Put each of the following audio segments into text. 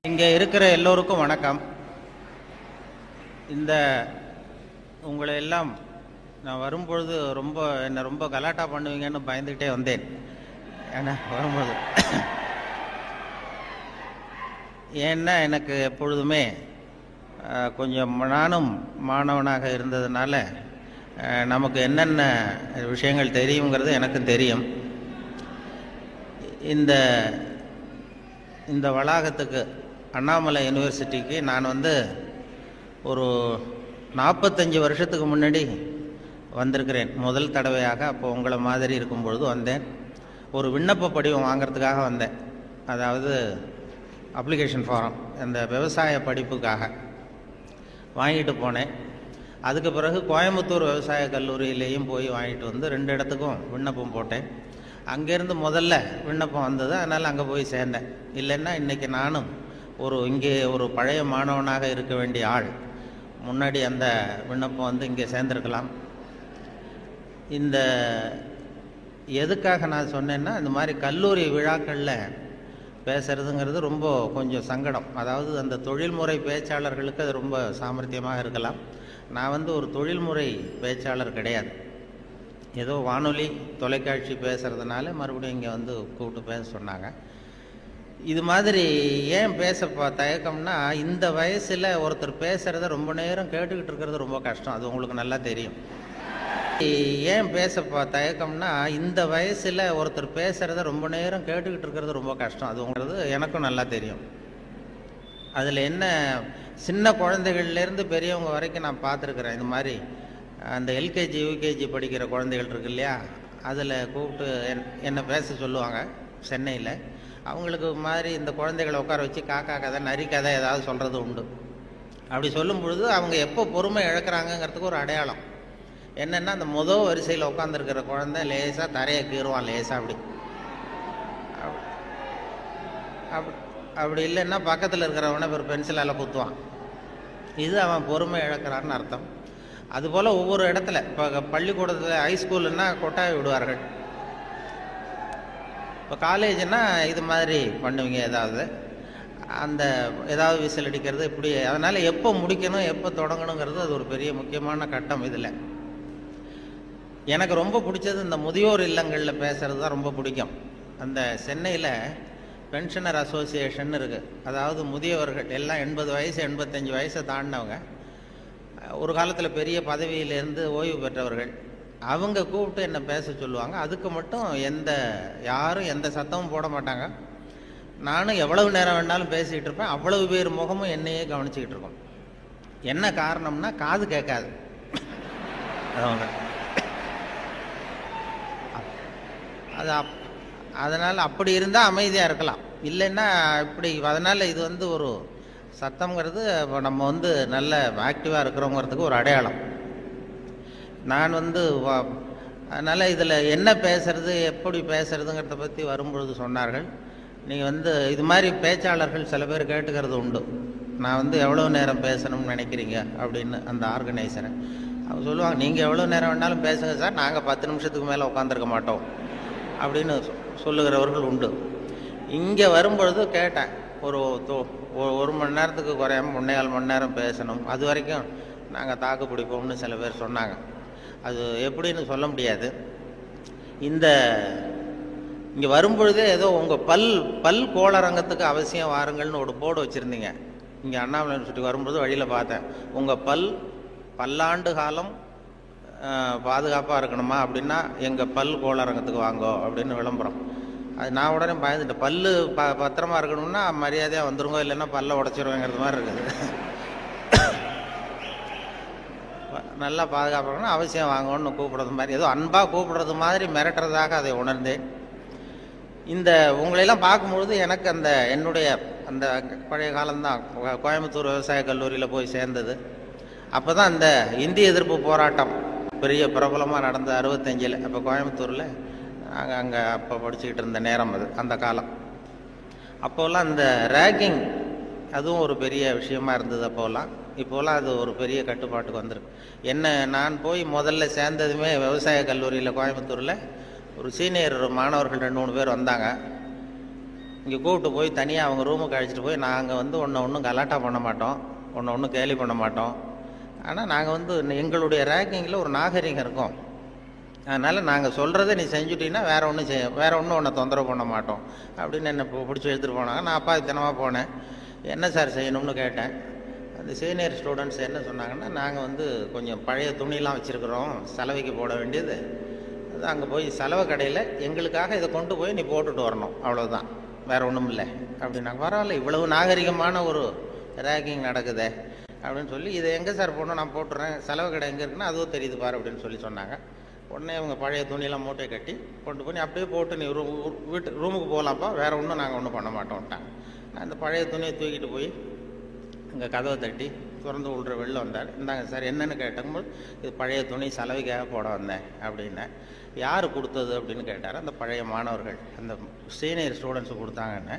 இங்கே இருக்கிற எல்லோருக்கும் வணக்கம். இந்த உங்களை எல்லாம் நான் வரும்பொழுது என்னை ரொம்ப கலாட்டா பண்ணுவீங்கன்னு பயந்துக்கிட்டே வந்தேன். ஏன்னா வரும்போது ஏன்னா எனக்கு எப்பொழுதுமே கொஞ்சம் நானும் மாணவனாக இருந்ததுனால நமக்கு என்னென்ன விஷயங்கள் தெரியுங்கிறது எனக்கும் தெரியும். இந்த வளாகத்துக்கு அண்ணாமலை யூனிவர்சிட்டிக்கு நான் ஒரு 45 வருஷத்துக்கு முன்னாடி வந்திருக்கிறேன் முதல் தடவையாக. அப்போ உங்களை மாதிரி இருக்கும்பொழுது வந்தேன். ஒரு விண்ணப்ப படிவம் வாங்கிறதுக்காக வந்தேன். அதாவது அப்ளிகேஷன் ஃபாரம், அந்த விவசாய படிப்புக்காக வாங்கிட்டு போனேன். அதுக்கு பிறகு கோயம்புத்தூர் விவசாய கல்லூரியிலேயும் போய் வாங்கிட்டு வந்து 2 இடத்துக்கும் விண்ணப்பம் போட்டேன். அங்கேருந்து முதல்ல விண்ணப்பம் வந்தது, அதனால் அங்கே போய் சேர்ந்தேன். இல்லைன்னா இன்றைக்கி நானும் இங்கே ஒரு பழைய மாணவனாக இருக்க வேண்டிய ஆள். முன்னாடி அந்த விண்ணப்பம் இங்கே சேர்ந்துருக்கலாம். எதுக்காக நான் சொன்னேன்னா, இந்த மாதிரி கல்லூரி விழாக்களில் பேசுகிறதுங்கிறது ரொம்ப கொஞ்சம் சங்கடம். அதாவது அந்த தொழில்முறை பேச்சாளர்களுக்கு அது ரொம்ப சாமர்த்தியமாக இருக்கலாம். நான் ஒரு தொழில்முறை பேச்சாளர் கிடையாது. ஏதோ வானொலி தொலைக்காட்சி பேசுகிறதுனால மறுபடியும் இங்கே கூப்பிட்டு பேச சொன்னாங்க. இது மாதிரி ஏன் பேச தயக்கம்னா, இந்த வயசில் ஒருத்தர் பேசுகிறத ரொம்ப நேரம் கேட்டுக்கிட்டு இருக்கிறது ரொம்ப கஷ்டம். அது உங்களுக்கு நல்லா தெரியும். ஏன் பேச தயக்கம்னா, இந்த வயசில் ஒருத்தர் பேசுகிறத ரொம்ப நேரம் கேட்டுக்கிட்டு இருக்கிறது ரொம்ப கஷ்டம். அது உங்களுக்கு எனக்கும் நல்லா தெரியும். அதில் என்ன, சின்ன குழந்தைகள்லேருந்து பெரியவங்க வரைக்கும் நான் பார்த்துருக்குறேன். இந்த மாதிரி அந்த எல்கேஜி யூகேஜி படிக்கிற குழந்தைகள் இருக்கு இல்லையா, அதில் கூப்பிட்டு என்னை பேச சொல்லுவாங்க சென்னையில். அவங்களுக்கு மாதிரி இந்த குழந்தைகளை உட்கார வச்சு காக்கா கதை நரி கதை ஏதாவது சொல்கிறது உண்டு. அப்படி சொல்லும் பொழுது அவங்க எப்போ பொறுமை இழக்கிறாங்கங்கிறதுக்கு ஒரு அடையாளம் என்னென்னா, அந்த முதல் வரிசையில் உட்காந்துருக்கிற குழந்தை லேசாக தரையை கீறுவான், லேசாக அப்படி இல்லைன்னா பக்கத்தில் இருக்கிறவனை ஒரு பென்சிலால் குத்துவான். இது அவன் பொறுமை இழக்கிறான்னு அர்த்தம். அதுபோல் ஒவ்வொரு இடத்துல, இப்போ பள்ளிக்கூடத்தில் ஹைஸ்கூலுன்னா கொட்டாய் விடுவார்கள். இப்போ காலேஜுன்னா இது மாதிரி பண்ணுவீங்க, ஏதாவது விசில் அடிக்கிறது இப்படி. அதனால் எப்போ முடிக்கணும் எப்போ தொடங்கணுங்கிறது அது ஒரு பெரிய முக்கியமான கட்டம். இதில் எனக்கு ரொம்ப பிடிச்சது இந்த முதியோர் இல்லங்களில் பேசுகிறது தான் ரொம்ப பிடிக்கும். அந்த சென்னையில் பென்ஷனர் அசோசியேஷன் இருக்குது. அதாவது முதியவர்கள் எல்லாம் 80 வயசு 85 வயசை தாண்டினவங்க, ஒரு காலத்தில் பெரிய பதவியிலேருந்து ஓய்வு பெற்றவர்கள். அவங்க கூப்பிட்டு என்னை பேச சொல்லுவாங்க. அதுக்கு மட்டும் யாரும் எந்த சத்தமும் போட மாட்டாங்க. நானும் எவ்வளவு நேரம் வேணாலும் பேசிக்கிட்டு இருப்பேன். அவ்வளவு பேர் முகமும் என்னையே கவனிச்சுக்கிட்டு இருக்கோம். என்ன காரணம்னா, காது கேட்காது. அதனால் அப்படி இருந்தால் அமைதியாக இருக்கலாம். இல்லைன்னா இப்படி. அதனால் இது ஒரு சத்தம்ங்கிறது நம்ம நல்ல ஆக்டிவாக இருக்கிறோங்கிறதுக்கு ஒரு அடையாளம். நான் அதனால் இதில் என்ன பேசுறது எப்படி பேசுறதுங்கிறத பற்றி வரும்பொழுது சொன்னார்கள், நீங்கள் இது மாதிரி பேச்சாளர்கள் சில பேர் கேட்டுக்கிறது உண்டு, நான் எவ்வளோ நேரம் பேசணும்னு நினைக்கிறீங்க அப்படின்னு. அந்த ஆர்கனைசரை அவங்க சொல்லுவாங்க, நீங்கள் எவ்வளோ நேரம் வேணாலும் பேசுங்க சார், நாங்கள் 10 நிமிஷத்துக்கு மேலே உட்காந்துருக்க மாட்டோம் அப்படின்னு சொல்லுகிறவர்கள் உண்டு. இங்கே வரும்பொழுது கேட்டேன், ஒரு மணி நேரத்துக்கு குறையாமல் 1.25 மணி நேரம் பேசணும், அது வரைக்கும் நாங்கள் தாக்கு பிடிப்போம்னு சில பேர் சொன்னாங்க. அது எப்படின்னு சொல்ல முடியாது. இங்கே வரும்பொழுதே ஏதோ உங்கள் பல் கோளரங்கத்துக்கு அவசியம் வாருங்கள்னு ஒரு போர்டு வச்சுருந்தீங்க. இங்கே அண்ணாமலை யூனிவர்சிட்டி வரும்பொழுது வழியில் பார்த்தேன், உங்கள் பல்லாண்டு காலம் பாதுகாப்பாக இருக்கணுமா அப்படின்னா எங்கள் பல் கோளரங்கத்துக்கு வாங்கோ அப்படின்னு விளம்பரம். அது நான் உடனே பயந்துட்டேன். பல்லு பத்திரமா இருக்கணும்னா மரியாதையாக வந்துருங்க, இல்லைன்னா பல்ல உடச்சிருவேங்கிறது மாதிரி இருக்குது. நல்லா பாதுகாப்பாகணும், அவசியம் வாங்கணும்னு கூப்பிடுறது மாதிரி, ஏதோ அன்பாக கூப்பிடுறது மாதிரி மிரட்டுறதாக அதை உணர்ந்தேன். உங்களையெல்லாம் பார்க்கும்பொழுது எனக்கு என்னுடைய அந்த பழைய காலம்தான். கோயம்புத்தூர் விவசாய கல்லூரியில் போய் சேர்ந்தது. அப்போ தான் இந்த இந்திய எதிர்ப்பு போராட்டம் பெரிய பிரபலமாக நடந்த 65. அப்போ கோயம்புத்தூரில் அங்கே அப்போ படிச்சுக்கிட்டு இருந்த நேரம் அது, அந்த காலம். அப்போல்லாம் இந்த ரேகிங் அதுவும் ஒரு பெரிய விஷயமா இருந்தது அப்போல்லாம். இப்போலாம் அது ஒரு பெரிய கட்டுப்பாட்டுக்கு வந்துருக்கு. நான் போய் முதல்ல சேர்ந்ததுமே விவசாய கல்லூரியில் கோயம்புத்தூரில் ஒரு சீனியர் மாணவர்கள் 2-3 பேர் வந்தாங்க. இங்கே கூப்பிட்டு போய் தனியாக அவங்க ரூமுக்கு அழைச்சிட்டு போய் நாங்கள் வந்து ஒன்றும் கலாட்டா பண்ண மாட்டோம், ஒன்றும் கேலி பண்ண மாட்டோம். ஆனால் நாங்கள் வந்து எங்களுடைய ரேங்கிங்கில் ஒரு நாகரிகம் இருக்கும். அதனால் நாங்கள் சொல்கிறத நீ செஞ்சுட்டீங்கன்னா வேறு ஒன்றும் உன்னை தொந்தரவு பண்ண மாட்டோம் அப்படின்னு என்னை பிடிச்சி எடுத்துகிட்டு போனாங்க. நான் அப்பாவித்தனமாக போனேன். என்ன சார் செய்யணும்னு கேட்டேன். அந்த சீனியர் ஸ்டூடெண்ட்ஸ் என்ன சொன்னாங்கன்னா, நாங்கள் வந்து கொஞ்சம் பழைய துணியெலாம் வச்சுருக்குறோம், சலவைக்கு போட வேண்டியது. அது அங்கே போய் சலவை கடையில் எங்களுக்காக இதை கொண்டு போய் நீ போட்டுட்டு வரணும், அவ்வளோதான், வேறு ஒன்றும் இல்லை அப்படின்னாங்க. பரவாயில்ல, இவ்வளவு நாகரிகமான ஒரு ரேக்கிங் நடக்குதே அப்படின்னு சொல்லி, இதை எங்கே சார் போடணும், நான் போட்டுறேன், சலவை கடை எங்கே இருக்குன்னா அதுவும் தெரியுது பாரு அப்படின்னு சொல்லி சொன்னாங்க. உடனே அவங்க பழைய துணியெல்லாம் மூட்டையை கட்டி கொண்டு போய் அப்படியே போட்டு நீ ரூமுக்கு போகலாம்ப்பா, வேறு ஒன்றும் நாங்கள் ஒன்றும் பண்ண மாட்டோம்ட்டாங்க. நான் இந்த பழைய துணியை தூக்கிட்டு போய் அங்கே கதவை தட்டி திறந்து விட்ற வெளில வந்தார். இந்தாங்க சார் என்னென்னு கேட்டபோது, இது பழைய துணி சலவைக்காக போட வந்தேன் அப்படின்னேன். யார் கொடுத்தது அப்படின்னு கேட்டார். அந்த பழைய மாணவர்கள், அந்த சீனியர் ஸ்டூடெண்ட்ஸு கொடுத்தாங்கன்னு.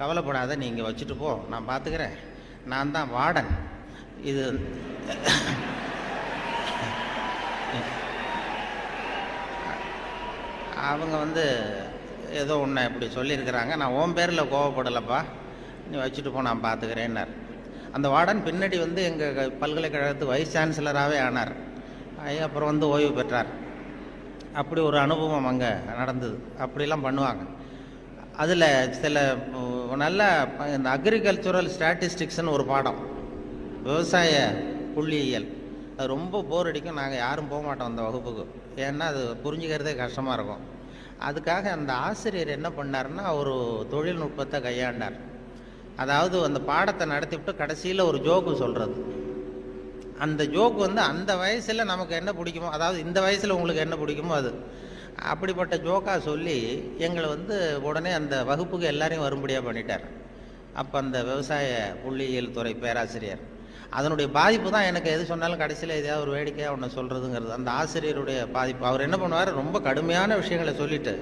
கவலைப்படாத, நீ இங்கே வச்சுட்டு போ, நான் பார்த்துக்கிறேன், நான் தான் வார்டன். இது அவங்க வந்து ஏதோ ஒன்று இப்படி சொல்லியிருக்கிறாங்க, நான் உன் பேரில் கோவப்படலைப்பா, நீ வச்சுட்டு போ, நான் பார்த்துக்கிறேன்னார். அந்த வார்டன் பின்னாடி வந்து எங்கள் பல்கலைக்கழகத்து வைஸ் சான்சலராகவே ஆனார். அப்புறம் வந்து ஓய்வு பெற்றார். அப்படி ஒரு அனுபவம் அங்கே நடந்தது. அப்படிலாம் பண்ணுவாங்க. அதில் சில நல்ல இந்த அக்ரிகல்ச்சுரல் ஸ்டாட்டிஸ்டிக்ஸ்னு ஒரு பாடம், விவசாய புள்ளியியல், அது ரொம்ப போர் அடிக்கும். நாங்கள் யாரும் போக மாட்டோம் அந்த வகுப்புக்கு, ஏன்னா அது புரிஞ்சுக்கிறதே கஷ்டமாக இருக்கும். அதுக்காக அந்த ஆசிரியர் என்ன பண்ணார்னா, ஒரு தொழில்நுட்பத்தை கையாண்டார். அதாவது அந்த பாடத்தை நடத்திவிட்டு கடைசியில் ஒரு ஜோக்கு சொல்கிறது. அந்த ஜோக்கு வந்து அந்த வயசில் நமக்கு என்ன பிடிக்குமோ, அதாவது இந்த வயசில் உங்களுக்கு என்ன பிடிக்குமோ அது, அப்படிப்பட்ட ஜோக்காக சொல்லி எங்களை வந்து உடனே அந்த வகுப்புக்கு எல்லாரையும் வரும்படியாக பண்ணிட்டார். அப்போ அந்த விவசாய புள்ளியியல் துறை பேராசிரியர், அதனுடைய பாதிப்பு தான் எனக்கு எது சொன்னாலும் கடைசியில் எதையாவது ஒரு வேடிக்கையாக ஒன்று சொல்கிறதுங்கிறது. அந்த ஆசிரியருடைய பாதிப்பு. அவர் என்ன பண்ணுவார், ரொம்ப கடுமையான விஷயங்களை சொல்லிவிட்டு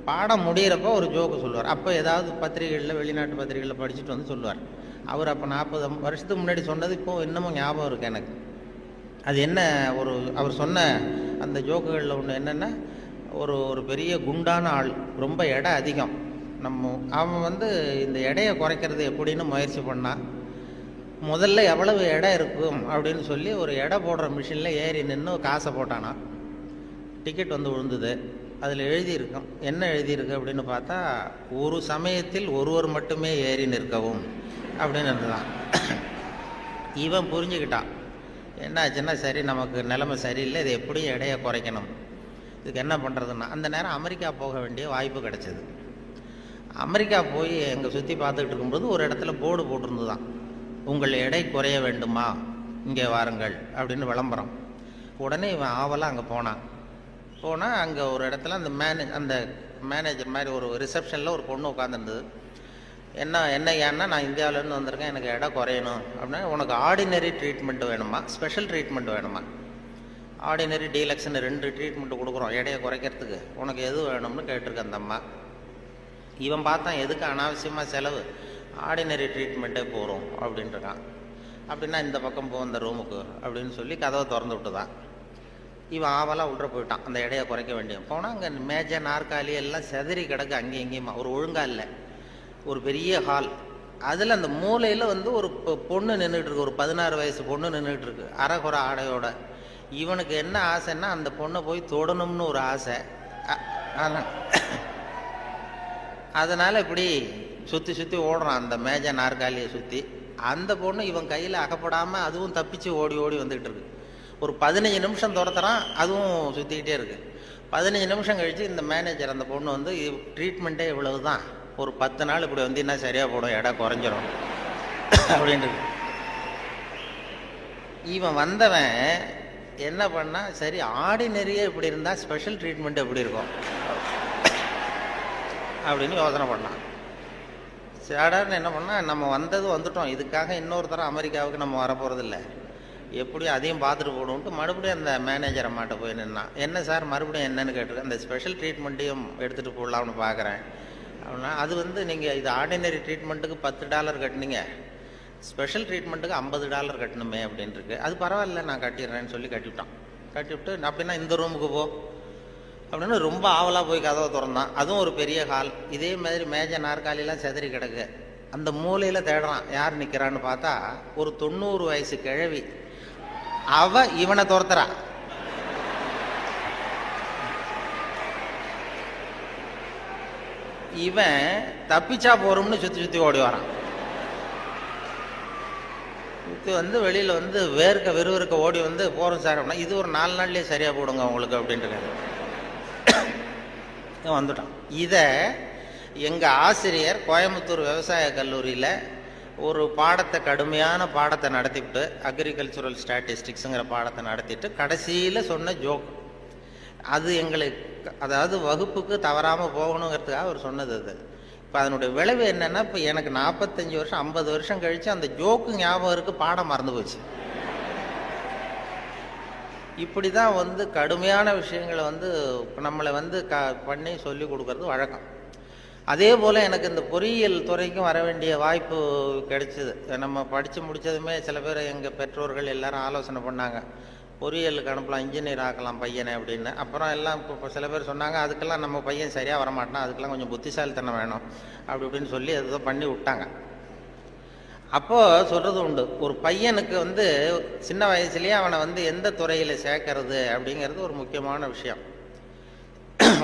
பாடம் முடிகிறப்போ ஒரு ஜோக்கு சொல்லுவார். அப்போ ஏதாவது பத்திரிகைகளில், வெளிநாட்டு பத்திரிகைகளில் படிச்சுட்டு வந்து சொல்லுவார். அவர் அப்போ 40 வருஷத்துக்கு முன்னாடி சொன்னது இப்போது இன்னமும் ஞாபகம் இருக்குது எனக்கு. அது என்ன, அவர் சொன்ன அந்த ஜோக்குகளில் ஒன்று என்னென்னா, ஒரு பெரிய குண்டான ஆள், ரொம்ப எடை அதிகம். அவன் வந்து இந்த எடையை குறைக்கிறது எப்படின்னு முயற்சி பண்ணான். முதல்ல எவ்வளவு எடை இருக்கும் அப்படின்னு சொல்லி ஒரு எடை போடுற மிஷினில் ஏறி நின்று காசை போட்டானா. டிக்கெட் வந்து விழுந்தது. அதில் எழுதியிருக்கும், என்ன எழுதியிருக்கு அப்படின்னு பார்த்தா, ஒரு சமயத்தில் ஒருவர் மட்டுமே ஏறி நிற்கவும் அப்படின்னு இருந்துதான். இவன் புரிஞ்சுக்கிட்டான், என்னாச்சுன்னா சரி நமக்கு நிலைமை சரியில்லை, இது எப்படியும் எடையை குறைக்கணும், இதுக்கு என்ன பண்ணுறதுன்னா, அந்த நேரம் அமெரிக்கா போக வேண்டிய வாய்ப்பு கிடச்சிது. அமெரிக்கா போய் எங்கே சுற்றி பார்த்துக்கிட்டு இருக்கும்போது ஒரு இடத்துல போர்டு போட்டிருந்துதான், உங்கள் எடை குறைய வேண்டுமா, இங்கே வாருங்கள் அப்படின்னு விளம்பரம். உடனே இவன் ஆவலாக அங்கே போனான். அங்கே ஒரு இடத்துல அந்த மேனேஜர் மாதிரி ஒரு ரிசப்ஷனில் ஒரு பொண்ணு உட்காந்துருந்தது. என்ன ஏன்னா, நான் இந்தியாவிலேருந்து வந்திருக்கேன், எனக்கு எடை குறையணும் அப்படின்னா, உனக்கு ஆர்டினரி ட்ரீட்மெண்ட் வேணுமா, ஸ்பெஷல் ட்ரீட்மெண்ட் வேணுமா, ஆர்டினரி டீலக்ஸ்ன்னு 2 ட்ரீட்மெண்ட்டு கொடுக்குறோம் எடையை குறைக்கிறதுக்கு, உனக்கு எது வேணும்னு கேட்டிருக்கேன் அந்த அம்மா. இவன் பார்த்தான், எதுக்கு அனாவசியமாக செலவு, ஆர்டினரி ட்ரீட்மெண்ட்டே போகிறோம் அப்படின்ட்டுருக்கான். அப்படின்னா இந்த பக்கம் போ அந்த ரூமுக்கு அப்படின்னு சொல்லி கதவை திறந்து விட்டு தான் இவன் ஆவலாக உள்ள போயிட்டான். அந்த எடையை குறைக்க வேண்டிய போனால் அங்கே மேஜை நாற்காலி எல்லாம் செதறி கிடக்கு, அங்கேயும் இங்கேயுமா, ஒரு ஒழுங்காக இல்லை. ஒரு பெரிய ஹால், அதில் அந்த மூலையில் வந்து ஒரு பொண்ணு நின்றுட்டு இருக்கு, ஒரு 16 வயசு பொண்ணு நின்றுட்டு இருக்கு, அரைகுறை ஆடையோட. இவனுக்கு என்ன ஆசைன்னா, அந்த பொண்ணை போய் தொடணும்னு ஒரு ஆசை. அதனால் இப்படி சுற்றி சுற்றி ஓடுறான் அந்த மேஜை நாற்காலியை சுற்றி. அந்த பொண்ணு இவன் கையில் அகப்படாமல் அதுவும் தப்பிச்சு ஓடி ஓடி வந்துக்கிட்டு இருக்கு. ஒரு 15 நிமிஷம் துரத்துறான், அதுவும் சுற்றிக்கிட்டே இருக்குது. 15 நிமிஷம் கழித்து இந்த மேனேஜர், அந்த பொண்ணு வந்து, ட்ரீட்மெண்ட்டே இவ்வளவு தான், ஒரு 10 நாள் இப்படி வந்தீங்கன்னா சரியாக போடும், எடை குறைஞ்சிரும் அப்படின்ட்டு. இவன் வந்தவன் என்ன பண்ணா, சரி ஆர்டினரியே இப்படி இருந்தால் ஸ்பெஷல் ட்ரீட்மெண்ட் எப்படி இருக்கும் அப்படின்னு யோசனை பண்ணான். சாடார்னு என்ன பண்ணால், நம்ம வந்துட்டோம், இதுக்காக இன்னொரு தரம் அமெரிக்காவுக்கு நம்ம வரப்போகிறதில்ல, எப்படியும் அதையும் பார்த்துட்டு போகணுன்ட்டு மறுபடியும் அந்த மேனேஜரை மாட்ட போய் நின்னான். என்ன சார் மறுபடியும் என்னன்னு கேட்டிருக்கேன், அந்த ஸ்பெஷல் ட்ரீட்மெண்ட்டையும் எடுத்துகிட்டு போடலாம்னு பார்க்குறேன் அப்படின்னா, அது வந்து நீங்கள் இது ஆர்டினரி ட்ரீட்மெண்ட்டுக்கு $10 கட்டினீங்க, ஸ்பெஷல் ட்ரீட்மெண்ட்டுக்கு $50 கட்டணுமே அப்படின்ட்டுருக்கு. அது பரவாயில்ல, நான் கட்டிடுறேன்னு சொல்லி கட்டிவிட்டான். கட்டிவிட்டு அப்படின்னா இந்த ரூமுக்கு போ, அப்படின்னு ரொம்ப ஆவலாக போய் கதவை திறந்தான். அதுவும் ஒரு பெரிய ஹால். இதே மாதிரி மேஜை நாற்காலிலாம் செதறி கிடக்கு. அந்த மூலையில் தேடுறான், யார் நிற்கிறான்னு பார்த்தா ஒரு 90 வயசு கிழவி. அவ இவனை துரத்துறா. இவன் தப்பிச்சா போறோம்னு சுற்றி சுற்றி ஓடி வரான். சுற்றி வந்து வெளியில் வந்து விறுவிறுக்க ஓடி வந்து போகிறோம் சார் அப்படின்னா, இது ஒரு 4 நாள்லேயே சரியாக போடுங்க உங்களுக்கு அப்படின்ட்டு வந்துட்டான். இதை எங்கள் ஆசிரியர் கோயம்புத்தூர் விவசாய கல்லூரியில் ஒரு பாடத்தை, கடுமையான பாடத்தை நடத்திவிட்டு, அக்ரிகல்ச்சுரல் ஸ்டாட்டிஸ்டிக்ஸுங்கிற பாடத்தை நடத்திட்டு கடைசியில் சொன்ன ஜோக் அது எங்களுக்கு, அதாவது வகுப்புக்கு தவறாமல் போகணுங்கிறதுக்காக அவர் சொன்னது அது. இப்போ அதனுடைய விளைவு என்னென்னா, இப்போ எனக்கு 45 வருஷம் 50 வருஷம் கழித்து அந்த ஜோக்கு ஞாபகம் இருக்குது, பாடம் மறந்து போச்சு. இப்படி தான் வந்து கடுமையான விஷயங்களை வந்து நம்மளை வந்து பண்ணி சொல்லி கொடுக்கறது வழக்கம். அதே போல் எனக்கு இந்த பொறியியல் துறைக்கும் வர வேண்டிய வாய்ப்பு கிடைச்சிது. நம்ம படித்து முடித்ததுமே சில பேர் எங்கள் பெற்றோர்கள் எல்லாரும் ஆலோசனை பண்ணாங்க, பொறியியலுக்கு அனுப்பலாம், இன்ஜினியர் ஆக்கலாம் பையனை அப்படின்னு. அப்புறம் எல்லாம் இப்போ சில பேர் சொன்னாங்க, அதுக்கெல்லாம் நம்ம பையன் சரியாக வரமாட்டான், அதுக்கெல்லாம் கொஞ்சம் புத்திசாலித்தனம் வேணும் அப்படி இப்படின்னு சொல்லி அதை பண்ணி விட்டாங்க. அப்போது சொல்கிறது உண்டு, ஒரு பையனுக்கு வந்து சின்ன வயசுலேயே அவனை வந்து எந்த துறையில் சேர்க்கறது அப்படிங்கிறது ஒரு முக்கியமான விஷயம்.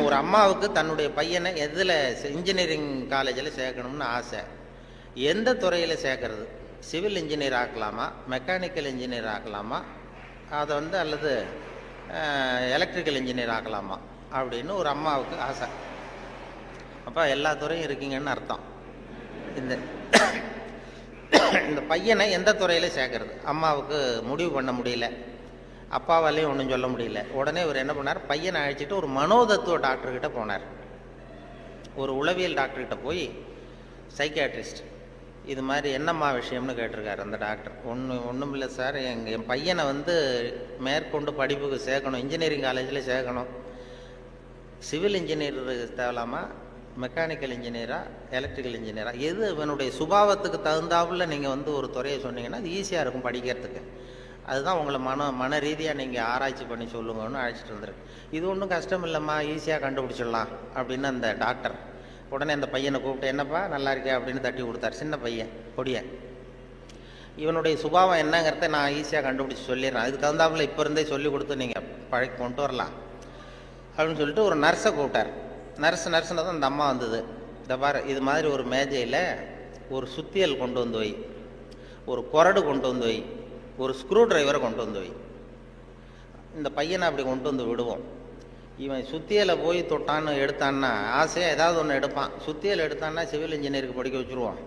ஒரு அம்மாவுக்கு தன்னுடைய பையனை எதில் இன்ஜினியரிங் காலேஜில் சேர்க்கணும்னு ஆசை. எந்த துறையில் சேர்க்கறது? சிவில் இன்ஜினியர் ஆக்கலாமா, மெக்கானிக்கல் இன்ஜினியர் ஆக்கலாமா, அதை வந்து அல்லது எலக்ட்ரிக்கல் இன்ஜினியர் ஆக்கலாமா அப்படின்னு ஒரு அம்மாவுக்கு ஆசை. அப்போ எல்லா துறையும் இருக்கீங்கன்னு அர்த்தம். இந்த பையனை எந்த துறையில் சேர்க்கறது அம்மாவுக்கு முடிவு பண்ண முடியல, அப்பாவாலையும் ஒன்றும் சொல்ல முடியல. உடனே இவர் என்ன பண்ணார், பையனை அழைச்சிட்டு ஒரு மனோதத்துவ டாக்டர்கிட்ட போனார். ஒரு உளவியல் டாக்டர்கிட்ட போய், சைக்கியாட்ரிஸ்ட், இது மாதிரி என்னம்மா விஷயம்னு கேட்டிருக்காரு அந்த டாக்டர். ஒன்றும் இல்லை சார், என் பையனை வந்து மேற்கொண்டு படிப்புக்கு சேர்க்கணும், இன்ஜினியரிங் காலேஜில் சேர்க்கணும். சிவில் இன்ஜினியர் தேவலாமா, மெக்கானிக்கல் இன்ஜினியரா, எலக்ட்ரிக்கல் இன்ஜினியரா, எது இவனுடைய சுபாவத்துக்கு தகுந்தாப்புல நீங்கள் வந்து ஒரு துறையை சொன்னீங்கன்னா அது ஈஸியாக இருக்கும் படிக்கிறதுக்கு. அதுதான் உங்களை மன ரீதியாக நீங்கள் ஆராய்ச்சி பண்ணி சொல்லுங்கன்னு அழைச்சிட்டு வந்துருக்கு. இது ஒன்றும் கஷ்டம் இல்லைம்மா, ஈஸியாக கண்டுபிடிச்சிடலாம் அப்படின்னு அந்த டாக்டர் உடனே அந்த பையனை கூப்பிட்டு, என்னப்பா நல்லா இருக்கே அப்படின்னு தட்டி கொடுத்தார். சின்ன பையன், பொடியன். இவனுடைய சுபாவம் என்னங்கிறத நான் ஈஸியாக கண்டுபிடிச்சி சொல்லிடுறேன், அதுக்கு தகுந்தாப்புல இப்போ இருந்தே சொல்லி கொடுத்து நீங்கள் பழக்கி கொண்டு வரலாம் அப்படின்னு சொல்லிட்டு ஒரு நர்ஸை கூப்பிட்டார். நர்ஸ்னு தான் அந்த அம்மா வந்தது. இந்த பாரு, இது மாதிரி ஒரு மேஜையில் ஒரு சுத்தியல் கொண்டு வந்து வை, ஒரு கொரடு கொண்டு வந்து வை, ஒரு ஸ்க்ரூ டிரைவரை கொண்டு வந்து வை. இந்த பையனை அப்படி கொண்டு வந்து விடுவோம். இவன் சுத்தியலை போய் தொட்டான்னு எடுத்தான்னா ஆசையாக ஏதாவது ஒன்று எடுப்பான். சுத்தியல் எடுத்தான்னா சிவில் இன்ஜினியருக்கு படிக்க வச்சுருவோம்,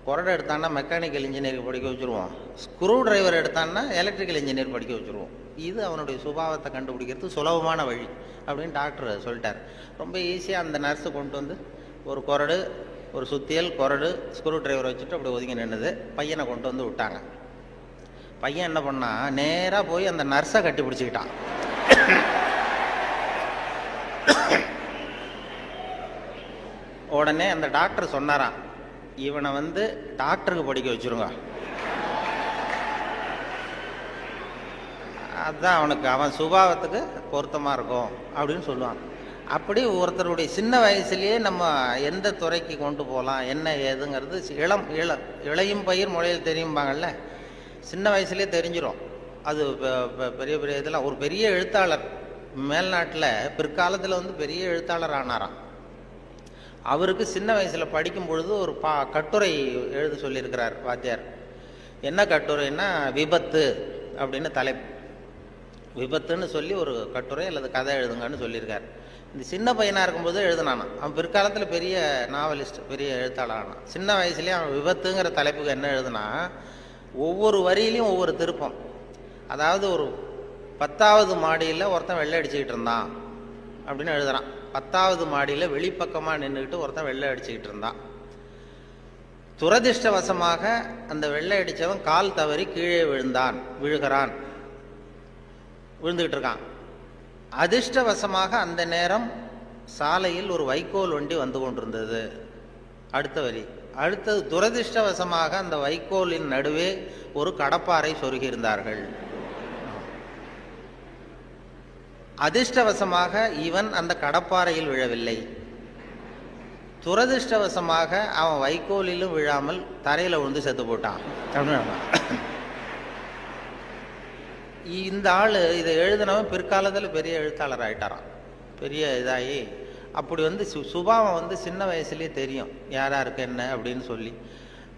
கொரடை எடுத்தான்னா மெக்கானிக்கல் இன்ஜினியருக்கு படிக்க வச்சுருவோம், ஸ்க்ரூ டிரைவர் எடுத்தான்னா எலக்ட்ரிக்கல் இன்ஜினியர் படிக்க வச்சுருவோம். இது அவனுடைய சுபாவத்தை கண்டுபிடிக்கிறது சுலபமான வழி அப்படின்னு டாக்டர் சொல்லிட்டார். ரொம்ப ஈஸியாக அந்த நர்ஸு கொண்டு வந்து ஒரு கொரடு, ஒரு சுத்தியல், கொரடு, ஸ்க்ரூ டிரைவர் வச்சுட்டு அப்படி ஒதுங்கி நின்றுது. பையனை கொண்டு வந்து விட்டாங்க. பையன் என்ன பண்ணா, நேராக போய் அந்த நர்ஸை கட்டி பிடிச்சிக்கிட்டான். உடனே அந்த டாக்டர் சொன்னாராம், இவனை வந்து டாக்டருக்கு படிக்க வச்சுருங்க, அதுதான் அவனுக்கு அவன் சுபாவத்துக்கு பொருத்தமாக இருக்கும் அப்படின்னு சொல்லுவான். அப்படி ஒருத்தருடைய சின்ன வயசுலேயே நம்ம எந்த துறைக்கு கொண்டு போகலாம் என்ன ஏதுங்கிறது இளையும் பயிர் முளையில் தெரியும்பாங்கள்ல, சின்ன வயசுலேயே தெரிஞ்சிடும். அது பெரிய பெரிய இதெல்லாம். ஒரு பெரிய எழுத்தாளர் மேல்நாட்டில் பிற்காலத்தில் வந்து பெரிய எழுத்தாளர் ஆனாராம். அவருக்கு சின்ன வயசில் படிக்கும் பொழுது ஒரு கட்டுரை எழுத சொல்லியிருக்கிறார் வாத்தியார். என்ன கட்டுரைன்னா, விபத்து அப்படின்னு தலைப்பு. விபத்துன்னு சொல்லி ஒரு கட்டுரை அல்லது கதை எழுதுங்கன்னு சொல்லியிருக்கார். இந்த சின்ன பையனாக இருக்கும்போது எழுதுனானா. அவன் பிற்காலத்தில் பெரிய நாவலிஸ்ட், பெரிய எழுத்தாளர் ஆனான். சின்ன வயசுலேயே அவன் விபத்துங்கிற தலைப்புக்கு என்ன எழுதுனா, ஒவ்வொரு வரியிலையும் ஒவ்வொரு திருப்பம். அதாவது ஒரு 10வது மாடியில் ஒருத்தன் வெள்ளை அடிச்சுக்கிட்டு இருந்தான் அப்படின்னு எழுதுறான். 10வது மாடியில் வெளிப்பக்கமாக நின்றுக்கிட்டு ஒருத்தன் வெள்ளை அடிச்சுக்கிட்டு இருந்தான். துரதிர்ஷ்டவசமாக அந்த வெள்ளை அடித்தவன் கால் தவறி கீழே விழுகிறான், விழுந்துக்கிட்டு இருக்கான். அதிர்ஷ்டவசமாக அந்த நேரம் சாலையில் ஒரு வைக்கோல் வண்டி வந்து கொண்டிருந்தது. அடுத்த வரி. அடுத்தது, துரதிர்ஷ்டவசமாக அந்த வைக்கோலின் நடுவே ஒரு கடப்பாரை சொருகியிருந்தார்கள். அதிர்ஷ்டவசமாக இவன் அந்த கடப்பாறையில் விழவில்லை, துரதிர்ஷ்டவசமாக அவன் வைக்கோலிலும் விழாமல் தரையில் விழுந்து செத்து போட்டான் அப்படின்னு. இந்த ஆள் இதை எழுதினவன் பிற்காலத்தில் பெரிய எழுத்தாளர் ஆகிட்டாரான், பெரிய இதாகி. அப்படி வந்து சுபாவம் வந்து சின்ன வயசுலேயே தெரியும் யார் யாருக்கு என்ன அப்படின்னு சொல்லி.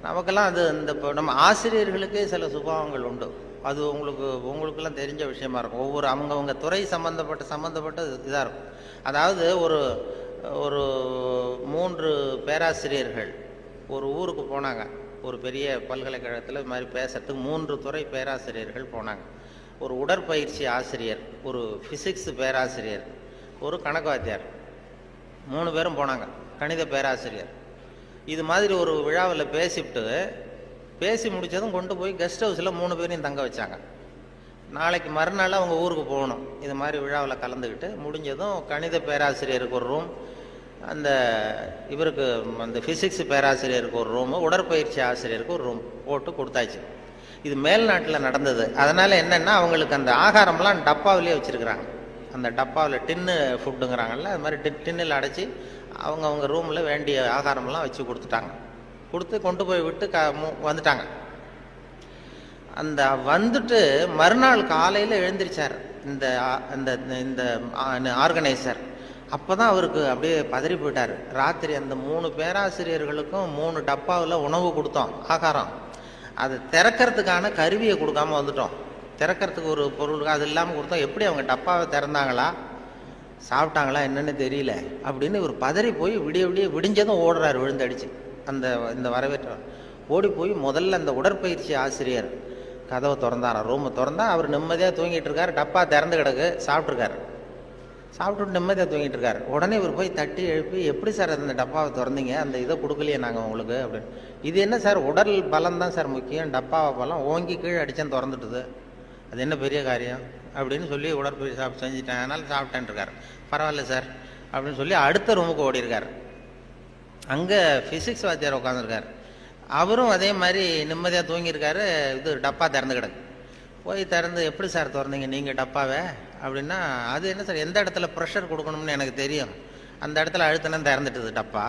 நமக்கெல்லாம் அது இந்த இப்போ நம்ம ஆசிரியர்களுக்கே சில சுபாவங்கள் உண்டு. அது உங்களுக்கெல்லாம் தெரிஞ்ச விஷயமா இருக்கும். ஒவ்வொரு அவங்கவுங்க துறை சம்மந்தப்பட்ட இதாக இருக்கும். அதாவது ஒரு 3 பேராசிரியர்கள் ஒரு ஊருக்கு போனாங்க. ஒரு பெரிய பல்கலைக்கழகத்தில் இது மாதிரி பேசுறதுக்கு 3 துறை பேராசிரியர்கள் போனாங்க. ஒரு உடற்பயிற்சி ஆசிரியர், ஒரு ஃபிசிக்ஸ் பேராசிரியர், ஒரு கணக்கு வாத்தியார், 3 பேரும் போனாங்க. கணித பேராசிரியர் இது மாதிரி ஒரு விழாவில் பேசி முடித்ததும் கொண்டு போய் கெஸ்ட் ஹவுஸில் 3 பேரையும் தங்க வச்சாங்க. நாளைக்கு மறுநாள் அவங்க ஊருக்கு போகணும். இது மாதிரி விழாவில் கலந்துக்கிட்டு முடிஞ்சதும் கணித பேராசிரியருக்கு ஒரு ரூம், இவருக்கு அந்த ஃபிசிக்ஸ் பேராசிரியருக்கு ஒரு ரூமு, உடற்பயிற்சி ஆசிரியருக்கு ஒரு ரூம் போட்டு கொடுத்தாச்சு. இது மேல்நாட்டில் நடந்தது. அதனால் என்னென்னா அவங்களுக்கு அந்த ஆகாரம்லாம் டப்பாவிலே வச்சுருக்குறாங்க. அந்த டப்பாவில் டின்னு ஃபுட்டுங்கிறாங்கல்ல, அது மாதிரி டின்னில் அடைச்சி அவங்க ரூமில் வேண்டிய ஆகாரமெல்லாம் வச்சு கொடுத்து கொண்டு போய் விட்டு வந்துட்டாங்க. அந்த வந்துட்டு மறுநாள் காலையில் எழுந்திரிச்சார் இந்த ஆர்கனைசர். அப்போ தான் அவருக்கு அப்படியே பதறி போயிட்டார். ராத்திரி அந்த 3 பேராசிரியர்களுக்கும் 3 டப்பாவில் உணவு கொடுத்தோம், ஆகாரம். அது திறக்கிறதுக்கான கருவியை கொடுக்காம வந்துட்டோம். திறக்கிறதுக்கு ஒரு பொருள் அது இல்லாமல் கொடுத்தோம். எப்படி அவங்க டப்பாவை திறந்தாங்களா சாப்பிட்டாங்களா என்னன்னு தெரியல அப்படின்னு இவர் பதறி போய் விடிஞ்சதும் ஓடுறாரு விழுந்தடிச்சு. இந்த வரவேற்றார் ஓடி போய் முதல்ல அந்த உடற்பயிற்சி ஆசிரியர் கதவை திறந்தாராம். ரூமை திறந்தா அவர் நிம்மதியாக தூங்கிட்டு இருக்காரு. டப்பா திறந்து கிடக்கு, சாப்பிட்டுட்டு நிம்மதியாக தூங்கிட்டு இருக்காரு. உடனே இவர் போய் தட்டி எழுப்பி, எப்படி சார் அந்த டப்பாவை திறந்தீங்க, அந்த இதை கொடுக்கலையே நாங்கள் உங்களுக்கு அப்படின்னு. இது என்ன சார், உடல் பலம் தான் சார் முக்கியம், டப்பாவை பலம் ஓங்கி கீழே அடித்தேன் திறந்துட்டுது, அது என்ன பெரிய காரியம் அப்படின்னு சொல்லி உடற்பயிற்சி செஞ்சுட்டேன், அதனால சாப்பிட்டேன் இருக்கார். பரவாயில்ல சார் அப்படின்னு சொல்லி அடுத்த ரூமுக்கு ஓடி இருக்கார். அங்கே ஃபிசிக்ஸ் வாத்தியார் உட்காந்துருக்கார். அவரும் அதே மாதிரி நிம்மதியாக தூங்கியிருக்காரு. இது டப்பா திறந்து கிடக்கு. போய் திறந்து, எப்படி சார் திறந்தீங்க நீங்கள் டப்பாவை அப்படின்னா, அது என்ன சார், எந்த இடத்துல ப்ரெஷர் கொடுக்கணும்னு எனக்கு தெரியும், அந்த இடத்துல அழுத்தினா திறந்துட்டுது டப்பா,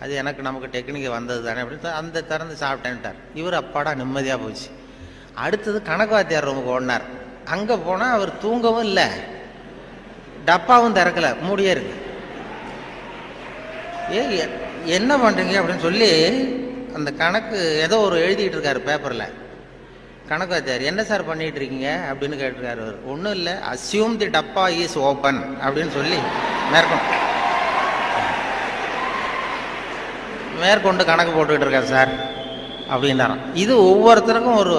அது நமக்கு டெக்னிக் வந்தது தானே அப்படின்னு அந்த திறந்து சாப்பிட்டேன்ட்டார். இவர் அப்பாடா நிம்மதியாக போச்சு. அடுத்தது கணக்கு வாத்தியார் ரூமுக்கு ஓடினார். அங்கே போனால் அவர் தூங்கவும் இல்லை, டப்பாவும் திறக்கலை, மூடியே இருக்கு. என்ன பண்ணுறீங்க அப்படின்னு சொல்லி அந்த கணக்கு ஏதோ ஒரு எழுதிட்டு இருக்காரு பேப்பரில். கணக்கு வாத்தியார், என்ன சார் பண்ணிட்டு இருக்கீங்க அப்படின்னு கேட்டிருக்காரு. அவர் ஒன்றும் இல்லை, அஸ்யூம் தி டப்பா இஸ் ஓப்பன் அப்படின்னு சொல்லி மேற்கொண்டு கணக்கு போட்டுக்கிட்டு இருக்காரு சார் அப்படின்னாராம். இது ஒவ்வொருத்தருக்கும் ஒரு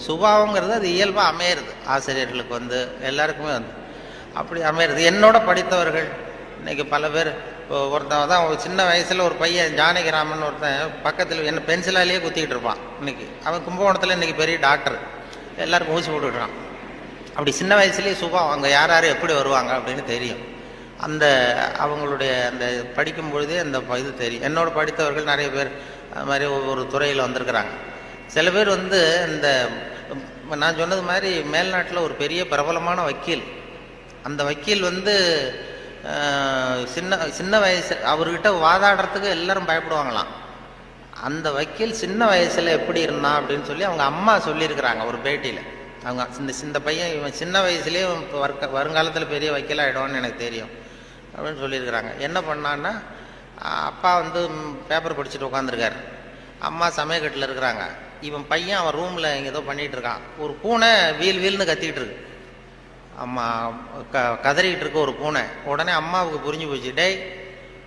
சுபாவங்கிறது அது இயல்பாக அமையிறது. ஆசிரியர்களுக்கு எல்லாருக்குமே அப்படி அமையிறது. என்னோட படித்தவர்கள் இன்னைக்கு பல பேர், ஒருத்தன் தான் சின்ன வயசில் ஒரு பையன் ஜானகிராமன் ஒருத்தன் பக்கத்தில் என்ன பென்சிலாலேயே குத்திக்கிட்டு இருப்பான். இன்னைக்கு அவன் கும்பகோணத்தில் இன்னைக்கு பெரிய டாக்டர், எல்லாருக்கும் ஊசி போட்டுக்கிட்டான். அப்படி சின்ன வயசுலேயே சுபாவம், அங்கே யார் யார் எப்படி வருவாங்க அப்படின்னு தெரியும். அவங்களுடைய அந்த படிக்கும் பொழுதே அந்த இது தெரியும். என்னோட படித்தவர்கள் நிறைய பேர் அது மாதிரி ஒவ்வொரு துறையில் வந்திருக்கிறாங்க. சில பேர் இந்த நான் சொன்னது மாதிரி மேல்நாட்டில் ஒரு பெரிய பிரபலமான வக்கீல். அந்த வக்கீல் சின்ன வயசு அவர்கிட்ட வாதாடுறதுக்கு எல்லாரும் பயப்படுவாங்களாம். அந்த வக்கீல் சின்ன வயசுல எப்படி இருந்தான் அப்படின்னு சொல்லி அவங்க அம்மா சொல்லியிருக்கிறாங்க ஒரு பேட்டியில். அவங்க இந்த பையன் இவன் சின்ன வயசுலேயே வருங்காலத்தில் பெரிய வக்கீல் ஆகிடுவான்னு எனக்கு தெரியும் அப்படின்னு சொல்லியிருக்கிறாங்க. என்ன பண்ணான்னா, அப்பா பேப்பர் படிச்சுட்டு உட்காந்துருக்காரு, அம்மா சமயக்கட்டில் இருக்கிறாங்க. இவன் பையன் அவன் ரூமில் இங்கே ஏதோ பண்ணிகிட்டு இருக்கான். ஒரு பூனை வீல்னு கத்திக்கிட்டு இருக்கு. அம்மா கதறிக்கிட்டு இருக்க ஒரு பூனை. உடனே அம்மாவுக்கு புரிஞ்சு போச்சு, டேய்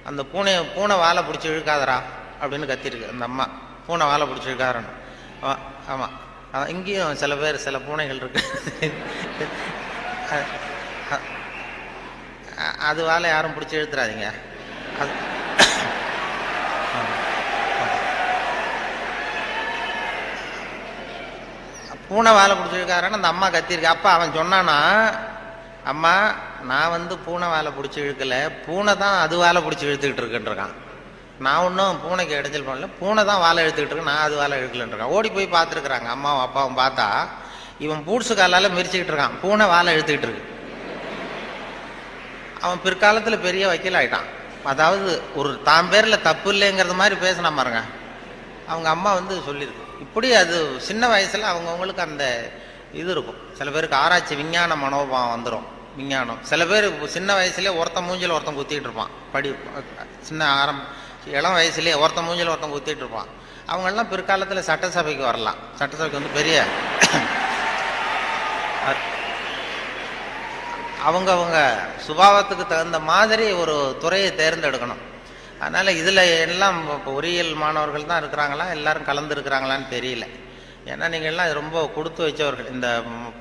அந்த பூனை வாழை பிடிச்சி இழுக்காதரா அப்படின்னு கத்திருக்கு அந்த அம்மா. பூனை வாழை பிடிச்சி இழுக்காதரான்னு. ஆமாம், இங்கேயும் சில பூனைகள் இருக்கு, அது வாழை யாரும் பிடிச்சி இழுத்துறாதீங்க. அது பூனை வாழை பிடிச்சிருக்காரான்னு அந்த அம்மா கத்திருக்கு. அப்பா அவன் சொன்னானா, அம்மா நான் பூனை வாழை பிடிச்சி இழுக்கல, பூனை தான் அது வாழை பிடிச்சி இழுத்துக்கிட்டு இருக்குன்றான். நான் ஒன்றும் பூனைக்கு இடைஞ்சல் பண்ணல, பூனை தான் வாழை இழுத்துக்கிட்டு இருக்கு, நான் அது வாழை இழுக்கலன்றான். ஓடி போய் பார்த்துருக்குறாங்க அம்மாவும் அப்பாவும். பார்த்தா இவன் பூட்ஸு காலால் மிரிச்சுக்கிட்டு இருக்கான், பூனை வாழை இழுத்துக்கிட்டு இருக்கு. அவன் பிற்காலத்தில் பெரிய வக்கீல் ஆகிட்டான். அதாவது ஒரு தான் பேரில் தப்பு இல்லைங்கிறது மாதிரி பேசினா பாருங்க. அவங்க அம்மா வந்து சொல்லியிருக்கு. இப்படி அது சின்ன வயசில் அவங்கவுங்களுக்கு அந்த இது இருக்கும். சில பேருக்கு ஆராய்ச்சி விஞ்ஞான மனோபாவம் வந்துடும். விஞ்ஞானம் சில பேர் சின்ன வயசுலேயே ஒருத்தன் மூஞ்சில் ஒருத்தன் குத்திட்டு இருப்பான். சின்ன இளம் வயசுலேயே ஒருத்தன் மூஞ்சில் ஒருத்தன் குத்திட்டு இருப்பான். அவங்கெல்லாம் பிற்காலத்தில் சட்டசபைக்கு வரலாம். சட்டசபைக்கு வந்து பெரிய அவங்க சுபாவத்துக்கு தகுந்த மாதிரி ஒரு துறையை தேர்ந்தெடுக்கணும். அதனால் இதில் எல்லாம் பொறியியல் மாணவர்கள் தான் இருக்கிறாங்களா, எல்லாரும் கலந்துருக்கிறாங்களான்னு தெரியல. ஏன்னா நீங்கள் எல்லாம் ரொம்ப கொடுத்து வச்சவர்கள். இந்த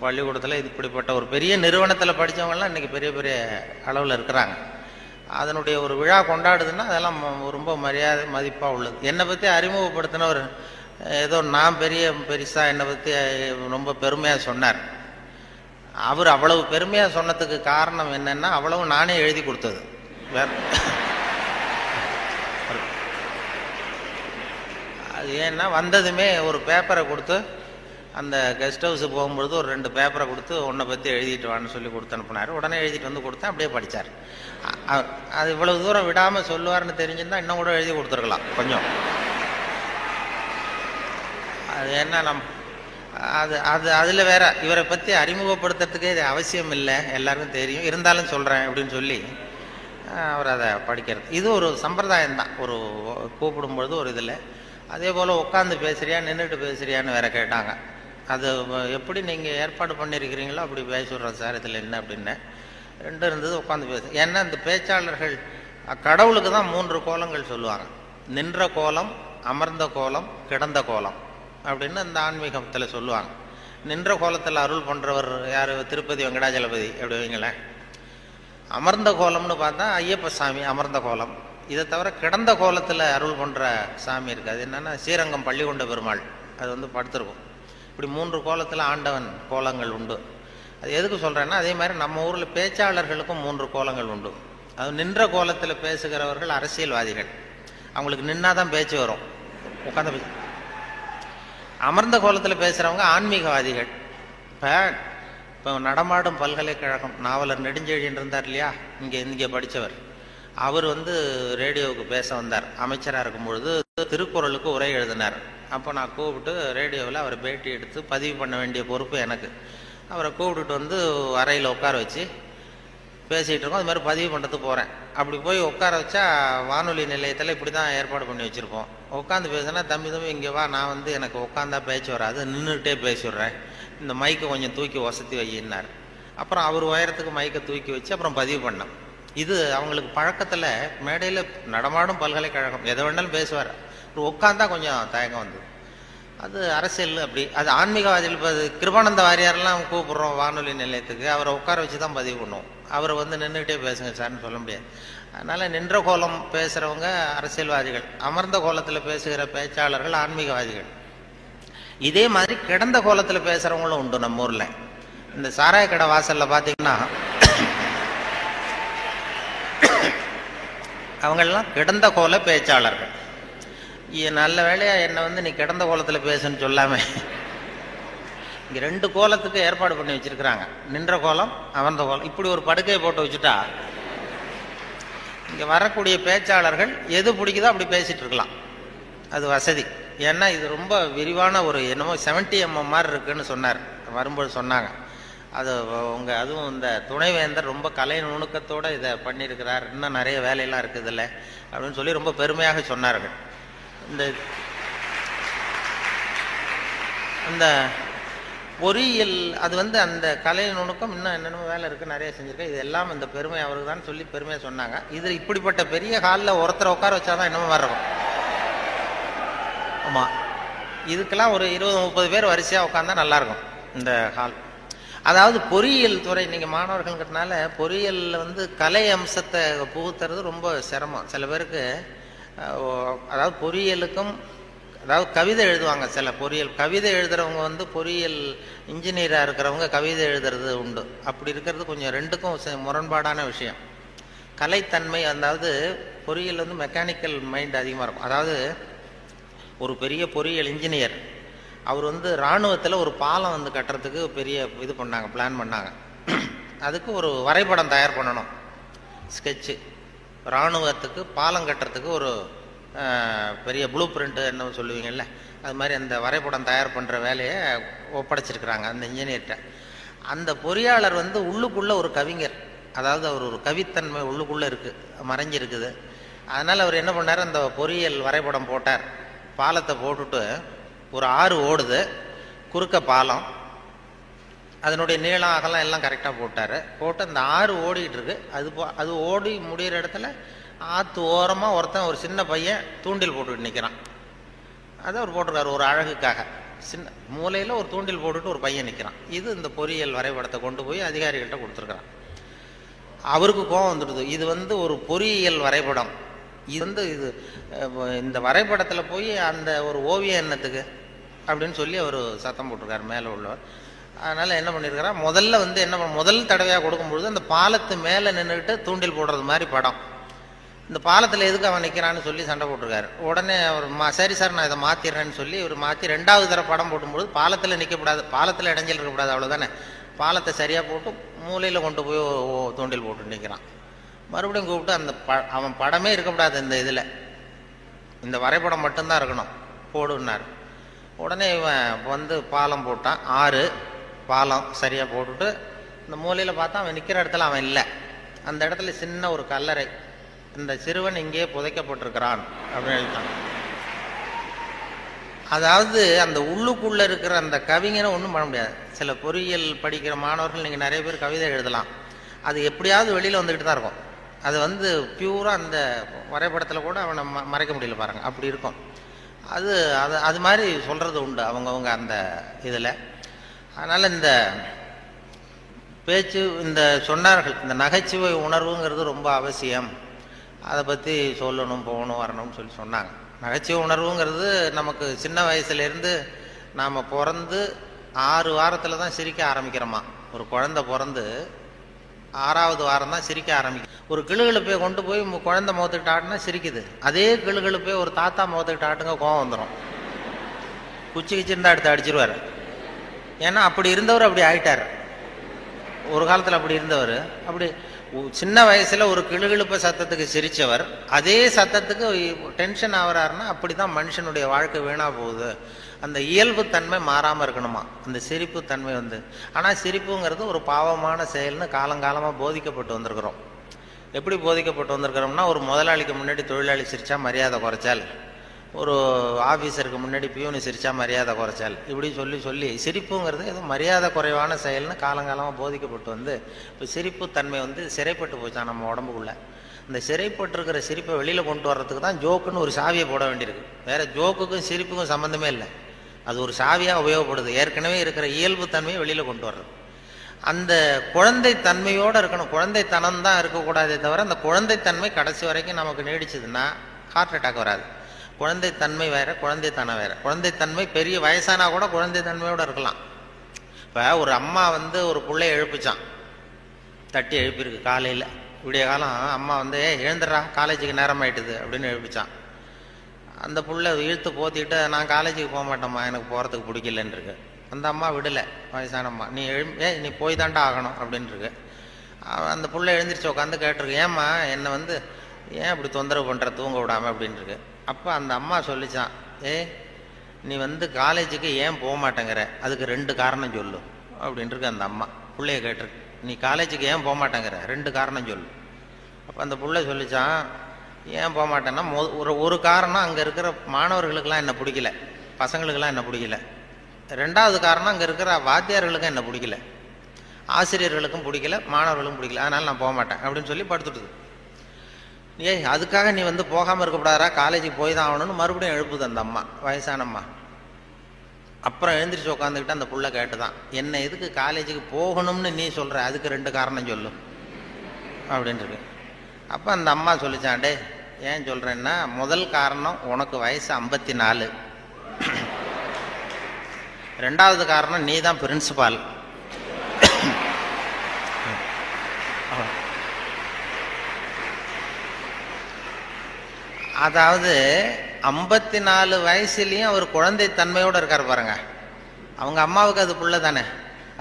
பள்ளிக்கூடத்தில் இப்படிப்பட்ட ஒரு பெரிய நிறுவனத்தில் படித்தவங்கலாம் இன்றைக்கி பெரிய பெரிய அளவில் இருக்கிறாங்க. அதனுடைய ஒரு விழா கொண்டாடுதுன்னா அதெல்லாம் ரொம்ப மரியாதை மதிப்பாக உள்ளது. என்னை பற்றி அறிமுகப்படுத்தினவர் ஏதோ நான் பெருசாக என்னை பற்றி ரொம்ப பெருமையாக சொன்னார். அவர் அவ்வளவு பெருமையாக சொன்னதுக்கு காரணம் என்னென்னா அவ்வளவு நானே எழுதி கொடுத்தது. வேற அது ஏன்னா வந்ததுமே ஒரு பேப்பரை கொடுத்து அந்த கெஸ்ட் ஹவுஸுக்கு போகும்பொழுது ஒரு 2 பேப்பரை கொடுத்து உன்னை பற்றி எழுதிட்டு வான்னு சொல்லி கொடுத்து அனுப்புனார். உடனே எழுதிட்டு வந்து கொடுத்தேன். அப்படியே படித்தார். அது இவ்வளவு தூரம் விடாமல் சொல்லுவார்னு தெரிஞ்சிருந்தா இன்னும் கூட எழுதி கொடுத்துருக்கலாம் கொஞ்சம். அது என்ன அதில் வேற இவரை பற்றி அறிமுகப்படுத்துறதுக்கே இது அவசியம் இல்லை, எல்லாருக்கும் தெரியும், இருந்தாலும் சொல்கிறேன் அப்படின்னு சொல்லி அவர் அதை படிக்கிறது. இது ஒரு சம்பிரதாயம் தான். ஒரு கூப்பிடும்பொழுது ஒரு இதில் அதே போல் உட்காந்து பேசுறியா நின்றுட்டு பேசுறியான்னு வேற கேட்டாங்க. அது எப்படி நீங்கள் ஏற்பாடு பண்ணியிருக்கிறீங்களோ அப்படி பேசிடுறோம் சார், இதில் என்ன அப்படின்னு 2 இருந்தது. உட்காந்து பேசு. ஏன்னா இந்த பேச்சாளர்கள் கடவுளுக்கு தான் 3 கோலங்கள் சொல்லுவாங்க. நின்ற கோலம், அமர்ந்த கோலம், கிடந்த கோலம் அப்படின்னு இந்த ஆன்மீகத்தில் சொல்லுவாங்க. நின்ற கோலத்தில் அருள் பண்ணுறவர் யார்? திருப்பதி வெங்கடாஜலபதி அப்படி வைங்களேன். அமர்ந்த கோலம்னு பார்த்தா ஐயப்ப சாமி அமர்ந்த கோலம். இதை தவிர கிடந்த கோலத்தில் அருள் பண்ணுற சாமி இருக்குது. அது என்னென்னா ஸ்ரீரங்கம் பள்ளிகொண்ட பெருமாள். அது வந்து படுத்திருக்கும். இப்படி 3 கோலத்தில் ஆண்டவன் கோலங்கள் உண்டு. அது எதுக்கு சொல்கிறேன்னா அதே மாதிரி நம்ம ஊரில் பேச்சாளர்களுக்கும் 3 கோலங்கள் உண்டு. அது நின்ற கோலத்தில் பேசுகிறவர்கள் அரசியல்வாதிகள். அவங்களுக்கு நின்னாதான் பேச்சு வரும், உட்காந்து பேச. அமர்ந்த கோலத்தில் பேசுகிறவங்க ஆன்மீகவாதிகள். இப்போ நடமாடும் பல்கலைக்கழகம் நாவலர் நெடுஞ்செழியன் இருந்தார் இல்லையா, இங்கே படித்தவர். அவர் வந்து ரேடியோவுக்கு பேச வந்தார். அமைச்சராக இருக்கும் பொழுது திருக்குறளுக்கு உரை எழுதினார். அப்போ நான் கூப்பிட்டு ரேடியோவில் அவரை பேட்டி எடுத்து பதிவு பண்ண வேண்டிய பொறுப்பு எனக்கு. அவரை கூப்பிட்டுட்டு வந்து அறையில் உட்கார வச்சு பேசிகிட்டு இருக்கோம். அது மாதிரி பதிவு பண்ணுறதுக்கு போகிறேன். அப்படி போய் உட்கார வச்சா வானொலி நிலையத்தில் இப்படி தான் ஏற்பாடு பண்ணி வச்சுருப்போம். உட்காந்து பேசினா தம்பி இங்கே வா, நான் வந்து எனக்கு உட்காந்தா பேச்சு வராது, நின்றுக்கிட்டே பேசிடுறேன், இந்த மைக்கை கொஞ்சம் தூக்கி வசதி வையினார். அப்புறம் அவர் உயரத்துக்கு மைக்கை தூக்கி வச்சு அப்புறம் பதிவு பண்ணேன். இது அவங்களுக்கு பழக்கத்தில் மேடையில் நடமாடும் பல்கலைக்கழகம் எதை வேணாலும் பேசுவார். உட்காந்தா கொஞ்சம் தயக்கம் வந்தது. அது அரசியல் அப்படி. அது ஆன்மீகவாதிகள். இப்போ கிருபானந்த வாரியாரெல்லாம் கூப்பிட்றோம் வானொலி நிலையத்துக்கு, அவரை உட்கார வச்சு தான் பதிவு பண்ணுவோம். அவரை வந்து நின்றுக்கிட்டே பேசுங்க சார்னு சொல்ல முடியாது. அதனால் நின்ற கோலம் பேசுகிறவங்க அரசியல்வாதிகள், அமர்ந்த கோலத்தில் பேசுகிற பேச்சாளர்கள் ஆன்மீகவாதிகள். இதே மாதிரி கிடந்த கோலத்தில் பேசுகிறவங்களும் உண்டு நம்ம ஊரில். இந்த சாராய கடை வாசலில் பார்த்தீங்கன்னா அவங்கெல்லாம் கிடந்த கோல பேச்சாளர்கள். நல்ல வேலையா என்னை வந்து நீ கிடந்த கோலத்தில் பேசுன்னு சொல்லாம இங்கே 2 கோலத்துக்கு ஏற்பாடு பண்ணி வச்சிருக்கிறாங்க. நின்ற கோலம், அமர்ந்த கோலம். இப்படி ஒரு படுக்கையை போட்டு வச்சுட்டா இங்கே வரக்கூடிய பேச்சாளர்கள் எது பிடிக்குதோ அப்படி பேசிட்டு இருக்கலாம். அது வசதி. ஏன்னா இது ரொம்ப விரிவான ஒரு என்னமோ 70 mm மாதிரி இருக்குன்னு சொன்னார், வரும்போது சொன்னாங்க. அது அதுவும் இந்த துணைவேந்தர் ரொம்ப கலை நுணுக்கத்தோடு இதை பண்ணியிருக்கிறார், இன்னும் நிறைய வேலையெல்லாம் இருக்குது இல்லை அப்படின்னு சொல்லி ரொம்ப பெருமையாக சொன்னார்கள். இந்த பொறியியல் அது வந்து அந்த கலை நுணுக்கம் இன்னும் என்னென்ன வேலை இருக்குது, நிறைய செஞ்சுருக்கேன். இதெல்லாம் இந்த பெருமை அவருக்கு தான் சொல்லி பெருமையாக சொன்னாங்க. இது இப்படிப்பட்ட பெரிய ஹாலில் ஒருத்தரை உட்கார வச்சாதான் என்னமோ மாதிரி இருக்கும். ஆமாம், இதுக்கெல்லாம் ஒரு 20-30 பேர் வரிசையாக உட்காந்தா நல்லாயிருக்கும் இந்த ஹால். அதாவது பொறியியல் துறை, நீங்கள் மாணவர்கள்ங்கிறதுனால பொறியியலில் வந்து கலை அம்சத்தை புகுத்துறது ரொம்ப சிரமம். சில பேருக்கு அதாவது பொறியியலுக்கும் அதாவது கவிதை எழுதுவாங்க. சில பொறியியல் கவிதை எழுதுறவங்க வந்து பொறியியல் இன்ஜினியராக இருக்கிறவங்க கவிதை எழுதுறது உண்டு. அப்படி இருக்கிறது கொஞ்சம் 2க்கும் முரண்பாடான விஷயம். கலைத்தன்மை, அதாவது பொறியியல் வந்து மெக்கானிக்கல் மைண்ட் அதிகமாக இருக்கும். அதாவது ஒரு பெரிய பொறியியல் இன்ஜினியர் அவர் வந்து இராணுவத்தில் ஒரு பாலம் வந்து கட்டுறதுக்கு பெரிய இது பண்ணாங்க, பிளான் பண்ணாங்க. அதுக்கு ஒரு வரைபடம் தயார் பண்ணணும். ஸ்கெட்சு. இராணுவத்துக்கு பாலம் கட்டுறதுக்கு ஒரு பெரிய ப்ளூ பிரிண்ட்டு என்ன சொல்லுவீங்கல்ல, அது மாதிரி அந்த வரைபடம் தயார் பண்ணுற வேலையை ஒப்படைச்சிருக்கிறாங்க அந்த இன்ஜினியர்கிட்ட. அந்த பொறியாளர் வந்து உள்ளுக்குள்ளே ஒரு கவிஞர், அதாவது அவர் ஒரு கவித்தன்மை உள்ளுக்குள்ளே இருக்குது, மறைஞ்சிருக்குது. அதனால் அவர் என்ன பண்ணார், அந்த பொறியியல் வரைபடம் போட்டார். பாலத்தை போட்டுட்டு ஒரு ஆறு ஓடுது, குறுக்க பாலம், அதனுடைய நீளம் அகலம் எல்லாம் கரெக்டாக போட்டார். போட்டு அந்த ஆறு ஓடிக்கிட்டு இருக்கு. அது ஓடி முடிகிற இடத்துல ஆற்று ஓரமாக ஒருத்தன் ஒரு சின்ன பையன் தூண்டில் போட்டுக்கிட்டு நிற்கிறான். அதை அவர் போட்டிருக்காரு ஒரு அழகுக்காக. சின்ன மூலையில் ஒரு தூண்டில் போட்டுட்டு ஒரு பையன் நிற்கிறான். இது இந்த பொறியியல் வரைபடத்தை கொண்டு போய் அதிகாரிகள்கிட்ட கொடுத்துருக்குறான். அவருக்கு கோபம் வந்துடுது. இது வந்து ஒரு பொறியியல் வரைபடம், இது இந்த வரைபடத்தில் போய் அந்த ஒரு ஓவியம் என்னத்துக்கு அப்படின்னு சொல்லி அவர் சத்தம் போட்டிருக்காரு மேலே உள்ளவர். அதனால் என்ன பண்ணியிருக்காரா, முதல்ல வந்து முதல் தடவையாக கொடுக்கும்பொழுது அந்த பாலத்து மேலே நின்றுக்கிட்டு தூண்டில் போடுறது மாதிரி படம். இந்த பாலத்தில் எதுக்கு அவன் நிற்கிறான்னு சொல்லி சண்டை போட்டிருக்காரு. உடனே அவர் சரி சார் நான் இதை மாற்றிடுறேன்னு சொல்லி இவர் மாற்றி 2வது தடவை படம் போடும்போது பாலத்தில் நிற்கக்கூடாது, பாலத்தில் இடைஞ்சல் இருக்கக்கூடாது, அவ்வளோதானே. பாலத்தை சரியாக போட்டு மூலையில் கொண்டு போய் தூண்டில் போட்டு நிற்கிறான். மறுபடியும் கூப்பிட்டு அந்த அவன் படமே இருக்கக்கூடாது, இந்த இதில் இந்த வரைபடம் மட்டும்தான் இருக்கணும், போடுன்னார். உடனே இவன் வந்து பாலம் போட்டான். 6 பாலம் சரியாக போட்டுட்டு இந்த மூலையில் பார்த்தா அவன் நிற்கிற இடத்துல அவன் இல்லை. அந்த இடத்துல சின்ன ஒரு கல்லறை, இந்த சிறுவன் இங்கே புதைக்கப்பட்டிருக்கிறான் அப்படின்னு எழுதிட்டான். அதாவது அந்த உள்ளுக்குள்ளே இருக்கிற அந்த கவிஞனை ஒன்றும் பண்ண முடியாது. சில பொறியியல் படிக்கிற மாணவர்கள் நீங்கள் நிறைய பேர் கவிதை எழுதலாம், அது எப்படியாவது வெளியில் வந்துக்கிட்டு தான் இருக்கும். அது வந்து பியூராக அந்த வரைபடத்தில் கூட அவனை மறைக்க முடியல பாருங்கள், அப்படி இருக்கும். அது மாதிரி சொல்கிறது உண்டு அவங்கவுங்க அந்த இதில். அதனால் இந்த பேச்சு இந்த சொன்னார்கள், இந்த நகைச்சுவை உணர்வுங்கிறது ரொம்ப அவசியம், அதை பற்றி சொல்லணும் போகணும் வரணும்னு சொல்லி சொன்னாங்க. நகைச்சுவை உணர்வுங்கிறது நமக்கு சின்ன வயசுலேருந்து நாம் பிறந்து 6 வாரத்தில் தான் சிரிக்க ஆரம்பிக்கிறோமா. ஒரு குழந்தை பிறந்து 6வது வாரம் தான் சிரிக்க ஆரம்பிக்கும். ஒரு கிளுகிழுப்பை கொண்டு போய் குழந்தை முகத்துக்கிட்ட ஆட்டுனா சிரிக்குது. அதே கிளுகிழுப்பை ஒரு தாத்தா முகத்துக்கிட்ட ஆட்டுங்க கோவம் வந்துடும், குச்சி கிச்சிருந்தா எடுத்து அடிச்சிருவார். ஏன்னா அப்படி இருந்தவர் அப்படி ஆயிட்டார். ஒரு காலத்தில் அப்படி இருந்தவர் அப்படி சின்ன வயசில் ஒரு கிளுகிழுப்ப சத்தத்துக்கு சிரித்தவர் அதே சத்தத்துக்கு டென்ஷன் ஆகிறாருன்னா அப்படி தான் மனுஷனுடைய வாழ்க்கை வீணாக போகுது. அந்த இயல்பு தன்மை மாறாமல் இருக்கணுமா அந்த சிரிப்பு தன்மை வந்து. ஆனால் சிரிப்புங்கிறது ஒரு பாவமான செயல்னு காலங்காலமாக போதிக்கப்பட்டு வந்திருக்கிறோம். எப்படி போதிக்கப்பட்டு வந்திருக்கிறோம்னா, ஒரு முதலாளிக்கு முன்னாடி தொழிலாளி சிரித்தா மரியாதை குறைச்சால், ஒரு ஆஃபீஸருக்கு முன்னாடி பியூனு சிரித்தா மரியாதை குறைச்சால், இப்படி சொல்லி சொல்லி சிரிப்புங்கிறது ஏதோ மரியாதை குறைவான செயல்னு காலங்காலமாக போதிக்கப்பட்டு வந்து இப்போ சிரிப்பு தன்மை வந்து சிறைப்பட்டு போச்சான் நம்ம உடம்புக்குள்ளே. இந்த சிறைப்பட்டிருக்கிற சிரிப்பை வெளியில் கொண்டு வர்றதுக்கு தான் ஜோக்குன்னு ஒரு சாவியை போட வேண்டியிருக்கு. வேறு ஜோக்குக்கும் சிரிப்புக்கும் சம்மந்தமே இல்லை, அது ஒரு சாவியாக உபயோகப்படுது. ஏற்கனவே இருக்கிற இயல்பு தன்மையை வெளியில் கொண்டு வர்றது. அந்த குழந்தை தன்மையோடு இருக்கணும், குழந்தைத்தனம் தான் இருக்கக்கூடாதே தவிர அந்த குழந்தைத்தன்மை கடைசி வரைக்கும் நமக்கு நீடிச்சதுன்னா ஹார்ட் அட்டாக் வராது. குழந்தைத்தன்மை வேற, குழந்தைத்தனம் வேற. குழந்தைத்தன்மை பெரிய வயசானா கூட குழந்தைத்தன்மையோடு இருக்கலாம். இப்போ ஒரு அம்மா வந்து ஒரு பிள்ளைய எழுப்பிச்சான், தட்டி எழுப்பியிருக்கு காலையில் விடிய காலம். அம்மா வந்து எழுந்துடுறா காலேஜுக்கு நேரம் ஆயிட்டுது அப்படின்னு எழுப்பிச்சான். அந்த புள்ள இழுத்து போத்திட்டு நான் காலேஜுக்கு போக மாட்டேம்மா, எனக்கு போகிறதுக்கு பிடிக்கலன்னு இருக்கு. அந்த அம்மா விடலை, வயசான அம்மா. நீ போய் தாண்டா ஆகணும் அப்படின்ட்டுருக்கு. அந்த புள்ள எழுந்திரிச்சு உட்காந்து கேட்டிருக்கு, ஏம்மா என்னை வந்து ஏன் இப்படி தொந்தரவு பண்ணுற தூங்க விடாமல் அப்படின்ட்டுருக்கு. அப்போ அந்த அம்மா சொல்லிச்சான், நீ வந்து காலேஜுக்கு ஏன் போக மாட்டேங்கிற, அதுக்கு 2 காரணம் சொல்லு அப்படின்ட்டுருக்கு. அந்த அம்மா பிள்ளைய கேட்டிருக்கு, நீ காலேஜுக்கு ஏன் போக மாட்டேங்கிற 2 காரணம் சொல்லு. அப்போ அந்த பிள்ளை சொல்லிச்சான், ஏன் போக மாட்டேன்னா ஒரு காரணம் அங்கே இருக்கிற மாணவர்களுக்கெல்லாம் என்ன பிடிக்கல, பசங்களுக்கெல்லாம் என்ன பிடிக்கல. 2வது காரணம் அங்கே இருக்கிற வாத்தியார்களுக்கும் என்ன பிடிக்கல, ஆசிரியர்களுக்கும் பிடிக்கல, மாணவர்களுக்கும் பிடிக்கல, அதனால் நான் போக மாட்டேன் அப்படின்னு சொல்லி படுத்துட்டுது. அதுக்காக நீ வந்து போகாமல் இருக்கக்கூடாதா, காலேஜுக்கு போய் தான் ஆகணும்னு மறுபடியும் எழுப்புது அந்த அம்மா, வயசான அம்மா. அப்புறம் எழுந்திரிச்சு உட்காந்துக்கிட்டு அந்த புள்ள கேட்டுதான், என்ன எதுக்கு காலேஜுக்கு போகணும்னு நீ சொல்கிற, அதுக்கு 2 காரணம் சொல்லு அப்படின்ட்டு. அப்போ அந்த அம்மா சொல்லிச்சாண்டே, ஏன் சொல்கிறேன்னா, முதல் காரணம் உனக்கு வயசு 54, 2வது காரணம் நீ தான் பிரின்சிபால், அதாவது 54 வயசுலேயும் அவர் குழந்தை தன்மையோடு இருக்கார் பாருங்க. அவங்க அம்மாவுக்கு அது புள்ள தானே,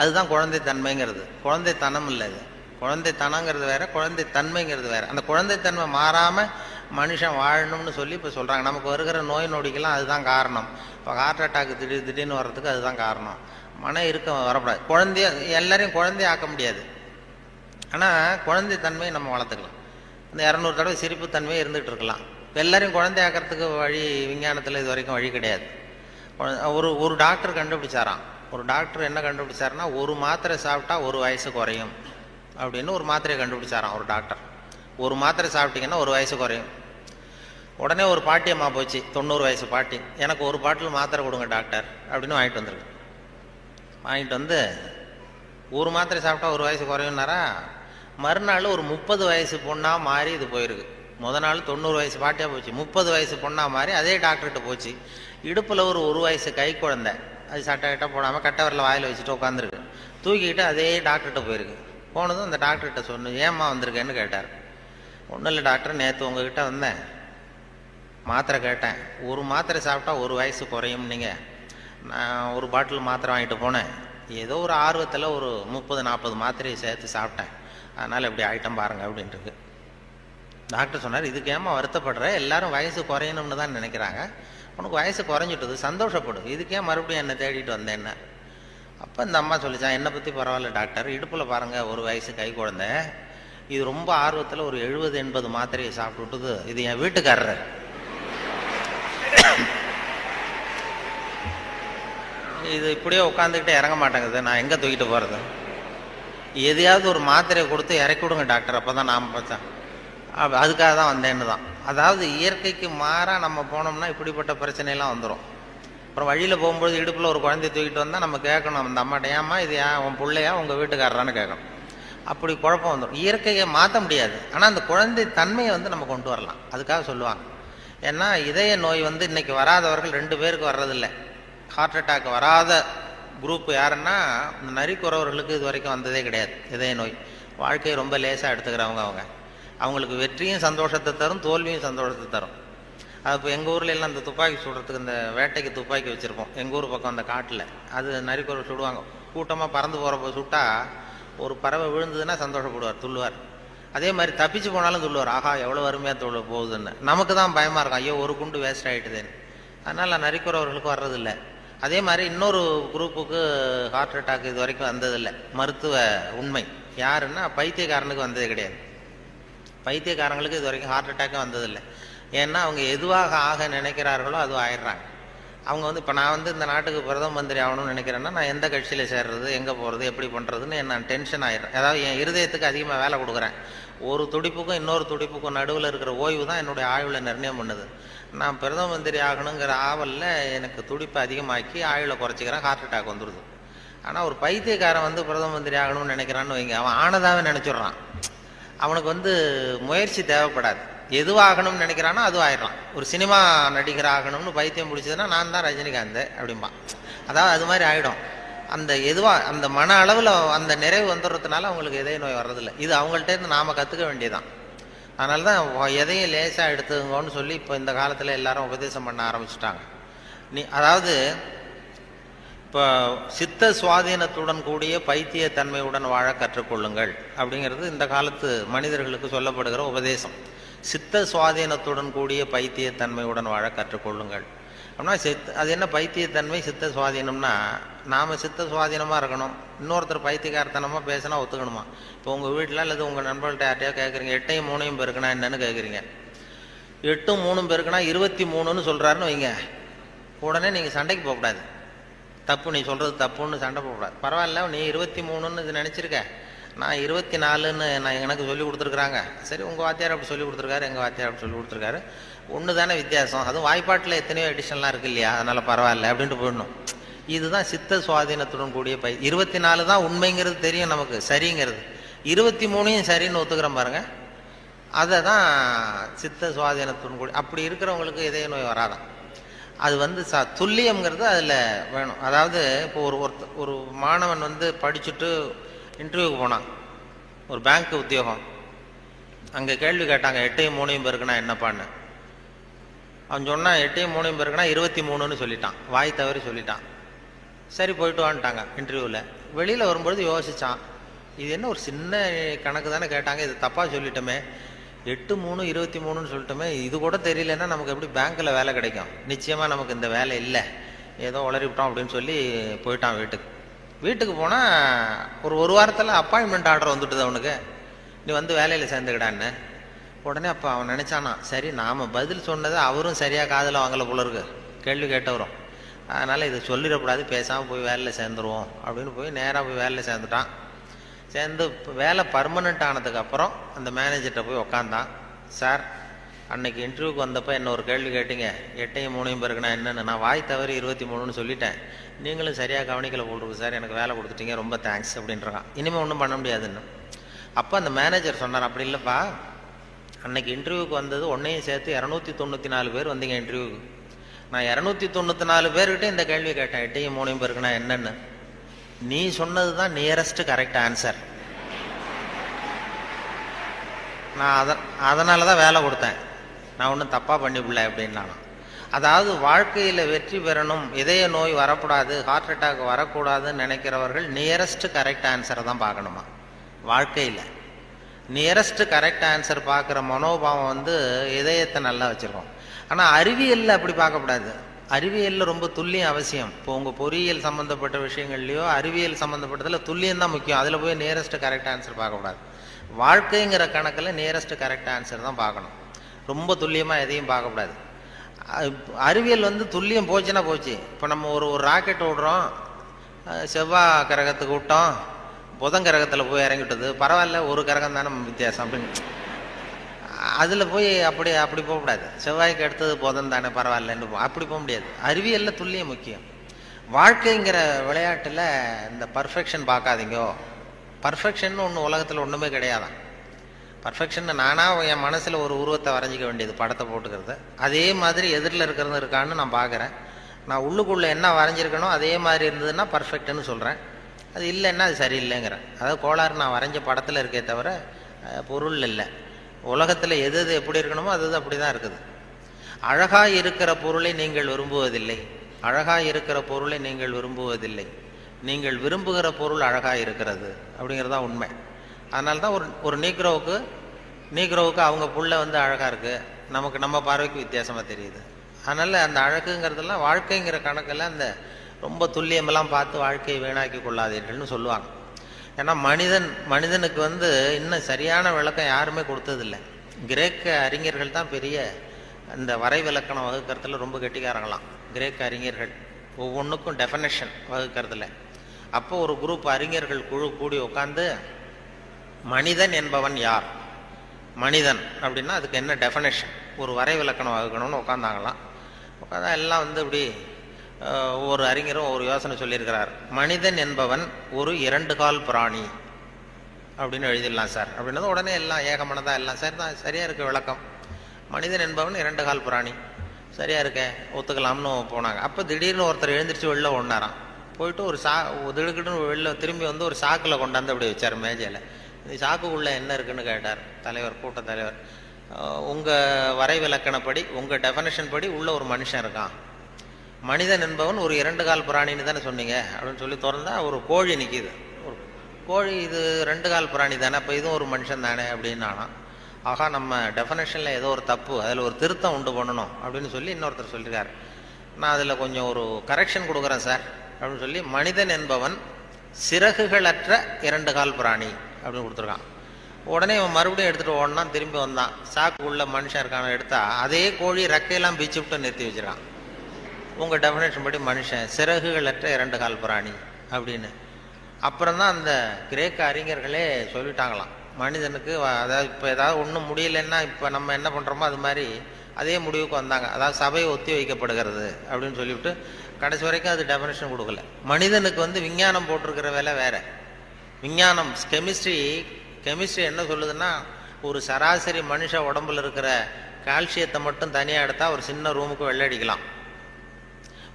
அதுதான் குழந்தை தன்மைங்கிறது, குழந்தைத்தனம் இல்லை. இது குழந்தைத்தனங்கிறது வேற, குழந்தை தன்மைங்கிறது வேற. அந்த குழந்தைத்தன்மை மாறாமல் மனுஷன் வாழணும்னு சொல்லி இப்போ சொல்கிறாங்க. நமக்கு வருகிற நோய் நொடிக்கெல்லாம் அதுதான் காரணம். இப்போ ஹார்ட் அட்டாக் திடீர்னு வர்றதுக்கு அதுதான் காரணம். மன இருக்கம் வரக்கூடாது. குழந்தைய எல்லாரையும் குழந்தைய ஆக்க முடியாது, ஆனால் குழந்தை தன்மையை நம்ம வளர்த்துக்கலாம். இந்த 200 தடவை சிரிப்பு தன்மையை இருந்துகிட்டு இருக்கலாம். எல்லாரையும் குழந்தை ஆக்கிறதுக்கு வழி விஞ்ஞானத்தில் இது வரைக்கும் வழி கிடையாது. ஒரு டாக்டர் கண்டுபிடிச்சாராம். ஒரு டாக்டர் என்ன கண்டுபிடிச்சாருன்னா, ஒரு மாத்திரை சாப்பிட்டா 1 வயசு குறையும் அப்படின்னு ஒரு மாத்திரையை கண்டுபிடிச்சாராம் ஒரு டாக்டர். ஒரு மாத்திரை சாப்பிட்டீங்கன்னா 1 வயசு குறையும். உடனே ஒரு பாட்டியம்மா போச்சு, 90 வயசு பாட்டி, எனக்கு ஒரு பாட்டில் மாத்திரை கொடுங்க டாக்டர் அப்படின்னு வாங்கிட்டு வந்துருக்கு. வாங்கிட்டு வந்து ஒரு மாத்திரை சாப்பிட்டா 1 வயசு குறையும்னாரா. மறுநாள் ஒரு 30 வயசு பொண்ணாக மாறி இது போயிருக்கு. முதல் நாள் 90 வயசு பாட்டியாக போச்சு, 30 வயசு பொண்ணாக மாறி அதே டாக்டர்கிட்ட போச்சு. இடுப்பில் ஒரு வயசு கை குழந்தை, அது சட்டை கிட்ட போடாமல் கட்டை வரல வாயில் வச்சுட்டு உட்காந்துருக்கு. தூக்கிக்கிட்டு அதே டாக்டர்கிட்ட போயிருக்கு. போனதும் அந்த டாக்டர்கிட்ட சொன்ன, ஏம்மா வந்திருக்கேன்னு கேட்டார். ஒன்றும் இல்லை டாக்டர், நேற்று உங்ககிட்ட வந்தேன், மாத்திரை கேட்டேன், ஒரு மாத்திரை சாப்பிட்டா 1 வயசு குறையும். நீங்கள் நான் ஒரு பாட்டில் மாத்திரை வாங்கிட்டு போனேன், ஏதோ ஒரு ஆர்வத்தில் ஒரு 30-40 மாத்திரையை சேர்த்து சாப்பிட்டேன், அதனால் இப்படி ஆகிட்டம் பாருங்கள் அப்படின்ட்டு. டாக்டர் சொன்னார், இதுக்கு ஏமா வருத்தப்படுற, எல்லாரும் வயசு குறையணும்னு தான் நினைக்கிறாங்க, உனக்கு வயசு குறைஞ்சிட்டது, சந்தோஷப்படும், இதுக்கே மறுபடியும் என்னை தேடிட்டு வந்தேன்னு. அப்போ இந்த அம்மா சொல்லிச்சான், என்னை பற்றி பரவாயில்ல டாக்டர், இடுப்பில் பாருங்கள் 1 வயசு கை குழந்தை, இது ரொம்ப ஆர்வத்தில் ஒரு 70-80 மாத்திரையை சாப்பிட்டுட்டுது, இது என் வீட்டுக்காரர். இது இப்படியே உட்காந்துக்கிட்டே இறங்க மாட்டேங்குது, நான் எங்கே தூக்கிட்டு போகிறது, எதையாவது ஒரு மாத்திரையை கொடுத்து இறக்கி விடுங்க டாக்டர், அப்போ தான் நாம் பார்த்தேன், அதுக்காக தான் வந்தேன்னு தான். அதாவது இயற்கைக்கு மாறாக நம்ம போனோம்னா இப்படிப்பட்ட பிரச்சனையெல்லாம் வந்துடும். அப்புறம் வழியில் போகும்போது இடுப்பில் ஒரு குழந்தைய தூக்கிட்டு வந்தால் நம்ம கேட்கணும் அந்த அம்மாட்ட, ஏம்மா இது உன் பிள்ளையா உங்கள் வீட்டுக்காரரான்னு கேட்கணும். அப்படி குழப்பம் வந்துடும். இயற்கையை மாற்ற முடியாது, ஆனால் அந்த குழந்தை தன்மையை நம்ம கொண்டு வரலாம். அதுக்காக சொல்லுவாங்க. ஏன்னா இதய நோய் இன்னைக்கு வராதவர்கள் 2 பேருக்கு வர்றதில்லை. ஹார்ட் அட்டாக் வராத குரூப் யாருன்னா, இந்த நரிக்குறவர்களுக்கு இது வரைக்கும் வந்ததே கிடையாது இதய நோய். வாழ்க்கையை ரொம்ப லேசாக எடுத்துக்கிறவங்க. அவங்களுக்கு வெற்றியும் சந்தோஷத்தை தரும், தோல்வியும் சந்தோஷத்தை தரும். அது இப்போ எங்கள் ஊரில் எல்லாம் இந்த துப்பாக்கி சுடுறதுக்கு, இந்த வேட்டைக்கு துப்பாக்கி வச்சுருப்போம் எங்கள் ஊர் பக்கம் அந்த காட்டில். அது நரிக்குறவர் சுடுவாங்க. கூட்டமாக பறந்து போகிறப்ப சுட்டால் ஒரு பறவை விழுந்ததுன்னா சந்தோஷப்படுவார், துள்ளுவார். அதே மாதிரி தப்பிச்சு போனாலும் துள்ளுவார், ஆஹா எவ்வளோ அருமையாக போகுதுன்னு. நமக்கு தான் பயமாக இருக்கும், ஐயோ ஒரு குண்டு வேஸ்ட் ஆகிட்டுதுன்னு. அதனால் நரிக்குறவர்களுக்கு வர்றதில்லை. அதே மாதிரி இன்னொரு குரூப்புக்கு ஹார்ட் அட்டாக் இது வரைக்கும் வந்ததில்லை. மருத்துவ உண்மை யாருன்னா, பைத்தியக்காரனுக்கு வந்ததே கிடையாது. பைத்தியக்காரங்களுக்கு இது வரைக்கும் ஹார்ட் அட்டாக்கே வந்ததில்லை. ஏன்னா அவங்க எதுவாக ஆக நினைக்கிறார்களோ அதுவும் ஆயிடுறாங்க. அவங்க இப்போ நான் இந்த நாட்டுக்கு பிரதம மந்திரி ஆகணும்னு நினைக்கிறேன்னா, நான் எந்த கட்சியில் சேர்றது, எங்கே போகிறது, எப்படி பண்ணுறதுன்னு நான் டென்ஷன் ஆயிடுறேன். அதாவது என் இருதயத்துக்கு அதிகமாக வேலை கொடுக்குறேன். ஒரு துடிப்புக்கும் இன்னொரு துடிப்புக்கும் நடுவில் இருக்கிற ஓய்வு தான் என்னுடைய ஆயுளை நிர்ணயம் பண்ணுது. நான் பிரதம மந்திரி ஆகணுங்கிற ஆவலில் எனக்கு துடிப்பை அதிகமாக்கி ஆயுளை குறைச்சிக்கிறேன், ஹார்ட் அட்டாக் வந்துடுது. ஆனால் ஒரு பைத்தியக்காரன் பிரதம மந்திரி ஆகணும்னு நினைக்கிறான்னு வைங்க, அவன் ஆனதாவே நினச்சிட்றான். அவனுக்கு முயற்சி தேவைப்படாது. எதுவாகணும்னு நினைக்கிறானோ அதுவும் ஆயிடலாம். ஒரு சினிமா நடிகர் ஆகணும்னு பைத்தியம் பிடிச்சதுன்னா, நான் தான் ரஜினிகாந்த் அப்படிம்பா. அதாவது அது மாதிரி ஆகிடும். அந்த அந்த மன அளவில் அந்த நிறைவு வந்துடுறதுனால அவங்களுக்கு இதய நோய் வர்றதில்லை. இது அவங்கள்ட்டேருந்து நாம் கற்றுக்க வேண்டியதான். அதனால தான் எதையும் லேசாக எடுத்துங்கன்னு சொல்லி இப்போ இந்த காலத்தில் எல்லாரும் உபதேசம் பண்ண ஆரம்பிச்சுட்டாங்க. அதாவது இப்போ சித்த சுவாதீனத்துடன் கூடிய பைத்தியத்தன்மையுடன் வாழ கற்றுக்கொள்ளுங்கள் அப்படிங்கிறது இந்த காலத்து மனிதர்களுக்கு சொல்லப்படுகிற உபதேசம். சித்த சுவாதீனத்துடன் கூடிய பைத்தியத்தன்மையுடன் வாழ கற்றுக்கொள்ளுங்கள் அப்படின்னா, அது என்ன பைத்தியத்தன்மை சித்த சுவாதீனம்னா, நாம் சித்த சுவாதீனமாக இருக்கணும், இன்னொருத்தர் பைத்தியக்காரத்தனமாக பேசினா ஒத்துக்கணுமா? இப்போ உங்கள் வீட்டில் அல்லது உங்கள் நண்பர்கள்ட்ட யார்ட்டையா கேட்குறீங்க, 8ஐயும் 3ஐயும் பெருக்குனா என்னன்னு கேட்குறீங்க. 8ம் 3ம் பெருக்குனா 23ன்னு சொல்கிறாருன்னு வைங்க, உடனே நீங்கள் சண்டைக்கு போகக்கூடாது. தப்பு, நீ சொல்கிறது தப்புன்னு சண்டை போகக்கூடாது. பரவாயில்ல, நீ 23ன்னு இது நினச்சிருக்க, நான் 24ன்னு நான் எனக்கு சொல்லி கொடுத்துருக்குறாங்க. சரி, உங்கள் வாத்தியார் அப்படி சொல்லி கொடுத்துருக்காரு, எங்கள் வாத்தியார் அப்படி சொல்லி கொடுத்துருக்காரு, ஒன்று தானே வித்தியாசம், அதுவும் வாய்ப்பாட்டில் எத்தனையோ எடிஷன்லாம் இருக்குது இல்லையா, அதனால் பரவாயில்ல அப்படின்ட்டு போயிடணும். இதுதான் சித்த சுவாதீனத்துடன் கூடிய 24 தான் உண்மைங்கிறது தெரியும் நமக்கு, சரிங்கிறது. 23ஐயும் சரின்னு ஒத்துக்கிறோம் பாருங்க, அதை தான் சித்த சுவாதீனத்துடன் கூடிய. அப்படி இருக்கிறவங்களுக்கு இதய நோய் வராதான். அது துல்லியம்ங்கிறது அதில் வேணும். அதாவது இப்போ ஒரு மாணவன் படிச்சுட்டு இன்டர்வியூக்கு போனான், ஒரு பேங்க் உத்தியோகம். அங்கே கேள்வி கேட்டாங்க, 8ஐயும் 3ஐயும் பெருக்குனா என்னப்பான்னு. அவன் சொன்னான், 8ஐயும் 3ஐயும் பெருக்குனா 23ன்னு சொல்லிட்டான், வாய் தவறி சொல்லிட்டான். சரி போயிட்டு வான்ட்டாங்க இன்டர்வியூவில். வெளியில் வரும்பொழுது யோசித்தான், இது என்ன ஒரு சின்ன கணக்கு தானே கேட்டாங்க, இது தப்பாக சொல்லிட்டோமே, 8/3/23 சொல்லிட்டோமே, இது கூட தெரியலன்னா நமக்கு எப்படி பேங்க்கில் வேலை கிடைக்கும்? நிச்சயமாக நமக்கு இந்த வேலை இல்லை, ஏதோ உளறிவிட்டோம் அப்படின்னு சொல்லி போயிட்டான் வீட்டுக்கு. வீட்டுக்கு போனால் ஒரு வாரத்தில் அப்பாயின்மெண்ட் ஆர்டர் வந்துட்டுது அவனுக்கு, நீ வந்து வேலையில் சேர்ந்துக்கிடான்னு. உடனே அப்போ அவன் நினச்சானா, சரி நாம் பதில் சொன்னதை அவரும் சரியாக காதில் வாங்கலை போல இருக்கு, கேள்வி கேட்டவரும், அதனால் இதை சொல்லிடக்கூடாது, பேசாமல் போய் வேலையில் சேர்ந்துருவோம் அப்படின்னு போய் நேராக போய் வேலையில் சேர்ந்துட்டான். சேர்ந்து வேலை பர்மனெண்ட் ஆனதுக்கப்புறம் அந்த மேனேஜர்கிட்ட போய் உக்காந்தான். சார், அன்னைக்கு இன்டர்வியூக்கு வந்தப்போ என்ன ஒரு கேள்வி கேட்டீங்க, 8/3 பேருக்கு நான் என்னென்னு, நான் வாய் தவறி 23 சொல்லிட்டேன், நீங்களும் சரியாக கவனிக்கலை போட்டிருக்கு சார், எனக்கு வேலை கொடுத்துட்டீங்க, ரொம்ப தேங்க்ஸ் அப்படின்றான். இனிமேல் ஒன்றும் பண்ண முடியாதுன்னு. அப்போ அந்த மேனேஜர் சொன்னார், அப்படி இல்லைப்பா, அன்னைக்கு இன்டர்வியூக்கு வந்தது ஒன்றையும் சேர்த்து 294 பேர் வந்தீங்க இன்டர்வியூக்கு, நான் 294 பேர்கிட்ட இந்த கேள்வி கேட்டேன், 8/3 பேருக்கு நான் என்னென்னு, நீ சொன்னது தான் நியரஸ்ட் கரெக்ட் ஆன்சர், நான் அதனால தான் வேலை கொடுத்தேன், நான் ஒன்றும் தப்பாக பண்ணிவிடல அப்படின்னா. அதாவது வாழ்க்கையில் வெற்றி பெறணும், இதய நோய் வரக்கூடாது, ஹார்ட் அட்டாக் வரக்கூடாதுன்னு நினைக்கிறவர்கள் நியரஸ்ட் கரெக்ட் ஆன்சரை தான் பார்க்கணுமா வாழ்க்கையில். நியரஸ்ட் கரெக்ட் ஆன்சர் பார்க்குற மனோபாவம் வந்து இதயத்தை நல்லா வச்சுருக்கோம். ஆனால் அறிவியலில் அப்படி பார்க்கக்கூடாது. அறிவியலில் ரொம்ப துல்லியம் அவசியம். இப்போ உங்கள் பொறியியல் சம்மந்தப்பட்ட விஷயங்கள்லையோ அறிவியல் சம்மந்தப்பட்டதில் துல்லியம் தான் முக்கியம், அதில் போய் நியரஸ்ட் கரெக்ட் ஆன்சர் பார்க்கக்கூடாது. வாழ்க்கைங்கிற கணக்கில் நியரஸ்ட் கரெக்ட் ஆன்சர் தான் பார்க்கணும், ரொம்ப துல்லியமாக எதையும் பார்க்கக்கூடாது. அறிவியல் வந்து துல்லியம் போச்சுன்னா போச்சு. இப்போ நம்ம ஒரு ராக்கெட் விடுறோம், செவ்வாய் கிரகத்துக்கு விட்டோம், புதன் கிரகத்தில் போய் இறங்கிவிட்டது, பரவாயில்ல, ஒரு கிரகம் தானே வித்தியாசம் அப்படின்னு அதில் போய் அப்படி போகக்கூடாது. செவ்வாய்க்கு அடுத்தது புதன் தானே, பரவாயில்லன்னு அப்படி போக முடியாது. அறிவியலில் துல்லியம் முக்கியம். வாழ்க்கைங்கிற விளையாட்டில் இந்த பர்ஃபெக்ஷன் பார்க்காதீங்கோ. பர்ஃபெக்ஷன் ஒன்று உலகத்தில் ஒன்றுமே கிடையாதான். பர்ஃபெக்ஷன் நானாக என் மனசில் ஒரு உருவத்தை வரைஞ்சிக்க வேண்டியது, படத்தை போட்டுக்கிறது, அதே மாதிரி எதிரில் இருக்கிறது இருக்கான்னு நான் பார்க்குறேன். நான் உள்ளுக்குள்ளே என்ன வரைஞ்சிருக்கணும் அதே மாதிரி இருந்ததுன்னா பர்ஃபெக்ட்னு சொல்கிறேன், அது இல்லைன்னா அது சரியில்லைங்கிறேன். அதாவது கோளாறு நான் வரைஞ்ச படத்தில் இருக்கே தவிர பொருள் இல்லை. உலகத்தில் எது எது எப்படி இருக்கணுமோ அது அப்படி தான் இருக்குது. அழகாக இருக்கிற பொருளை நீங்கள் விரும்புவதில்லை, அழகாக இருக்கிற பொருளை நீங்கள் விரும்புவதில்லை, நீங்கள் விரும்புகிற பொருள் அழகாக இருக்கிறது அப்படிங்கிறது தான் உண்மை. அதனால தான் ஒரு நீக்ரோவுக்கு அவங்க புள்ள வந்து அழகாக இருக்குது, நமக்கு நம்ம பார்வைக்கு வித்தியாசமாக தெரியுது. அதனால் அந்த அழகுங்கிறதெல்லாம் வாழ்க்கைங்கிற கணக்கில் அந்த ரொம்ப துல்லியமெல்லாம் பார்த்து வாழ்க்கையை வீணாக்கி கொள்ளாதீர்கள்னு சொல்லுவாங்க. ஏன்னா மனிதனுக்கு வந்து இன்னும் சரியான விளக்கம் யாருமே கொடுத்ததில்லை. கிரேக்க அறிஞர்கள் தான் பெரிய இந்த வரை விளக்கணம் வகுக்கிறதுல ரொம்ப கெட்டிக்காரங்களாம். கிரேக்க அறிஞர்கள் ஒவ்வொன்றுக்கும் டெஃபனேஷன் வகுக்கிறதுல. அப்போ ஒரு குரூப் அறிஞர்கள் குழு கூடி உட்காந்து மனிதன் என்பவன் யார், மனிதன் அப்படின்னா அதுக்கு என்ன டெஃபனேஷன், ஒரு வரை விளக்கணம் வகுக்கணும்னு உட்காந்தாங்களாம். உட்காந்தா எல்லாம் வந்து இப்படி ஒவ்வொரு அறிஞரும் ஒரு யோசனை சொல்லியிருக்கிறார். மனிதன் என்பவன் ஒரு 2 கால் பிராணி அப்படின்னு எழுதிடலாம் சார் அப்படின்னது உடனே எல்லாம் ஏகமனதாக எல்லாம் சரி தான், சரியாக இருக்க விளக்கம். மனிதன் என்பவன் 2 கால் பிராணி, சரியாக இருக்க, ஒத்துக்கலாம்னு போனாங்க. அப்போ திடீர்னு ஒருத்தர் எழுந்திரிச்சு வெளில ஒன்றாராம். போயிட்டு ஒரு திடுக்கிட்டுன்னு வெளில திரும்பி வந்து ஒரு சாக்கில் கொண்டாந்து அப்படி வச்சார் மேஜையில். இந்த சாக்குக்குள்ளே என்ன இருக்குன்னு கேட்டார் தலைவர், கூட்ட தலைவர். உங்கள் வரை விளக்கணப்படி, உங்கள் டெஃபனேஷன் படி உள்ள ஒரு மனுஷன் இருக்கான், மனிதன் என்பவன் ஒரு 2 கால் பிராணின்னு தானே சொன்னீங்க அப்படின்னு சொல்லி திறந்தா ஒரு கோழி நிற்கிது. ஒரு கோழி, இது 2 கால் பிராணி தானே, அப்போ இதுவும் ஒரு மனுஷன் தானே அப்படின்னானா. ஆகா, நம்ம டெஃபனேஷனில் ஏதோ ஒரு தப்பு, அதில் ஒரு திருத்தம் உண்டு பண்ணணும் அப்படின்னு சொல்லி இன்னொருத்தர் சொல்லியிருக்காரு. நான் அதில் கொஞ்சம் ஒரு கரெக்ஷன் கொடுக்குறேன் சார் அப்படின்னு சொல்லி மனிதன் என்பவன் சிறகுகளற்ற 2 கால் பிராணி அப்படின்னு கொடுத்துருக்கான். உடனே இவன் மறுபடியும் எடுத்துகிட்டு ஓடனான், திரும்பி வந்தான், சாக்கு உள்ள மனுஷன் இருக்கான எடுத்தா அதே கோழி ரெக்கையெல்லாம் பீச்சு விட்டு நிறுத்தி வச்சிருக்கான். உங்கள் டெஃபினேஷன் படி மனுஷன் சிறகுகளற்ற 2 கால் பிராணி அப்படின்னு. அப்புறம் தான் அந்த கிரேக்க அறிஞர்களே சொல்லிட்டாங்களாம், மனிதனுக்கு அதாவது இப்போ ஏதாவது ஒன்றும் முடியலன்னா இப்போ நம்ம என்ன பண்ணுறோமோ அது மாதிரி அதே முடிவுக்கு வந்தாங்க. அதாவது சபை ஒத்தி வைக்கப்படுகிறது அப்படின்னு சொல்லிவிட்டு கடைசி வரைக்கும் அது டெஃபினேஷன் கொடுக்கல. மனிதனுக்கு வந்து விஞ்ஞானம் போட்டிருக்கிற வேலை வேற. விஞ்ஞானம் கெமிஸ்ட்ரி என்ன சொல்லுதுன்னா, ஒரு சராசரி மனுஷ உடம்புல இருக்கிற கால்சியத்தை மட்டும் தனியாக எடுத்தால் ஒரு சின்ன ரூமுக்கு வெள்ளடிக்கலாம்.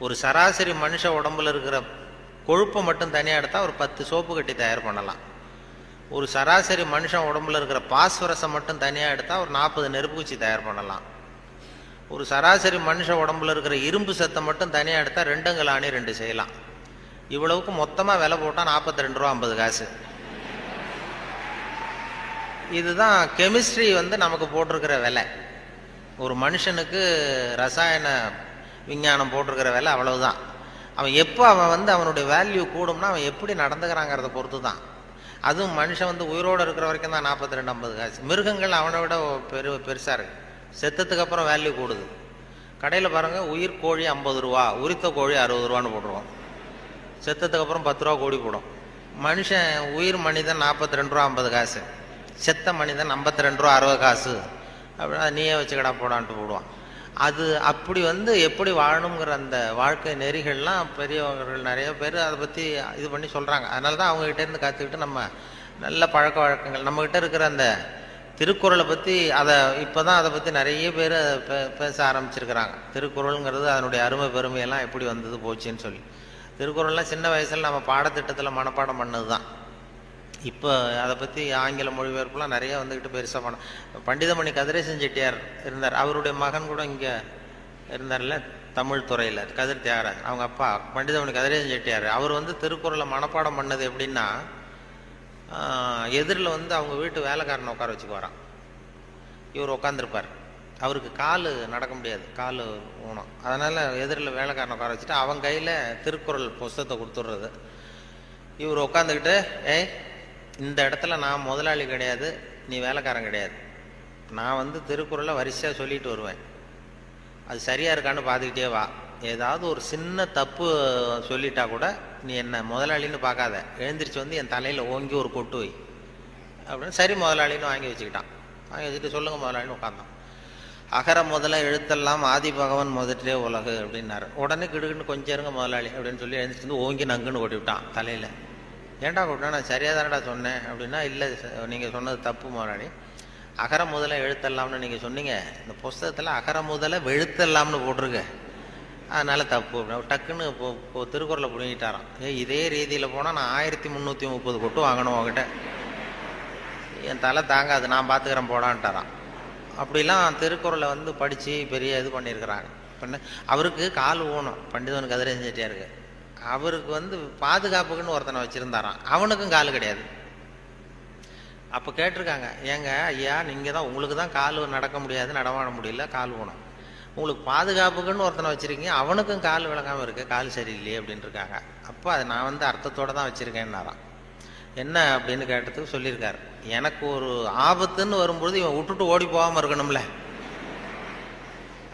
ஒரு சராசரி மனுஷ உடம்புல இருக்கிற கொழுப்பை மட்டும் தனியாக எடுத்தால் ஒரு 10 சோப்பு கட்டி தயார் பண்ணலாம். ஒரு சராசரி மனுஷன் உடம்புல இருக்கிற பாஸ்பரஸை மட்டும் தனியாக எடுத்தால் ஒரு 40 நெருப்புக்குச்சி தயார் பண்ணலாம். ஒரு சராசரி மனுஷ உடம்புல இருக்கிற இரும்பு சத்தை மட்டும் தனியாக எடுத்தால் 2 கலாணி 2 செய்யலாம். இவ்வளவுக்கு மொத்தமாக விலை போட்டால் 42 ரூபா 50 காசு. இதுதான் கெமிஸ்ட்ரி நமக்கு போட்டிருக்கிற விலை. ஒரு மனுஷனுக்கு ரசாயன விஞ்ஞானம் போட்டிருக்கிற விலை அவ்வளவுதான். அவன் எப்போ அவன் அவனுடைய வேல்யூ கூடும்னா அவன் எப்படி நடந்துக்கிறாங்கிறத பொறுத்து தான். அதுவும் மனுஷன் உயிரோடு இருக்கிற வரைக்கும் தான் 42-50 காசு. மிருகங்கள் அவனை விட பெருசாக இருக்கு. செத்தத்துக்கு அப்புறம் வேல்யூ கூடுது. கடையில் பாருங்கள், உயிர் கோழி 50 ரூபா, உரித்த கோழி 60 ரூபான்னு போட்டுருவோம். செத்தத்துக்கு அப்புறம் 10 ரூபா கோடி போடும். மனுஷன் உயிர் மனிதன் 42 ரூபா 50 காசு, செத்த மனிதன் 52 ரூபா 60 காசு. அப்படின்னா நீயே வச்சுக்கடா போடான்ட்டு போடுவான். அது அப்படி எப்படி வாழணுங்கிற அந்த வாழ்க்கை நெறிகள்லாம் பெரியவர்கள் நிறைய பேர் அதை பற்றி இது பண்ணி சொல்கிறாங்க. அதனால தான் அவங்ககிட்டேருந்து கற்றுக்கிட்டு நம்ம நல்ல பழக்க வழக்கங்கள் நம்மக்கிட்ட இருக்கிற அந்த திருக்குறளை பற்றி இப்போ தான் அதை பற்றி நிறைய பேர் பேச ஆரம்பிச்சிருக்கிறாங்க. திருக்குறளுங்கிறது அதனுடைய அருமை பெருமையெல்லாம் எப்படி வந்தது போச்சுன்னு சொல்லி. திருக்குறள்லாம் சின்ன வயசில் நம்ம பாடத்திட்டத்தில் மனப்பாடம் பண்ணது தான். இப்போ அதை பற்றி ஆங்கில மொழிபெயர்ப்புலாம் நிறைய பெருசாக பண்ண. பண்டிதமணி கதிரேசன் செட்டியார் இருந்தார். அவருடைய மகன் கூட இங்கே இருந்தார்ல, தமிழ் துறையில் கதிர் தியாகராஜன். அவங்க அப்பா பண்டிதமணி கதிரேசன் செட்டியார். அவர் திருக்குறளை மனப்பாடம் பண்ணது எப்படின்னா, எதிரில் அவங்க வீட்டு வேலைக்காரனை உட்கார வச்சுக்குவாராம். இவர் உட்காந்துருப்பார். அவருக்கு கால் நடக்க முடியாது, கால் ஊனம். அதனால் எதிரில் வேலைக்காரனை உட்கார வச்சுட்டு அவன் கையில் திருக்குறள் புஸ்தகத்தை கொடுத்துட்றது. இவர் உட்காந்துக்கிட்டு, இந்த இடத்துல நான் முதலாளி கிடையாது, நீ வேலைக்காரன் கிடையாது, நான் திருக்குறளை வரிசையாக சொல்லிட்டு வருவேன், அது சரியாக இருக்கான்னு பார்த்துக்கிட்டே வா, ஏதாவது ஒரு சின்ன தப்பு சொல்லிட்டா கூட நீ என்ன முதலாளின்னு பார்க்காத, எழுந்திரிச்சு என் தலையில் ஓங்கி ஒரு கொட்டு வை அப்படின்னு. சரி முதலாளின்னு வாங்கி வச்சுக்கிட்டான். வாங்கி வச்சுட்டு சொல்லுங்கள் முதலாளின்னு உட்காந்தான். அகர முதல எழுத்தெல்லாம் ஆதி பகவன் முதற்றே உலகு அப்படின்னாரு. உடனே கிடுக்குன்னு கொஞ்சம் இருங்க முதலாளி அப்படின்னு சொல்லி எழுந்திரிச்சு ஓங்கி நங்குன்னு கொட்டி விட்டான் தலையில். ஏன்டா கொட்டினா, நான் சரியாக தானடா சொன்னேன் அப்படின்னா, இல்லை நீங்கள் சொன்னது தப்பு முதலாளி, அகர முதல எழுத்தெல்லாம்னு நீங்கள் சொன்னீங்க, இந்த புஸ்தகத்தில் அகர முதல வெழுத்தெல்லாம்னு போட்டிருக்கு, அதனால தப்பு. டக்குன்னு இப்போ திருக்குறளை புரிஞ்சிட்டாரான். இதே ரீதியில் போனால் நான் 1330 கொட்டு வாங்கணும் உங்ககிட்ட, என் தலை தாங்காது, நான் பார்த்துக்கிறேன் போடான்ட்டாரான். அப்படிலாம் திருக்குறளை படித்து பெரிய இது பண்ணியிருக்கிறாங்க. பண்ண அவருக்கு கால் ஊனம், பண்டிதவன் கதிரேசன் செட்டியாருக்கு. அவருக்கு பாதுகாப்புக்குன்னு ஒருத்தனை வச்சுருந்தாரான், அவனுக்கும் கால் கிடையாது. அப்போ கேட்டிருக்காங்க, ஏங்க ஐயா நீங்கள் தான், உங்களுக்கு தான் கால் நடக்க முடியாது, நடமாட முடியல, கால் ஊனம், உங்களுக்கு பாதுகாப்புக்குன்னு ஒருத்தனை வச்சுருக்கீங்க, அவனுக்கும் கால் விளங்காமல் இருக்கு, கால் சரியில்லையே அப்படின்ட்டு இருக்காங்க. அப்போ அதை நான் அர்த்தத்தோடு தான் வச்சுருக்கேன்னாரான். என்ன அப்படின்னு கேட்டதுக்கு சொல்லியிருக்காரு, எனக்கு ஒரு ஆபத்துன்னு வரும்பொழுது இவன் விட்டுட்டு ஓடி போகாமல் இருக்கணும்ல,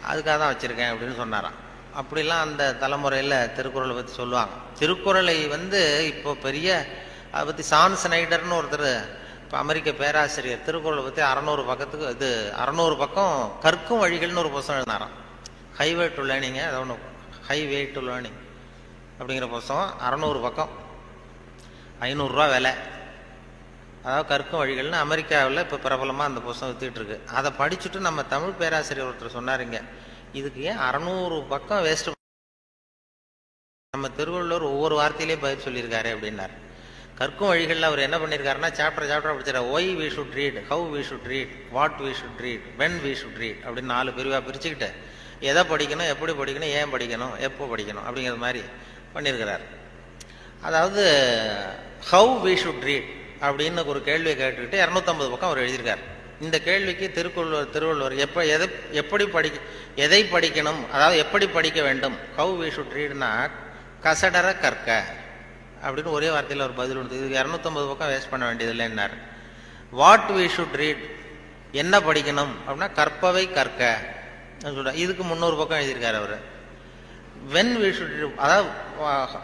அதுக்காக தான் வச்சுருக்கேன் அப்படின்னு சொன்னாரான். அப்படிலாம் அந்த தலைமுறையில் திருக்குறளை பற்றி சொல்லுவாங்க. திருக்குறளை இப்போ பெரிய அதை பற்றி சான் ஸ்னைடர்னு ஒருத்தர், இப்போ அமெரிக்க பேராசிரியர், திருக்குறளை பற்றி 600 பக்கத்துக்கு 600 பக்கம் கற்கும் வழிகள்னு ஒரு புத்தகம் எழுதினாராம். ஹைவே டு லேர்னிங், அது ஒன்று ஹைவே டு லேர்னிங் அப்படிங்கிற புத்தகம் 600 பக்கம், 500 ரூபா விலை. அதாவது கற்கும் வழிகள்னு அமெரிக்காவில் இப்போ பிரபலமாக அந்த புத்தகம் வித்துக்கிட்டு இருக்கு. அதை படிச்சுட்டு நம்ம தமிழ் பேராசிரியர் ஒருத்தர் சொன்னாருங்க, இதுக்கு ஏன் 600 பக்கம் வேஸ்ட், நம்ம திருவள்ளுவர் ஒவ்வொரு வார்த்தையிலேயே பதில் சொல்லியிருக்காரு அப்படின்னாரு. கற்கும் வழிகளில் அவர் என்ன பண்ணியிருக்காருன்னா, சாப்டர் படிச்சார். Why we should read, how we should read, what we should read, when we should read அப்படின்னு 4 பிரிவாக பிரிச்சுக்கிட்டு எதை படிக்கணும், எப்படி படிக்கணும், ஏன் படிக்கணும், எப்போ படிக்கணும் அப்படிங்கிற மாதிரி பண்ணியிருக்கிறார். அதாவது ஹவு வி ஷுட் ரீட் அப்படின்னு ஒரு கேள்வியை கேட்டுக்கிட்டு 250 பக்கம் அவர் எழுதியிருக்கார். இந்த கேள்விக்கு திருவள்ளுவர் எதை படிக்கணும், அதாவது எப்படி படிக்க வேண்டும், ஹவு வி ஷுட் ரீட்னா கசடர கற்க அப்படின்னு ஒரே வார்த்தையில் ஒரு பதில் உண்டு. இதுக்கு 250 பக்கம் வேஸ்ட் பண்ண வேண்டியது இல்லைன்னாரு. வாட் வி ஷுட் ரீட், என்ன படிக்கணும் அப்படின்னா கற்பவை கற்க, இதுக்கு 300 பக்கம் எழுதியிருக்காரு அவர். வென் வி ஷுட் ரீட், அதாவது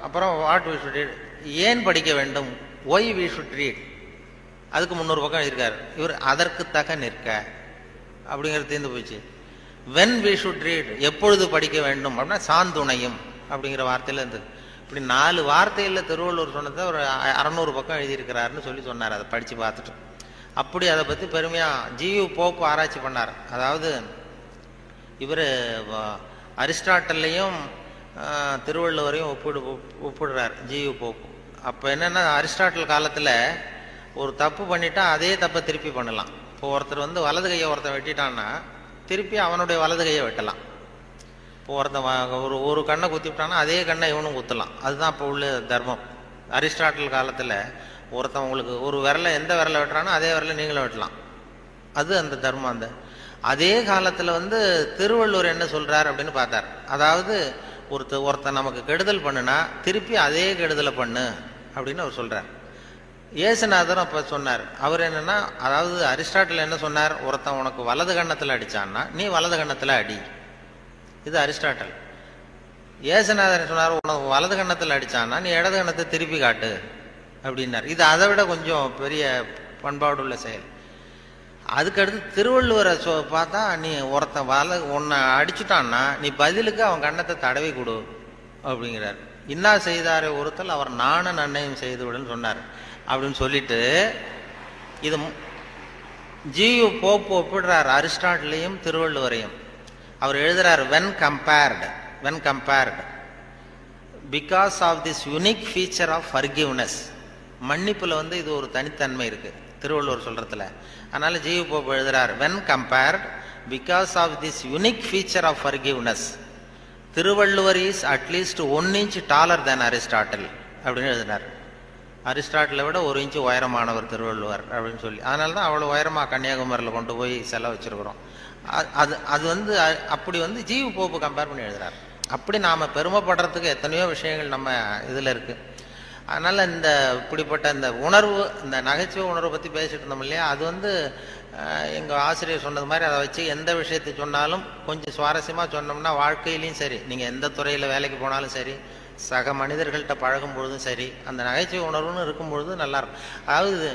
அப்புறம் வாட் வி ஷுட் ரீட், ஏன் படிக்க வேண்டும், ஒய் வி ஷுட் ரீட், அதுக்கு 300 பக்கம் எழுதியிருக்காரு இவர். அதற்கு தக நிற்க அப்படிங்கிறது தீர்ந்து போச்சு. வென் வி ஷுட் ரீட், எப்பொழுது படிக்க வேண்டும் அப்படின்னா சாந்துணையும் அப்படிங்கிற வார்த்தையில் இருந்தது. இப்படி 4 வார்த்தையில் திருவள்ளுவர் சொன்னதை ஒரு 600 பக்கம் எழுதியிருக்கிறாருன்னு சொல்லி சொன்னார். அதை படித்து பார்த்துட்டு அப்படி அதை பற்றி பெருமையாக ஜியு போப்பு ஆராய்ச்சி பண்ணார். அதாவது இவர் அரிஸ்டாட்டல்லையும் திருவள்ளுவரையும் ஒப்பிடுறார் ஜியு போப்பு. அப்போ என்னென்னா, அரிஸ்டாட்டில் காலத்தில் ஒரு தப்பு பண்ணிட்டா அதே தப்பை திருப்பி பண்ணலாம். இப்போ ஒருத்தர் வலது கையை ஒருத்தன் வெட்டிட்டான்னா திருப்பி அவனுடைய வலது கையை வெட்டலாம். இப்போ ஒருத்தன் ஒரு கண்ணை குத்தி விட்டான்னா அதே கண்ணை இவனும் குத்தலாம். அதுதான் இப்போ உள்ள தர்மம். அரிஸ்டாட்டில் காலத்தில் ஒருத்தன் உங்களுக்கு ஒரு விரலை எந்த விரலை வெட்டுறானோ அதே விரலை நீங்களும் வெட்டலாம். அது அந்த தர்மம். அந்த அதே காலத்தில் திருவள்ளுவர் என்ன சொல்றார் அப்படின்னு பார்த்தார். அதாவது ஒருத்தன் நமக்கு கெடுதல் பண்ணுனா திருப்பி அதே கெடுதலை பண்ணு அப்படின்னு அவர் சொல்றார். இயேசுநாதரும் அப்ப சொன்னார். அவர் என்னன்னா, அதாவது அரிஸ்டாட்டில் என்ன சொன்னார், ஒருத்தன் உனக்கு வலது கண்ணத்தில் அடிச்சான்னா நீ வலது கண்ணத்தில் அடி. இது அரிஸ்டாட்டல். இயேசுநாதர் சொன்னார், உனக்கு வலது கண்ணத்தில் அடிச்சான்னா நீ இடது கண்ணத்தை திருப்பி காட்டு அப்படின்னார். இது அதை விட கொஞ்சம் பெரிய பண்பாடு உள்ள செயல். அதுக்கடுத்து திருவள்ளுவரை பார்த்தா, நீ ஒருத்தன் உன்னை அடிச்சுட்டான்னா நீ பதிலுக்கு அவன் கண்ணத்தை தடவி கொடு அப்படிங்கிறார். இன்னா செய்தாரை ஒருத்தல் அவர் நானும் நன்னையும் செய்து விடுன்னு சொன்னார். அப்படின்னு சொல்லிட்டு இது ஜியு போப்பு ஒப்பிடுறார் அரிஸ்டாட்டிலையும் திருவள்ளுவரையும். அவர் எழுதுறார், when compared because of this unique feature of forgiveness. மன்னிப்புல இது ஒரு தனித்தன்மை இருக்கு திருவள்ளுவர் சொல்றதுல. அதனால ஜியு போப்பு எழுதுறார், when compared because of this unique feature of forgiveness திருவள்ளுவர் இஸ் அட்லீஸ்ட் 1 inch டாலர் தேன் அரிஸ்டாட்டில் அப்படின்னு எழுதினார். அரிஸ்டாட்டிலை விட 1 inch உயரமானவர் திருவள்ளுவர் அப்படின்னு சொல்லி. அதனால தான் அவ்வளோ உயரமாக கன்னியாகுமரியில் கொண்டு போய் செலவு வச்சிருக்கிறோம். அது அப்படி ஜியு போப்பு கம்பேர் பண்ணி எழுதுறார். அப்படி நாம் பெருமைப்படுறதுக்கு எத்தனையோ விஷயங்கள் நம்ம இதில் இருக்கு. அதனால இப்படிப்பட்ட இந்த உணர்வு, இந்த நகைச்சுவை உணர்வை பற்றி பேசிட்டு இருந்தோம் இல்லையா, அது எங்கள் ஆசிரியர் சொன்னது மாதிரி அதை வச்சு எந்த விஷயத்தை சொன்னாலும் கொஞ்சம் சுவாரஸ்யமாக சொன்னோம்னா வாழ்க்கையிலையும் சரி, நீங்கள் எந்த துறையில் வேலைக்கு போனாலும் சரி, சக மனிதர்கள்ட்ட பழகும் பொழுதும் சரி, அந்த நகைச்சுவை உணர்வுன்னு இருக்கும் பொழுது நல்லா இருக்கும். அதாவது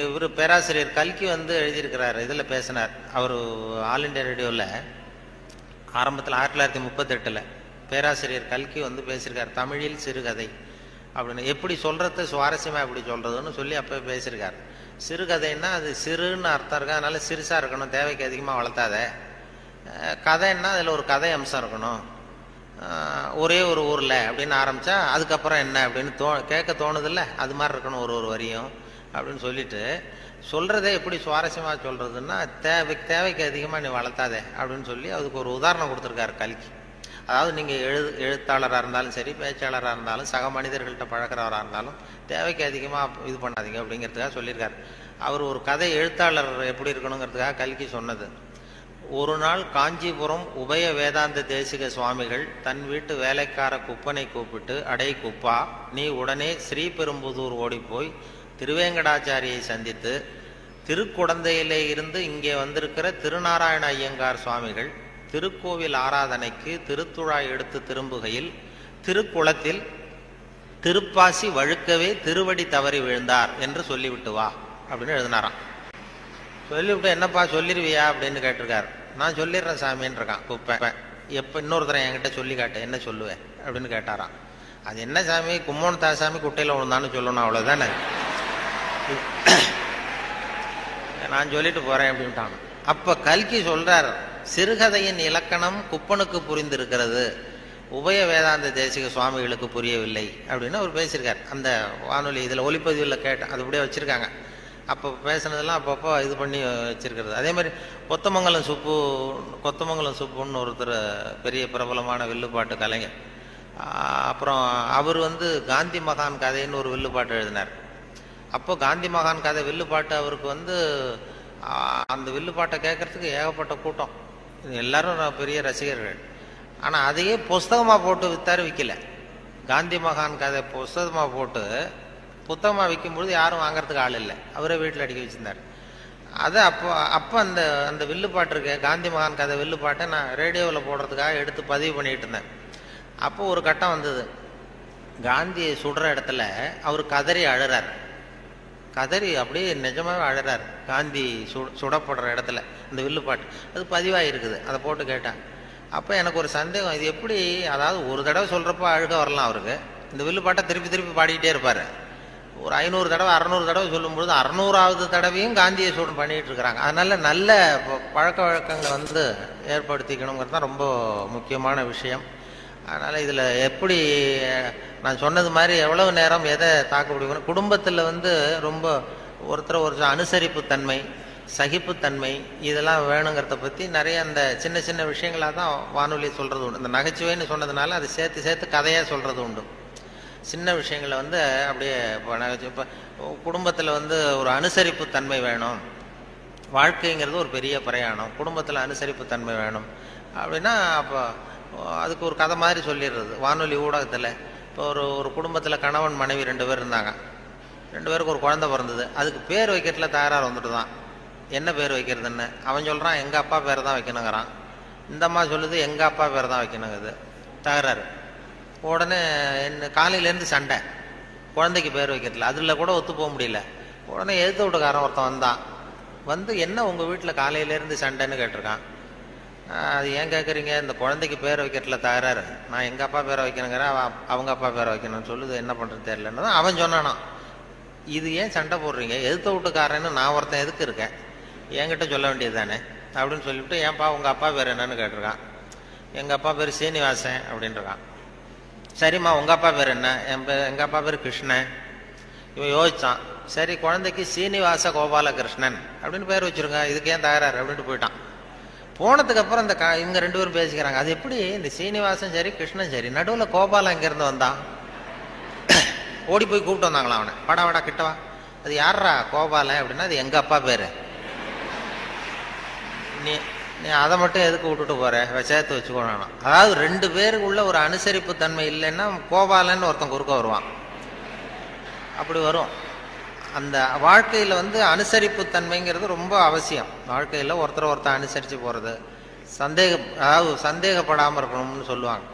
இவர் பேராசிரியர் கல்கி எழுதியிருக்கிறார், இதில் பேசினார். அவர் ஆல் இண்டியா ரேடியோவில் ஆரம்பத்தில் 1938 பேராசிரியர் கல்கி பேசியிருக்கார், தமிழில் சிறுகதை அப்படின்னு. எப்படி சொல்றது சுவாரஸ்யமாக எப்படி சொல்றதுன்னு சொல்லி அப்போ பேசியிருக்கார். சிறுகதைன்னா அது சிறுன்னு அர்த்தம் இருக்கு, அதனால சிறுசாக இருக்கணும், தேவைக்கு அதிகமாக வளர்த்தாத. கதைன்னா அதில் ஒரு கதை அம்சம் இருக்கணும். ஒரே ஒரு ஊரில் அப்படின்னு ஆரம்பித்தா அதுக்கப்புறம் என்ன அப்படின்னு கேட்க தோணுதில்ல, அது மாதிரி இருக்கணும் ஒரு வரியும் அப்படின்னு சொல்லிட்டு, சொல்கிறதே எப்படி சுவாரஸ்யமாக சொல்கிறதுன்னா தேவைக்கு அதிகமாக நீ வளர்த்தாதே அப்படின்னு சொல்லி அதுக்கு ஒரு உதாரணம் கொடுத்துருக்காரு கல்கி. அதாவது நீங்கள் எழுத்தாளராக இருந்தாலும் சரி, பேச்சாளராக இருந்தாலும், சக மனிதர்கள்ட்ட பழக்கிறவராக இருந்தாலும் தேவைக்கு அதிகமாக இது பண்ணாதீங்க அப்படிங்கிறதுக்காக சொல்லியிருக்காரு. அவர் ஒரு கதை எழுத்தாளர் எப்படி இருக்கணுங்கிறதுக்காக கல்கி சொன்னது. ஒரு நாள் காஞ்சிபுரம் உபய வேதாந்த தேசிக சுவாமிகள் தன் வீட்டு வேலைக்கார குப்பனை கூப்பிட்டு, அடை குப்பா, நீ உடனே ஸ்ரீபெரும்புதூர் ஓடிப்போய் திருவேங்கடாச்சாரியை சந்தித்து திருக்குடந்தையிலே இருந்து இங்கே வந்திருக்கிற திருநாராயண ஐயங்கார் சுவாமிகள் திருக்கோவில் ஆராதனைக்கு திருத்துழாய் எடுத்து திரும்புகையில் திருக்குளத்தில் திருப்பாசி வழுக்கவே திருவடி தவறி விழுந்தார் என்று சொல்லிவிட்டு வா அப்படின்னு எழுதினாராம். சொல்லிவிட்டு, என்னப்பா சொல்லிடுவியா அப்படின்னு கேட்டிருக்காரு. நான் சொல்லிடுறேன் சாமின்னு இருக்கான் குப்பை. எப்போ இன்னொரு தரம் என்கிட்ட சொல்லி காட்டு, என்ன சொல்லுவேன் அப்படின்னு கேட்டாராம். அது என்ன சாமி, கும்மோன் தாசாமி குட்டையில் விழுந்தான்னு சொல்லணும், அவ்வளோதானே, நான் சொல்லிட்டு போறேன் அப்படின்ட்டான். அப்ப கல்கி சொல்றார், சிறுகதையின் இலக்கணம் குப்பனுக்கு புரிந்திருக்கிறது, உபய வேதாந்த தேசிக சுவாமிகளுக்கு புரியவில்லை அப்படின்னு அவர் பேசியிருக்கார். அந்த வானொலி இதில் ஒலிப்பதிவில் கேட்டேன், அது அப்படியே வச்சிருக்காங்க. அப்போ பேசுனதெல்லாம் அப்பப்போ இது பண்ணி வச்சிருக்கிறது. அதே மாதிரி கொத்தமங்கலம் சுப்புன்னு ஒருத்தர் பெரிய பிரபலமான வில்லுப்பாட்டு கலைஞர். அப்புறம் அவர் காந்தி மகான் கதைன்னு ஒரு வில்லுப்பாட்டு எழுதினார். அப்போ காந்தி மகான் கதை வில்லுப்பாட்டு அவருக்கு அந்த வில்லுப்பாட்டை கேட்கறதுக்கு ஏகப்பட்ட கூட்டம், எல்லாரும் பெரிய ரசிகர்கள். ஆனால் அதையே புஸ்தகமாக போட்டு வித்தாரு, விற்கல. காந்தி மகான் கதை புஸ்தகமாக போட்டு புத்தகமாக விற்கும்பொழுது யாரும் வாங்கறதுக்கு ஆள் இல்லை, அவரே வீட்டில் அடிக்க வச்சிருந்தார். அதை அப்போ அந்த வில்லுப்பாட்டு இருக்கு, காந்தி மகான் கதை வில்லுப்பாட்டை நான் ரேடியோவில் போடுறதுக்காக எடுத்து பதிவு பண்ணிட்டு இருந்தேன். அப்போ ஒரு கட்டம் வந்தது, காந்தியை சுடுற இடத்துல அவர் கதறி அழுறார். கதறி அப்படியே நிஜமாவே அழுறார் காந்தி சுடப்படுற இடத்துல. இந்த வில்லுப்பாட்டு அது பதிவாக இருக்குது, அதை போட்டு கேட்டேன். அப்போ எனக்கு ஒரு சந்தேகம், இது எப்படி, அதாவது ஒரு தடவை சொல்கிறப்ப அழுக வரலாம் அவருக்கு, இந்த வில்லுப்பாட்டை திருப்பி திருப்பி பாடிக்கிட்டே இருப்பார். ஒரு 500 தடவை 600 தடவை சொல்லும்பொழுது 600வது தடவையும் காந்தியை சூடு பண்ணிகிட்டு இருக்கிறாங்க. அதனால நல்ல பழக்க வழக்கங்களை ஏற்படுத்திக்கணுங்கிறது தான் ரொம்ப முக்கியமான விஷயம். அதனால் இதில் எப்படி நான் சொன்னது மாதிரி எவ்வளவு நேரம் எதை தாக்க முடியும், குடும்பத்தில் ரொம்ப ஒருத்தர் அனுசரிப்புத்தன்மை, சகிப்புத்தன்மை இதெல்லாம் வேணுங்கிறத பற்றி நிறைய அந்த சின்ன சின்ன விஷயங்களாக தான் வானொலி சொல்கிறது உண்டு. இந்த நகைச்சுவைன்னு சொன்னதுனால அதை சேர்த்து கதையாக சொல்கிறது உண்டு. சின்ன விஷயங்களை வந்து அப்படியே இப்போ குடும்பத்தில் வந்து ஒரு அனுசரிப்பு தன்மை வேணும், வாழ்க்கைங்கிறது ஒரு பெரிய பிரயாணம், குடும்பத்தில் அனுசரிப்பு தன்மை வேணும் அப்படின்னா அப்போ அதுக்கு ஒரு கதை மாதிரி சொல்லிடுறது. வானொலி ஊடகத்தில் இப்போ ஒரு குடும்பத்தில் கணவன் மனைவி 2 பேர் இருந்தாங்க. 2 பேருக்கு ஒரு குழந்தை பிறந்தது. அதுக்கு பேர் வைக்கிறதுல தகராறு வந்துட்டு தான். என்ன பேர் வைக்கிறதுன்னு அவன் சொல்கிறான் எங்கள் அப்பா பேர் தான் வைக்கணுங்கிறான். இந்த அம்மா சொல்லுது எங்கள் அப்பா பேர் தான் வைக்கணுங்குது. தகராறு. உடனே காலையிலேருந்து சண்டை, குழந்தைக்கு பேர் வைக்கிறதுல. அதில் கூட ஒத்து போக முடியல. உடனே எதிர்த்து வீட்டுக்காரன் ஒருத்தன் வந்தான். வந்து என்ன உங்கள் வீட்டில் காலையிலேருந்து சண்டைன்னு கேட்டிருக்கான். அது ஏன் கேட்குறீங்க, இந்த குழந்தைக்கு பேர் வைக்கிறதுல தகராறு, நான் எங்கள் அப்பா பேரை வைக்கணுங்கிறேன், அவங்க அப்பா பேரை வைக்கணும்னு சொல்லுது, என்ன பண்ணுறது தெரியலன்னு தான் அவன் சொன்னானா. இது ஏன் சண்டை போடுறீங்க, எதிர்த்த வீட்டுக்காரன்னு நான் ஒருத்தன் எதுக்கு இருக்கேன், என்கிட்ட சொல்ல வேண்டியது தானே அப்படின்னு சொல்லிவிட்டு ஏன்ப்பா உங்கள் அப்பா பேர் என்னன்னு கேட்டிருக்கான். எங்கள் அப்பா பேர் சீனிவாசன் அப்படின்ட்டுருக்கான். சரிம்மா உங்கள் அப்பா பேர் என்ன, எங்கள் அப்பா பேர் கிருஷ்ணன். இவன் யோசிச்சான், சரி குழந்தைக்கு சீனிவாச கோபாலகிருஷ்ணன் அப்படின்னு பேர் வச்சுருங்க, இதுக்கு ஏன் தகராறு அப்படின்ட்டு போயிட்டான். போனதுக்கு அப்புறம் இந்த இவங்க 2 பேரும் பேசிக்கிறாங்க, அது எப்படி இந்த சீனிவாசன் சரி கிருஷ்ணன் சரி, நடுவில் கோபாலம் எங்கேருந்து வந்தான். ஓடி போய் கூப்பிட்டு வந்தாங்களாம் அவனை, வாடா கிட்டவா, அது யாரா கோபாலன் அப்படின்னா அது எங்கள் அப்பா பேர், நீ அதை மட்டும் எதுக்கு விட்டுட்டு போற, சேர்த்து வச்சுக்கோனா. அதாவது 2 பேருக்குள்ள ஒரு அனுசரிப்பு தன்மை இல்லைன்னா கோபாலன்னு ஒருத்தன் குறுக்க வருவான். அப்படி வரும். அந்த வாழ்க்கையில் வந்து அனுசரிப்பு தன்மைங்கிறது ரொம்ப அவசியம். வாழ்க்கையில் ஒருத்தர் அனுசரித்து போகிறது, அதாவது சந்தேகப்படாமல் இருக்கணும்னு சொல்லுவாங்க.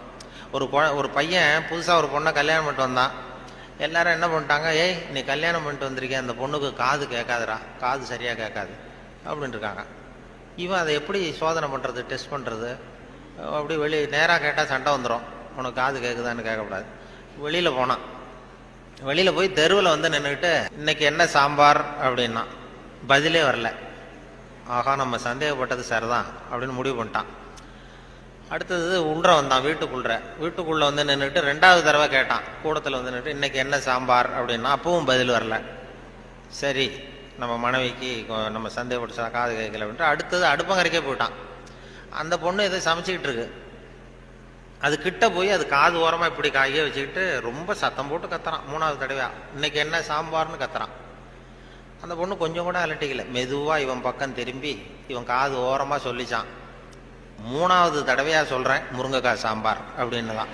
ஒரு பையன் புதுசாக ஒரு பொண்ணை கல்யாணம் பண்ணிட்டு வந்தான். எல்லாரும் என்ன பண்ணிட்டாங்க, ஏய் நீ கல்யாணம் பண்ணிட்டு வந்திருக்கேன், அந்த பொண்ணுக்கு காது கேட்காதுடா, காது சரியாக கேட்காது அப்படின்ட்டு இருக்காங்க. இவன் அதை எப்படி சோதனை பண்ணுறது, டெஸ்ட் பண்ணுறது, அப்படி நேராக கேட்டால் சண்டை வந்துடும், உனக்கு காது கேட்குதான்னு கேட்கக்கூடாது. வெளியில் போனான். வெளியில் போய் தெருவில் வந்து நின்றுக்கிட்டு இன்னைக்கு என்ன சாம்பார் அப்படின்னா பதிலே வரல. ஆகா நம்ம சந்தேகப்பட்டது சரிதான் அப்படின்னு முடிவு பண்ணிட்டான். அடுத்தது உள்ற வந்தான், வீட்டுக்குள்ளே வந்து நின்றுட்டு 2வது தடவை கேட்டான். கூடத்தில் வந்து நின்றுட்டு இன்னைக்கு என்ன சாம்பார் அப்படின்னா அப்பவும் பதில் வரல. சரி நம்ம மனைவிக்கு நம்ம சந்தேகப்பட்டு காது கேட்கல அப்படின்ட்டு அடுத்தது அடுப்பங்கரைக்கே போயிட்டான். அந்த பொண்ணு எதோ சமைச்சிக்கிட்டு இருக்கு. அது கிட்ட போய் அது காது ஓரமாக இப்படி காயே வச்சுக்கிட்டு ரொம்ப சத்தம் போட்டு கத்துறான். 3வது தடவையா இன்னைக்கு என்ன சாம்பார்னு கத்துறான். அந்த பொண்ணு கொஞ்சம் கூட அலட்டிக்கல. மெதுவாக இவன் பக்கம் திரும்பி இவன் காது ஓரமாக சொல்லிச்சான், 3வது தடவையா சொல்கிறேன் முருங்கைக்காய் சாம்பார் அப்படின்னு தான்.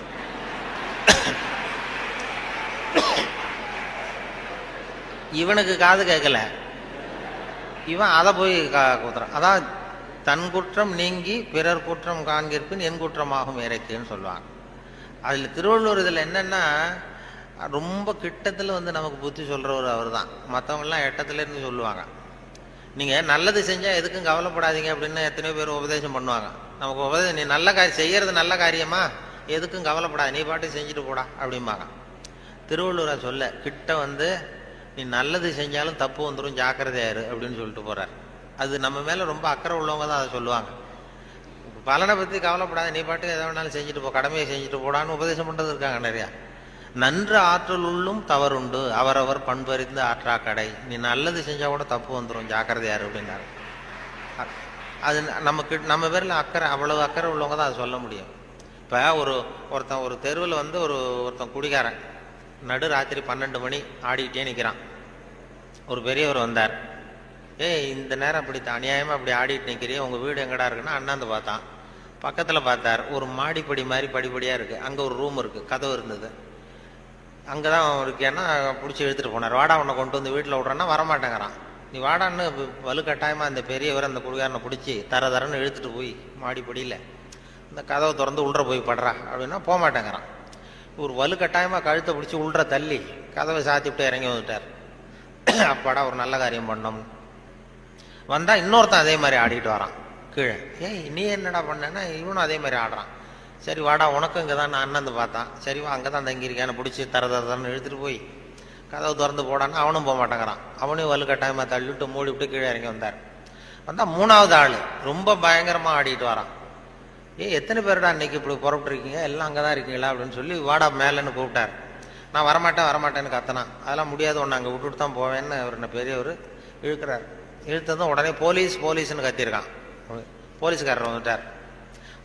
இவனுக்கு காது கேட்கல, இவன் அதை போய் குத்துறான். அதான் தன் குற்றம் நீங்கி பிறர் குற்றம் காண்கிற்பின் என் குற்றமாகும் இறைக்குன்னு சொல்லுவாங்க. அதில் திருவள்ளுவர் இதில் என்னென்னா ரொம்ப கிட்டத்தில் வந்து நமக்கு புத்தி சொல்கிறவர் அவர் தான். மற்றவங்களாம் எட்டத்துலேருந்து சொல்லுவாங்க, நீங்கள் நல்லது செஞ்சால் எதுக்கும் கவலைப்படாதீங்க அப்படின்னு எத்தனையோ பேர் உபதேசம் பண்ணுவாங்க. நமக்கு நீ நல்ல காரியம் செய்யறது நல்ல காரியமா, எதுக்கும் கவலைப்படாது, நீ பாட்டு செஞ்சுட்டு போடா அப்படிம்பாங்க. திருவள்ளுவரை சொல்ல கிட்ட வந்து நீ நல்லது செஞ்சாலும் தப்பு வந்துடும், ஜாக்கிரதையாரு அப்படின்னு சொல்லிட்டு போகிறார். அது நம்ம மேலே ரொம்ப அக்கறை உள்ளவங்க தான் அதை சொல்லுவாங்க. பலனை பற்றி கவலைப்படாத, நீ பாட்டுக்கு எதை வேணாலும் செஞ்சுட்டு போ, கடமையை செஞ்சுட்டு போடான்னு உபதேசம் பண்ணுறது இருக்காங்க நிறையா. நன்று ஆற்றல் உள்ளும் தவறுண்டு, அவரவர் பண்பறிந்து ஆற்றா கடை, நீ நல்லது செஞ்சால் கூட தப்பு வந்துடும், ஜாக்கிரதையாரு அப்படின்னாரு. அது நம்ம பேரில் அக்கறை, அவ்வளவு அக்கறை உள்ளவங்க தான் அதை சொல்ல முடியும். இப்போ ஒருத்தன் ஒரு தெருவில் வந்து ஒருத்தன் குடிகாரன் நடு ராத்திரி 12 மணி ஆடிக்கிட்டே நிற்கிறான். ஒரு பெரியவர் வந்தார், இந்த நேரம் அப்படி அநியாயமாக அப்படி ஆடிட்டு நிற்கிறியே, உங்கள் வீடு எங்கடா இருக்குன்னா அண்ணாந்து பார்த்தான். பக்கத்தில் பார்த்தார், ஒரு மாடிப்படி மாதிரி படிப்படியாக இருக்குது, அங்கே ஒரு ரூம் இருக்குது, கதவு இருந்தது, அங்கே தான் இருக்கேன்னா பிடிச்சி இழுத்துட்டு போனார். வாடா உன்னை கொண்டு வந்து வீட்டில் விட்றேன்னா வரமாட்டேங்கிறான். நீ வாடான்னு வலுக்கட்டாயமாக அந்த பெரியவர் அந்த குடிகாரனை பிடிச்சி தரன்னு இழுத்துட்டு போய் மாடிப்படியில் இந்த கதவை திறந்து உள்ற போய் படுறா அப்படின்னா போக மாட்டேங்கிறான். ஒரு வலுக்கட்டாயமாக கழுத்தை பிடிச்சி உள்ற தள்ளி கதவை சாத்திவிட்டு இறங்கி வந்துட்டார். அப்பாடா ஒரு நல்ல காரியம் பண்ணோம். வந்தால் இன்னொருத்தன் அதே மாதிரி ஆடிக்கிட்டு வரான் கீழே. நீ என்னடா பண்ணேன்னா இவனும் அதே மாதிரி ஆடுறான். சரி வாடா உனக்கும் இங்கே தான் நான் அண்ணந்து பார்த்தான். சரிவா அங்கே தான் தங்கியிருக்கேன்னு பிடிச்சி தரன்னு இழுத்துட்டு போய் கதவு திறந்து போடான்னு அவனும் போக மாட்டேங்கிறான். அவனையும் வலுக்கட்டாயமாக தள்ளிவிட்டு மூடிவிட்டு கீழே இறங்கி வந்தார். வந்தால் 3வது ஆள் ரொம்ப பயங்கரமாக ஆடிட்டு வரான். எத்தனை பேருடா இன்னைக்கு இப்படி புறப்பட்டுருக்கீங்க, எல்லாம் அங்கே தான் இருக்கீங்களா அப்படின்னு சொல்லி வாடா மேலேன்னு கூப்பிட்டார். நான் வரமாட்டேன்னு கத்தினான். அதெல்லாம் முடியாது, ஒன்று அங்கே விட்டுட்டு தான் போவேன்னு அவர் என்ன பெரியவர் இழுக்கிறார். இழுத்ததும் உடனே போலீஸ்னு கத்திருக்கான். போலீஸ்காரர் வந்துட்டார்.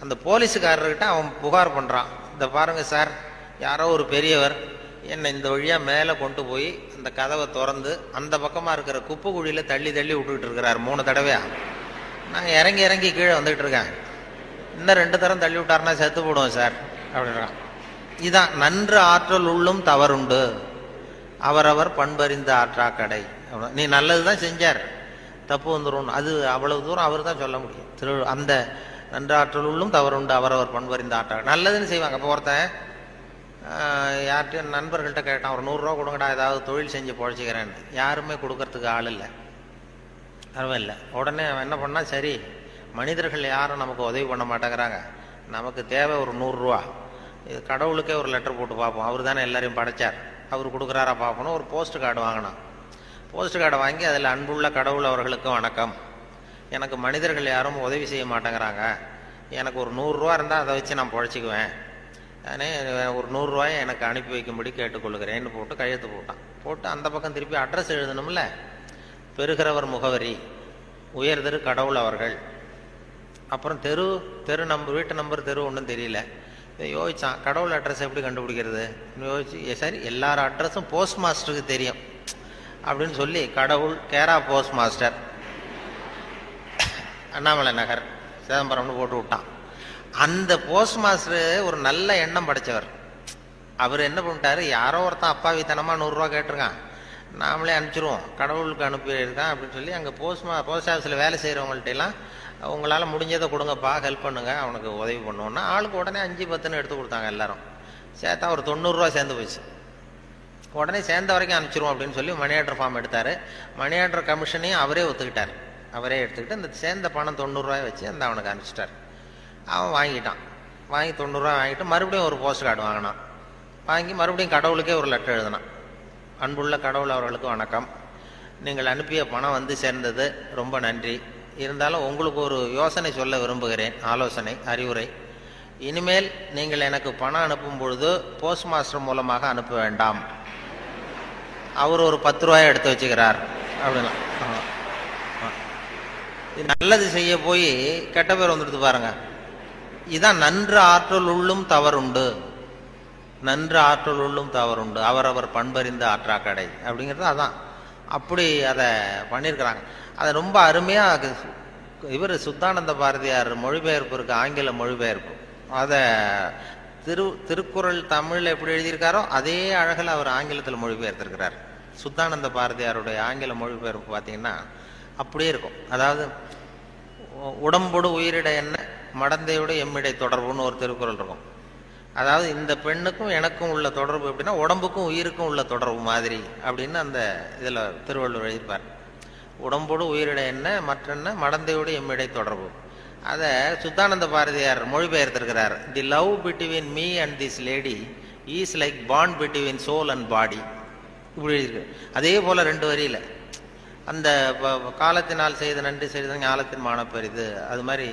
அந்த போலீஸுக்காரர்கிட்ட அவன் புகார் பண்ணுறான், இந்த பாருங்க சார், யாரோ ஒரு பெரியவர் என்னை இந்த வழியாக மேலே கொண்டு போய் அந்த கதவை திறந்து அந்த பக்கமாக இருக்கிற குப்பை குழியில் தள்ளி தள்ளி விட்டுக்கிட்டு இருக்கிறார் 3 தடவையா. நான் இறங்கி இறங்கி கீழே வந்துக்கிட்டு இருக்கேன். இன்னும் 2 தரம் தள்ளி விட்டாருன்னா செத்து போடுவோம் சார் அப்படின்றான். இதான் நன்று ஆற்றல் உள்ளும் தவறுண்டு, அவரவர் பண்பறிந்த ஆற்றா கடை. நீ நல்லது தான் செஞ்சார், தப்பு வந்துடும், அது அவ்வளவு தூரம் அவர் தான் சொல்ல முடியும். அந்த நன்றாற்றல் உள்ளும் தவறுண்டு, அவரவர் பண்பறிந்த ஆற்றா. நல்லதுன்னு செய்வாங்க. இப்போ ஒருத்தன் யார்கிட்டையும் நண்பர்கள்ட்ட கேட்டான், ஒரு 100 ரூபா கொடுங்கடா, ஏதாவது தொழில் செஞ்சு பொழைச்சிக்கிறேன்னு. யாருமே கொடுக்கறதுக்கு ஆள் இல்லை, பரவாயில்ல. உடனே அவன் என்ன பண்ணா, சரி மனிதர்கள் யாரும் நமக்கு உதவி பண்ண மாட்டேங்கிறாங்க, நமக்கு தேவை ஒரு 100 ரூபா, இது கடவுளுக்கே ஒரு லெட்டர் போட்டு பார்ப்போம், அவர் தானே எல்லாரையும் படைச்சார், அவர் கொடுக்குறாரா பார்ப்போம். ஒரு போஸ்ட் கார்டு வாங்கினான். போஸ்ட் கார்டை வாங்கி அதில் அன்புள்ள கடவுள் அவர்களுக்கு வணக்கம், எனக்கு மனிதர்கள் யாரும் உதவி செய்ய மாட்டேங்கிறாங்க, எனக்கு ஒரு 100 ரூபா இருந்தால் அதை வச்சு நான் பொழைச்சிக்குவேன், நானே ஒரு 100 ரூபாயை எனக்கு அனுப்பி வைக்கும்படி கேட்டுக்கொள்கிறேன்னு போட்டு கையெழுத்து போட்டான். போட்டு அந்த பக்கம் திருப்பி அட்ரஸ் எழுதணும்ல, பெறுகிறவர் முகவரி உயர்திரு கடவுள் அவர்கள், அப்புறம் தெரு நம்பர், வீட்டு நம்பர், தெரு ஒன்றும் தெரியல. யோசிச்சான், கடவுள் அட்ரஸ் எப்படி கண்டுபிடிக்கிறது யோசிச்சு, சரி எல்லார் அட்ரஸும் போஸ்ட் மாஸ்டருக்கு தெரியும் அப்படின்னு சொல்லி கடவுள் கேரா போஸ்ட் மாஸ்டர் அண்ணாமலை நகர் சிதம்பரம்னு போட்டு விட்டான். அந்த போஸ்ட் மாஸ்டர் ஒரு நல்ல எண்ணம் படைச்சவர். அவர் என்ன பண்ணிட்டாரு, யாரோ ஒருத்தன் அப்பாவித்தனமாக 100 ரூபா கேட்டிருக்கான், நாமளே அனுப்பிச்சிருவோம், கடவுளுக்கு அனுப்பியிருக்கான் அப்படின்னு சொல்லி அங்கே போஸ்ட் ஆஃபீஸில் வேலை செய்கிறவங்கள்ட்டெல்லாம் உங்களால் முடிஞ்சதை கொடுங்கப்பா, ஹெல்ப் பண்ணுங்க, அவனுக்கு உதவி பண்ணுவோன்னா ஆளுக்கு உடனே 5-10 எடுத்து கொடுத்தாங்க. எல்லாரும் சேர்த்தா ஒரு 90 ரூபா சேர்ந்து போச்சு. உடனே சேர்ந்த வரைக்கும் அனுப்பிச்சிருவோம் அப்படின்னு சொல்லி மணி ஆர்டர் ஃபார்ம் எடுத்தார். மணி ஆர்டர் கமிஷனையும் அவரே ஒத்துக்கிட்டார். அவரே எடுத்துக்கிட்டு அந்த சேர்ந்த பணம் 90 ரூபாய் வச்சு அந்த அவனுக்கு அனுப்பிச்சிட்டார். அவன் வாங்கிட்டான். வாங்கி 90 ரூபா வாங்கிட்டு மறுபடியும் ஒரு போஸ்ட் கார்டு வாங்கினான். வாங்கி மறுபடியும் கடவுளுக்கே ஒரு லெட்டர் எழுதினான். அன்புள்ள கடவுள் அவர்களுக்கு வணக்கம், நீங்கள் அனுப்பிய பணம் வந்து சேர்ந்தது, ரொம்ப நன்றி. இருந்தாலும் உங்களுக்கு ஒரு யோசனை சொல்ல விரும்புகிறேன், ஆலோசனை, அறிவுரை. இனிமேல் நீங்கள் எனக்கு பணம் அனுப்பும் பொழுது போஸ்ட் மாஸ்டர் மூலமாக அனுப்ப வேண்டாம், அவர் ஒரு 10 ரூபாயை எடுத்து வச்சுக்கிறார் அப்படின்னா. நல்லது செய்ய போய் கெட்ட பேர் வந்துடுது பாருங்க. இதான் நன்று ஆற்றல் உள்ளும் தவறுண்டு, நன்று ஆற்றல் உள்ளும் தவறுண்டு, அவரவர் பண்பறிந்த ஆற்றா கடை அப்படிங்கிறது அதான். அப்படி அதை பண்ணியிருக்கிறாங்க. அதை ரொம்ப அருமையாக இவர் சுத்தானந்த பாரதியார் மொழிபெயர்ப்பு இருக்கு, ஆங்கில மொழிபெயர்ப்பு. அதை திருக்குறள் தமிழில் எப்படி எழுதியிருக்காரோ அதே அழகில் அவர் ஆங்கிலத்தில் மொழிபெயர்த்திருக்கிறார். சுத்தானந்த பாரதியாருடைய ஆங்கில மொழிபெயர்ப்பு பார்த்தீங்கன்னா அப்படியே இருக்கும். அதாவது உடம்போடு உயிரிட என்ன மடந்தையோடு எம்மிடை தொடர்புன்னு ஒரு திருக்குறள் இருக்கும். அதாவது இந்த பெண்ணுக்கும் எனக்கும் உள்ள தொடர்பு எப்படின்னா உடம்புக்கும் உயிருக்கும் உள்ள தொடர்பு மாதிரி அப்படின்னு அந்த இதில் திருவள்ளுவர் எழுதிப்பார். உடம்போடு உயிரிட என்ன மற்றென்ன மடந்தையோடு எம்மிடை தொடர்பு. அதை சுத்தானந்த பாரதியார் மொழிபெயர்த்திருக்கிறார். The love between me and this lady is like bond between soul and body, இப்படி எழுதியிருக்கு. அதே போல 2 வரியில அந்த காலத்தினால் செய்த நன்றி செய்த ஞாலத்தின் மானப்பெரிது, அது மாதிரி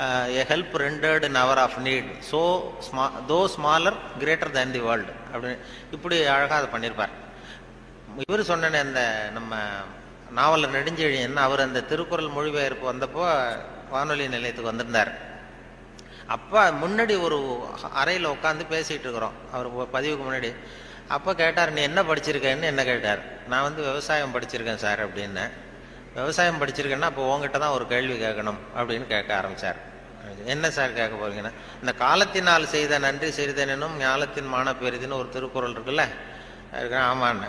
a help rendered in hour of need, so though smaller greater than the world அப்படின்னு இப்படி அழகாக அதை பண்ணியிருப்பார். இவர் சொன்ன அந்த நம்ம நாவலர் நெடுஞ்செழியன் அவர் அந்த திருக்குறள் மொழிபெயர்ப்பு வந்தப்போ வானொலி நிலையத்துக்கு வந்திருந்தார். அப்போ முன்னாடி ஒரு அறையில் உட்காந்து பேசிகிட்டு இருக்கிறோம், அவர் பதிவுக்கு முன்னாடி. அப்போ கேட்டார், நீ என்ன படிச்சிருக்கேன்னு என்ன கேட்டார். நான் விவசாயம் படிச்சிருக்கேன் சார் அப்படின்னு. விவசாயம் படிச்சிருக்கேன்னா அப்போ உங்ககிட்ட தான் ஒரு கேள்வி கேட்கணும் அப்படின்னு கேட்க ஆரம்பித்தார். என்ன சார் கேட்க போறீங்கன்னா, இந்த காலத்தினால் செய்த நன்றி செய்தேனும் ஞாலத்தின் மான பெரிதுன்னு ஒரு திருக்குறள் இருக்குல்ல. ஆமான்னு.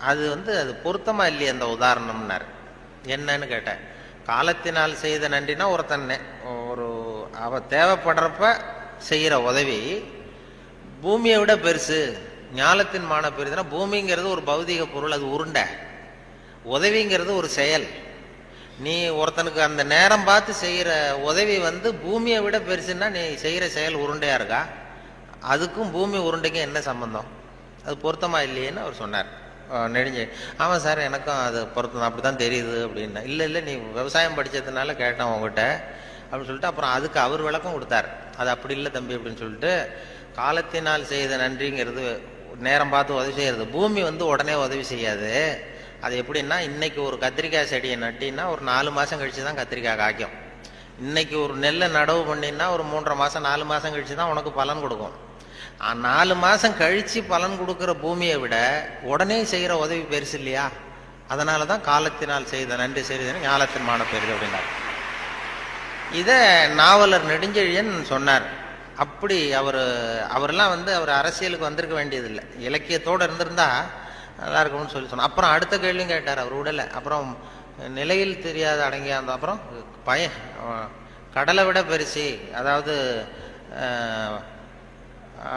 அது அது பொருத்தமா இல்லையே அந்த உதாரணம்னார். என்னன்னு கேட்டேன். காலத்தினால் செய்த நன்றினா ஒருத்தன் அவ தேவைப்படுறப்ப செய்யற உதவி பூமியை விட பெருசு. ஞாலத்தின் மான பெரிதுனா பூமிங்கிறது ஒரு பௌதிக பொருள், அது உருண்டை. உதவிங்கிறது ஒரு செயல். நீ ஒருத்தனுக்கு அந்த நேரம் பார்த்து செய்யற உதவி பூமியை விட பெருசுன்னா நீ செய்யற செயல் உருண்டையா இருக்கா? அதுக்கும் பூமி உருண்டைக்கும் என்ன சம்பந்தம்? அது பொருத்தமா இல்லையேன்னு அவர் சொன்னார். நெடுஞ்சே ஆமாம் சார் எனக்கும் அது பொருத்தம் அப்படிதான் தெரியுது அப்படின்னா. இல்லை நீ விவசாயம் படித்ததுனால கேட்டேன் உங்ககிட்ட அப்படின்னு சொல்லிட்டு அப்புறம் அதுக்கு அவர் விளக்கம் கொடுத்தார். அது அப்படி இல்லை தம்பி அப்படின்னு சொல்லிட்டு, காலத்தினால் செய்த நன்றிங்கிறது நேரம் பார்த்து உதவி செய்யறது. பூமி உடனே உதவி செய்யாது. அது எப்படின்னா, இன்னைக்கு ஒரு கத்திரிக்காய் செடியை நட்டின்னா ஒரு 4 மாதம் கழிச்சு தான் கத்திரிக்காய் காய்க்கும். இன்னைக்கு ஒரு நெல்லை நடவு பண்ணினா ஒரு 3.5 மாதம் 4 மாதம் கழிச்சு தான் உனக்கு பலன் கொடுக்கும். 4 மாசம் கழிச்சு பலன் கொடுக்கிற பூமியை விட உடனே செய்யற உதவி பெருசு இல்லையா? அதனாலதான் காலத்தினால் செய்த நன்றி செய்தேன் ஞாலத்தின் மான பெரிது அப்படின்னார். இத நாவலர் நெடுஞ்செழியன் சொன்னார். அப்படி அவரெல்லாம் அவர் அரசியலுக்கு வந்திருக்க வேண்டியதில்லை, இலக்கியத்தோடு இருந்திருந்தா நல்லா இருக்கும்னு சொன்னார். அப்புறம் அடுத்த கேள்வியும் கேட்டார், அவர் விடலை. அப்புறம் நிலையில் தெரியாத அடங்கிய அந்த அப்புறம் கடலை விட பெருசி, அதாவது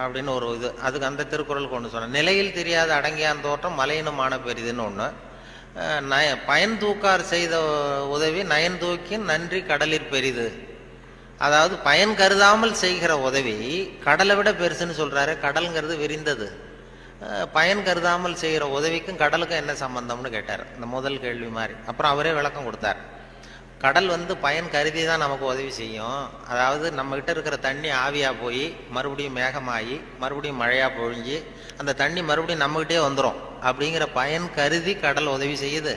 அப்படின்னு ஒரு இது, அதுக்கு அந்த திருக்குறள் கொண்டு சொன்னார். நிலையில் தெரியாத அடங்கியான் தோற்றம் மலையினுமான பெரிதுன்னு ஒன்று. பயன் தூக்கார் செய்த உதவி நயன் தூக்கின் நன்றி கடலிற் பெரிது. அதாவது பயன் கருதாமல் செய்கிற உதவி கடலை விட பெருசுன்னு சொல்றாரு. கடல்ங்கிறது விரிந்தது. பயன் கருதாமல் செய்கிற உதவிக்கும் கடலுக்கும் என்ன சம்பந்தம்னு கேட்டார், இந்த முதல் கேள்வி மாதிரி. அப்புறம் அவரே விளக்கம் கொடுத்தார். கடல் பயன் கருதி தான் நமக்கு உதவி செய்யும். அதாவது நம்ம கிட்ட இருக்கிற தண்ணி ஆவியா போய் மறுபடியும் மேகமாகி மறுபடியும் மழையா பொழிஞ்சு அந்த தண்ணி மறுபடியும் நம்மகிட்டே வந்துடும். அப்படிங்கிற பயன் கருதி கடல் உதவி செய்யுது.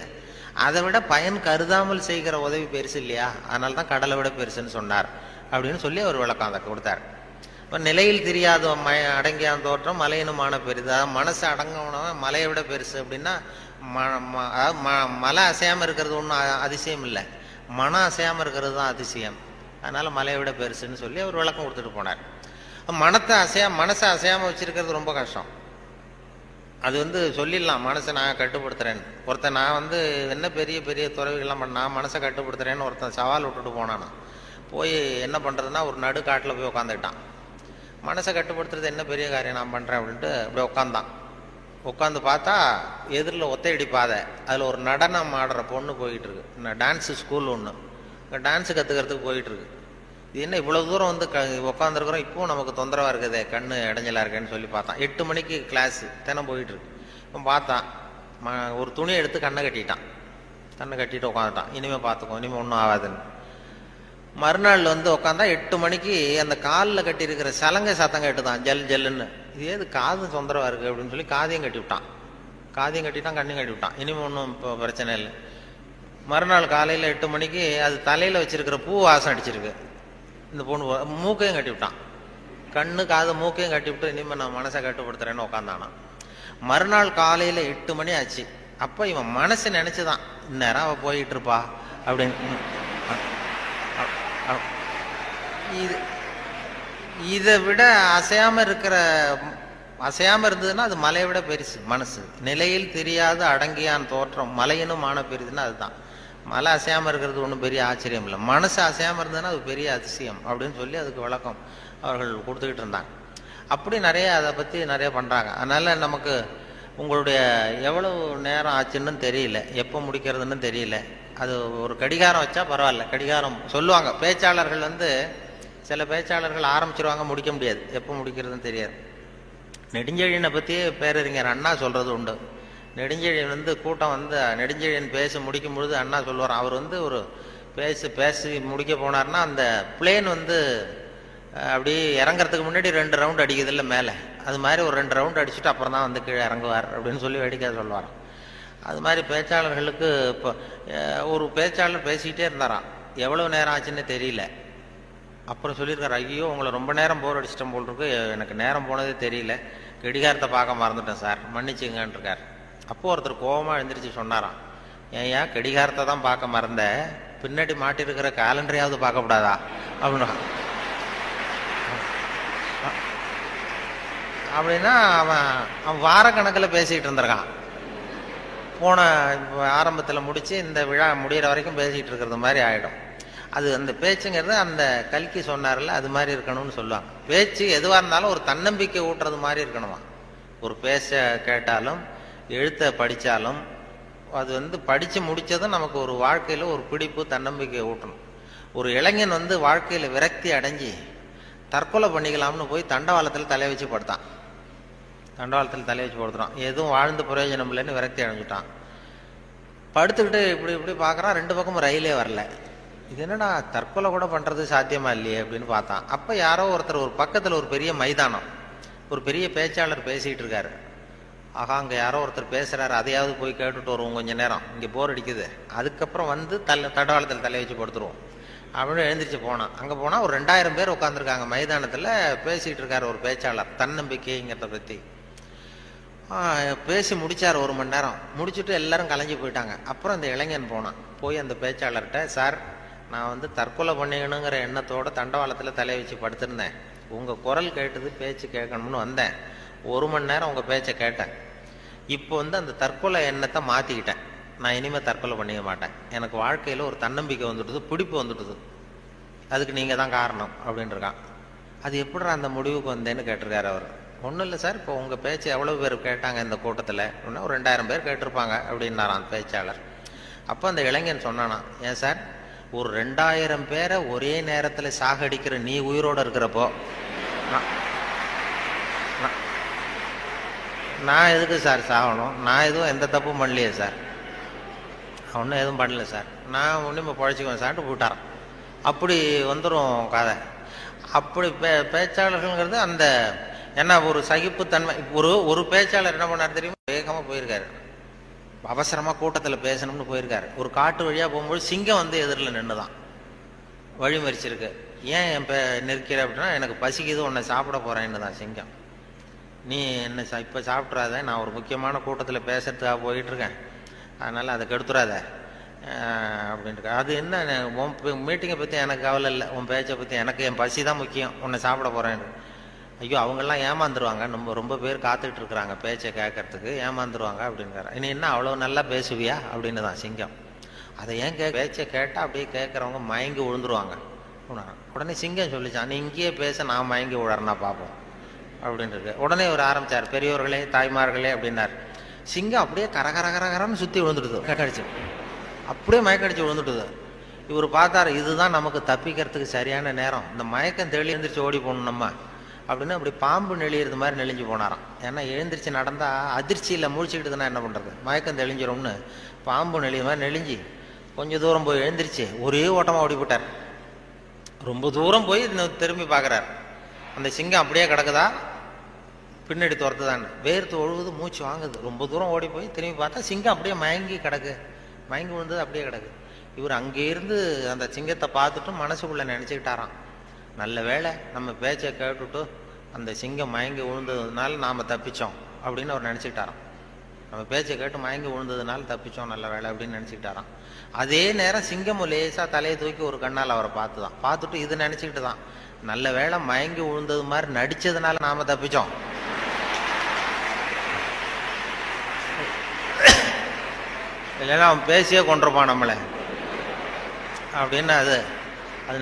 அதை விட பயன் கருதாமல் செய்கிற உதவி பெருசு இல்லையா? அதனால தான் கடலை விட பெருசுன்னு சொன்னார் அப்படின்னு சொல்லி அவர் விளக்கம் அதை கொடுத்தார். இப்போ நிலையில் தெரியாத அடங்கியான் தோற்றம் மலையினுமான பெரிது. அதாவது மனசு அடங்கவனவன் மலையை விட பெருசு அப்படின்னா மலை அசையாமல் இருக்கிறது ஒன்றும் அதிசயம் இல்லை, மனம் அசையாமல் இருக்கிறது தான் அதிசயம். அதனால மலையை விட பெருசுன்னு சொல்லி அவர் விளக்கம் கொடுத்துட்டு போனார். மனசை அசையாமல் வச்சிருக்கிறது ரொம்ப கஷ்டம். அது சொல்லிடலாம், மனசை நான் கட்டுப்படுத்துறேன்னு. ஒருத்தன் நான் என்ன பெரிய பெரிய துறவிகள்லாம் நான் மனசை கட்டுப்படுத்துறேன்னு ஒருத்தன் சவால் விட்டுட்டு போனானா, போய் என்ன பண்ணுறதுன்னா ஒரு நடுக்காட்டில் போய் உட்காந்துக்கிட்டான். மனசை கட்டுப்படுத்துறது என்ன பெரிய காரியம் நான் பண்ணுறேன் அப்படின்ட்டு அப்படியே உட்காந்தான். உட்காந்து பார்த்தா எதிரில் ஒத்தையடி பாதை, அதில் ஒரு நடனம் ஆடுற பொண்ணு போயிட்டு இருக்கு. டான்ஸு ஸ்கூல் ஒன்று, டான்ஸு கற்றுக்கிறதுக்கு போயிட்டு இருக்கு. இது என்ன இவ்வளோ தூரம் உட்காந்துருக்குறோம், இப்பவும் நமக்கு தொந்தரவாக இருக்குதே, கண்ணு இடைஞ்சலா இருக்கேன்னு சொல்லி பார்த்தான். 8 மணிக்கு கிளாஸு தினம் போயிட்டு இருக்கு. இப்போ பார்த்தான், ஒரு துணியை எடுத்து கண்ணை கட்டிட்டான். கண்ணை கட்டிட்டு உட்காந்துட்டான். இனிமேல் பார்த்துக்கோ, இனிமேல் ஒன்றும் ஆகாதுன்னு. மறுநாள் உட்காந்தா 8 மணிக்கு அந்த காலில் கட்டி இருக்கிற சலங்கை சத்தம் கேட்டுதான், ஜல் ஜல்லுன்னு. இது ஏது காது தொந்தரவா இருக்கு அப்படின்னு சொல்லி காதையும் கட்டி விட்டான். காதையும் கட்டிட்டான், கண்ணையும் கட்டி விட்டான். இனிமேல் ஒன்றும் இப்போ பிரச்சனை இல்லை. மறுநாள் காலையில் 8 மணிக்கு அது தலையில் வச்சிருக்கிற பூ வாசம் அடிச்சிருக்கு. இந்த பொண்ணு மூக்கையும் கட்டி விட்டான். கண்ணு காது மூக்கையும் கட்டி விட்டு இனிமேல் நான் மனசை கட்டுப்படுத்துறேன்னு உட்காந்தானா. மறுநாள் காலையில் 8 மணி ஆச்சு. அப்போ இவன் மனசு நினைச்சுதான் இந்நேரம் அவள் போயிட்டு இருப்பா அப்படின்னு. இதை விட அசையாம இருந்ததுன்னா அது மலையை விட பெருசு மனசு. நிலையில் தெரியாத அடங்கியான் தோற்றம் மலையினும் ஆன பெரிதுன்னா அதுதான். மலை அசையாம இருக்கிறது ஒன்றும் பெரிய ஆச்சரியம் இல்லை, மனசு அசையாம இருந்ததுன்னா அது பெரிய அதிசயம் அப்படின்னு சொல்லி அதுக்கு விளக்கம் அவர்கள் கொடுத்துக்கிட்டு இருந்தாங்க. அப்படி நிறைய அதை பற்றி நிறைய பண்ணுறாங்க. அதனால நமக்கு உங்களுடைய எவ்வளவு நேரம் ஆச்சுன்னு தெரியல, எப்போ முடிக்கிறதுன்னு தெரியல. அது ஒரு கடிகாரம் வச்சா பரவாயில்ல. கடிகாரம் சொல்லுவாங்க பேச்சாளர்கள், சில பேச்சாளர்கள் ஆரம்பிச்சிருவாங்க, முடிக்க முடியாது, எப்போ முடிக்கிறதுன்னு தெரியாது. நெடுஞ்செழியனை பற்றி பேரறிஞர் அண்ணா சொல்றது உண்டு. நெடுஞ்செழியன் கூட்டம் நெடுஞ்செழியன் பேசி முடிக்கும் பொழுது அண்ணா சொல்லுவார், அவர் ஒரு பேசி முடிக்க போனார்னா அந்த பிளேன் அப்படி இறங்குறதுக்கு முன்னாடி 2 ரவுண்ட் அடிக்குது இல்லை மேலே, அது மாதிரி ஒரு 2 ரவுண்ட் அடிச்சுட்டு அப்புறம் தான் கீழே இறங்குவார் அப்படின்னு சொல்லி வேடிக்கை சொல்லுவார். அது மாதிரி பேச்சாளர்களுக்கு இப்போ ஒரு பேச்சாளர் பேசிக்கிட்டே இருந்தாராம், எவ்வளோ நேரம் ஆச்சுன்னு தெரியல. அப்புறம் சொல்லியிருக்காரு, ஐயோ உங்களை ரொம்ப நேரம் போர் அடிச்சிட்டேன் போல் இருக்கு, எனக்கு நேரம் போனதே தெரியல, கடிகாரத்தை பார்க்க மறந்துட்டேன் சார், மன்னிச்சுங்கன்னு இருக்கார். அப்போ ஒருத்தர் கோபமாக எழுந்திரிச்சு சொன்னாராம், ஏன் கடிகாரத்தை தான் பார்க்க மறந்த, பின்னாடி மாட்டிருக்கிற கேலண்டரையாவது பார்க்கக்கூடாதா அப்படின்னா அவன் வாரக்கணக்கில் பேசிக்கிட்டு இருந்திருக்கான். போன ஆரம்பத்தில் முடிச்சு இந்த விழா முடிகிற வரைக்கும் பேசிக்கிட்டு இருக்கிறது மாதிரி ஆகிடும். அது அந்த பேச்சுங்கிறது அந்த கல்கி சொன்னார்ல, அது மாதிரி இருக்கணும்னு சொல்லுவாங்க. பேச்சு எதுவாக இருந்தாலும் ஒரு தன்னம்பிக்கை ஊட்டுறது மாதிரி இருக்கணுமா. ஒரு பேச கேட்டாலும் எழுத்தை படித்தாலும் அது படித்து முடித்ததும் நமக்கு ஒரு வாழ்க்கையில் ஒரு பிடிப்பு தன்னம்பிக்கை ஊட்டணும். ஒரு இளைஞன் வாழ்க்கையில் விரக்தி அடைஞ்சி தற்கொலை பண்ணிக்கலாம்னு போய் தண்டவாளத்தில் தலையை வச்சு படுத்தான். தண்டவாளத்தில் தலையை வச்சு படுத்துறான், எதுவும் வாழ்ந்து பிரயோஜனம் இல்லைன்னு விரக்தி அடைஞ்சிட்டான். படுத்துக்கிட்டு இப்படி இப்படி பார்க்குறான், 2 பக்கமும் ரயிலே வரல. இது என்னடா தற்கொலை கூட பண்ணுறது சாத்தியமா இல்லையே அப்படின்னு பார்த்தான். அப்போ யாரோ ஒருத்தர் ஒரு பக்கத்தில் ஒரு பெரிய மைதானம், ஒரு பெரிய பேச்சாளர் பேசிகிட்டு இருக்காரு. ஆகா அங்கே யாரோ ஒருத்தர் பேசுகிறாரு, அதையாவது போய் கேட்டுட்டு வருவோம் கொஞ்சம் நேரம், இங்கே போர் அடிக்குது, அதுக்கப்புறம் தண்டவாளத்தில் தலையை வச்சு படுத்துருவோம் அப்படின்னு எழுந்திரிச்சு போனான். அங்கே போனால் ஒரு 2000 பேர் உட்காந்துருக்காங்க மைதானத்தில். பேசிகிட்டு இருக்கார் ஒரு பேச்சாளர் தன்னம்பிக்கைங்கிறத பற்றி. பேசி முடித்தார் 1 மணி நேரம். முடிச்சுட்டு எல்லாரும் கலைஞ்சி போயிட்டாங்க. அப்புறம் இந்த இளைஞன் போனான். போய் அந்த பேச்சாளர்கிட்ட, சார் நான் தற்கொலை பண்ணிக்கணுங்கிற எண்ணத்தோடு தண்டவாளத்தில் தலையை வச்சு படுத்திருந்தேன். உங்கள் குரல் கேட்டது, பேச்சு கேட்கணும்னு வந்தேன். 1 மணி நேரம் உங்கள் பேச்சை கேட்டேன். இப்போ அந்த தற்கொலை எண்ணத்தை மாற்றிக்கிட்டேன். நான் இனிமேல் தற்கொலை பண்ணிக்க மாட்டேன். எனக்கு வாழ்க்கையில் ஒரு தன்னம்பிக்கை வந்துடுது, பிடிப்பு வந்துடுது. அதுக்கு நீங்கள் தான் காரணம் அப்படின்ட்டுருக்கான். அது எப்படி அந்த முடிவுக்கு வந்தேன்னு கேட்டிருக்காரு அவர். ஒன்றும் இல்லை சார், இப்போ உங்கள் பேச்சு எவ்வளோ பேர் கேட்டாங்க இந்த கூட்டத்தில் அப்படின்னா ஒரு 2000 பேர் கேட்டிருப்பாங்க அப்படின்னாரான் அந்த பேச்சாளர். அப்போ அந்த இளைஞன் சொன்னானா, ஏன் சார் ஒரு 2000 பேரை ஒரே நேரத்தில் சாகடிக்கிற நீ உயிரோடு இருக்கிறப்போ நான் எதுக்கு சார் சாகணும்? நான் எதுவும் எந்த தப்பும் பண்ணலையே சார், ஒன்றும் எதுவும் பண்ணல சார், நான் ஒன்றும் இப்போ பழச்சிக்குவேன் சார்ட்டு போயிட்டாரான். அப்படி வந்துடும் கதை. அப்படி பேச்சாளர்கள்ங்கிறது அந்த என்ன ஒரு சகிப்புத்தன்மை. ஒரு பேச்சாளர் என்ன பண்ணார் தெரியுமா, வேகமாக போயிருக்காரு, அவசரமாக கூட்டத்தில் பேசணும்னு போயிருக்காரு. ஒரு காட்டு வழியாக போகும்போது சிங்கம் எதிரில் நின்று தான் வழி மறிச்சிருக்கு. ஏன் நிற்கிற அப்படின்னா, எனக்கு பசிக்குது, உன்னை சாப்பிட போகிறேன்னு தான் சிங்கம். நீ என்ன இப்போ சாப்பிட்றாத, நான் ஒரு முக்கியமான கூட்டத்தில் பேசுறதுக்காக போயிட்டுருக்கேன், அதனால் அதை கெடுத்துறாத அப்படின்ட்டு. அது என்ன, உன் மீட்டிங்கை பற்றி எனக்கு கவலை இல்லை, உன் பேச்சை பற்றி எனக்கு, என் பசி தான் முக்கியம், உன்னை சாப்பிட போகிறேன்னு. ஐயோ அவங்கெல்லாம் ஏமாந்துருவாங்க, ரொம்ப பேர் காத்துக்கிட்டு இருக்கிறாங்க பேச்சை கேட்கறதுக்கு, ஏமாந்துருவாங்க அப்படின்றாரு. நீ என்ன அவ்வளோ நல்லா பேசுவியா அப்படின்னு தான் சிங்கம். அதை ஏன் பேச்சை கேட்டால் அப்படியே கேட்குறவங்க மயங்கி விழுந்துருவாங்க. உடனே சிங்கம் சொல்லிச்சான், நீ இங்கேயே பேச, நான் மயங்கி விழறேன்னா பார்ப்போம் அப்படின்ட்டு. உடனே ஒரு ஆரம்பித்தார், பெரியோர்களே தாய்மார்களே அப்படின்னார். சிங்கம் அப்படியே கரகரகரன்னு சுற்றி விழுந்துடுது, மயக்கடிச்சு, அப்படியே மயக்கடிச்சு விழுந்துட்டுது. இவர் பார்த்தார், இதுதான் நமக்கு தப்பிக்கிறதுக்கு சரியான நேரம், இந்த மயக்கம் தெளி எழுந்திரிச்சு ஓடி போகணும் நம்ம அப்படின்னு. அப்படி பாம்பு நெளியிறது மாதிரி நெளிஞ்சு போனாராம். ஏன்னா எழுந்திரிச்சு நடந்தால் அதிர்ச்சியில் முழிச்சுக்கிட்டுதுன்னா என்ன பண்ணுறது, மயக்கம் தெளிஞ்சிடும்னு பாம்பு நெளிய மாதிரி நெளிஞ்சு கொஞ்சம் தூரம் போய் எழுந்திரிச்சு ஒரே ஓட்டமாக ஓடி போட்டார். ரொம்ப தூரம் போய் திரும்பி பார்க்குறார், அந்த சிங்கம் அப்படியே கிடக்குதா, பின்னாடி துரத்துதான்னு வேர்த்து ஒழுகுது, மூச்சு வாங்குது. ரொம்ப தூரம் ஓடி போய் திரும்பி பார்த்தா சிங்கம் அப்படியே மயங்கி கிடக்கு, மயங்கி விழுந்தது அப்படியே கிடக்கு. இவர் அங்கேருந்து அந்த சிங்கத்தை பார்த்துட்டு மனசுக்குள்ளே நினச்சிக்கிட்டாராம், நல்ல வேளை நம்ம பேச்சை கேட்டுட்டு அந்த சிங்கம் மயங்கி விழுந்ததுனால நாம் தப்பிச்சோம் அப்படின்னு அவர் நினச்சிக்கிட்டாராம். நம்ம பேச்சை கேட்டு மயங்கி விழுந்ததுனால தப்பிச்சோம், நல்ல வேலை அப்படின்னு நினச்சிக்கிட்டாராம். அதே நேரம் சிங்கம் லேசாக தலையை தூக்கி ஒரு கண்ணால் அவரை பார்த்துட்டு இது நினச்சிக்கிட்டு தான், நல்ல வேளை மயங்கி விழுந்தது மாதிரி நடித்ததுனால நாம் தப்பிச்சோம், இல்லைன்னா அவன் பேசியே கொண்டிருப்பான் நம்மளை அப்படின்னு அது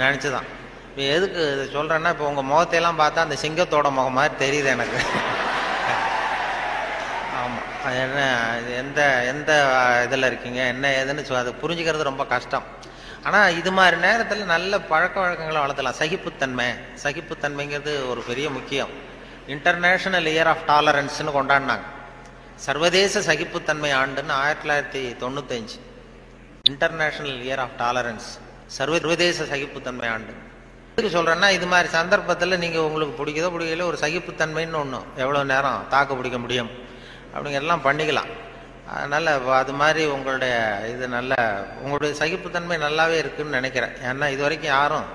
நினச்சிதான். இப்போ எதுக்கு இதை சொல்கிறேன்னா, இப்போ உங்கள் முகத்தையெல்லாம் பார்த்தா அந்த சிங்கத்தோட முகம் மாதிரி தெரியுது எனக்கு. ஆமாம், அது என்ன, எந்த எந்த இதில் இருக்கீங்க என்ன ஏதுன்னு அதை புரிஞ்சுக்கிறது ரொம்ப கஷ்டம். ஆனால் இது மாதிரி நேரத்தில் நல்ல பழக்க வழக்கங்களை வளர்த்தலாம். சகிப்புத்தன்மைங்கிறது ஒரு பெரிய முக்கியம். இன்டர்நேஷ்னல் இயர் ஆஃப் டாலரன்ஸ்னு கொண்டாடினாங்க. சர்வதேச சகிப்புத்தன்மை ஆண்டுன்னு 1995 இன்டர்நேஷ்னல் இயர் ஆஃப் டாலரன்ஸ், சர்வதேச சகிப்புத்தன்மை ஆண்டு. எதுக்கு சொல்கிறேன்னா, இது மாதிரி சந்தர்ப்பத்தில் நீங்கள் உங்களுக்கு பிடிக்குதோ பிடிக்கல ஒரு சகிப்புத்தன்மைன்னு ஒன்று, எவ்வளோ நேரம் தாக்கு பிடிக்க முடியும் அப்படிங்கிறதெல்லாம் பண்ணிக்கலாம். அதனால் அது மாதிரி உங்களுடைய உங்களுடைய சகிப்புத்தன்மை நல்லாவே இருக்குதுன்னு நினைக்கிறேன். ஏன்னா இது வரைக்கும் யாரும்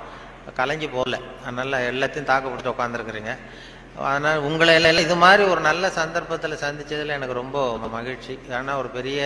கலைஞ்சி போகல, அதனால் எல்லாத்தையும் தாக்கு பிடிச்சி உட்காந்துருக்குறீங்க. அதனால் உங்களை எல்லாம் இது மாதிரி ஒரு நல்ல சந்தர்ப்பத்தில் சந்தித்ததில் எனக்கு ரொம்ப மகிழ்ச்சி. ஏன்னா ஒரு பெரிய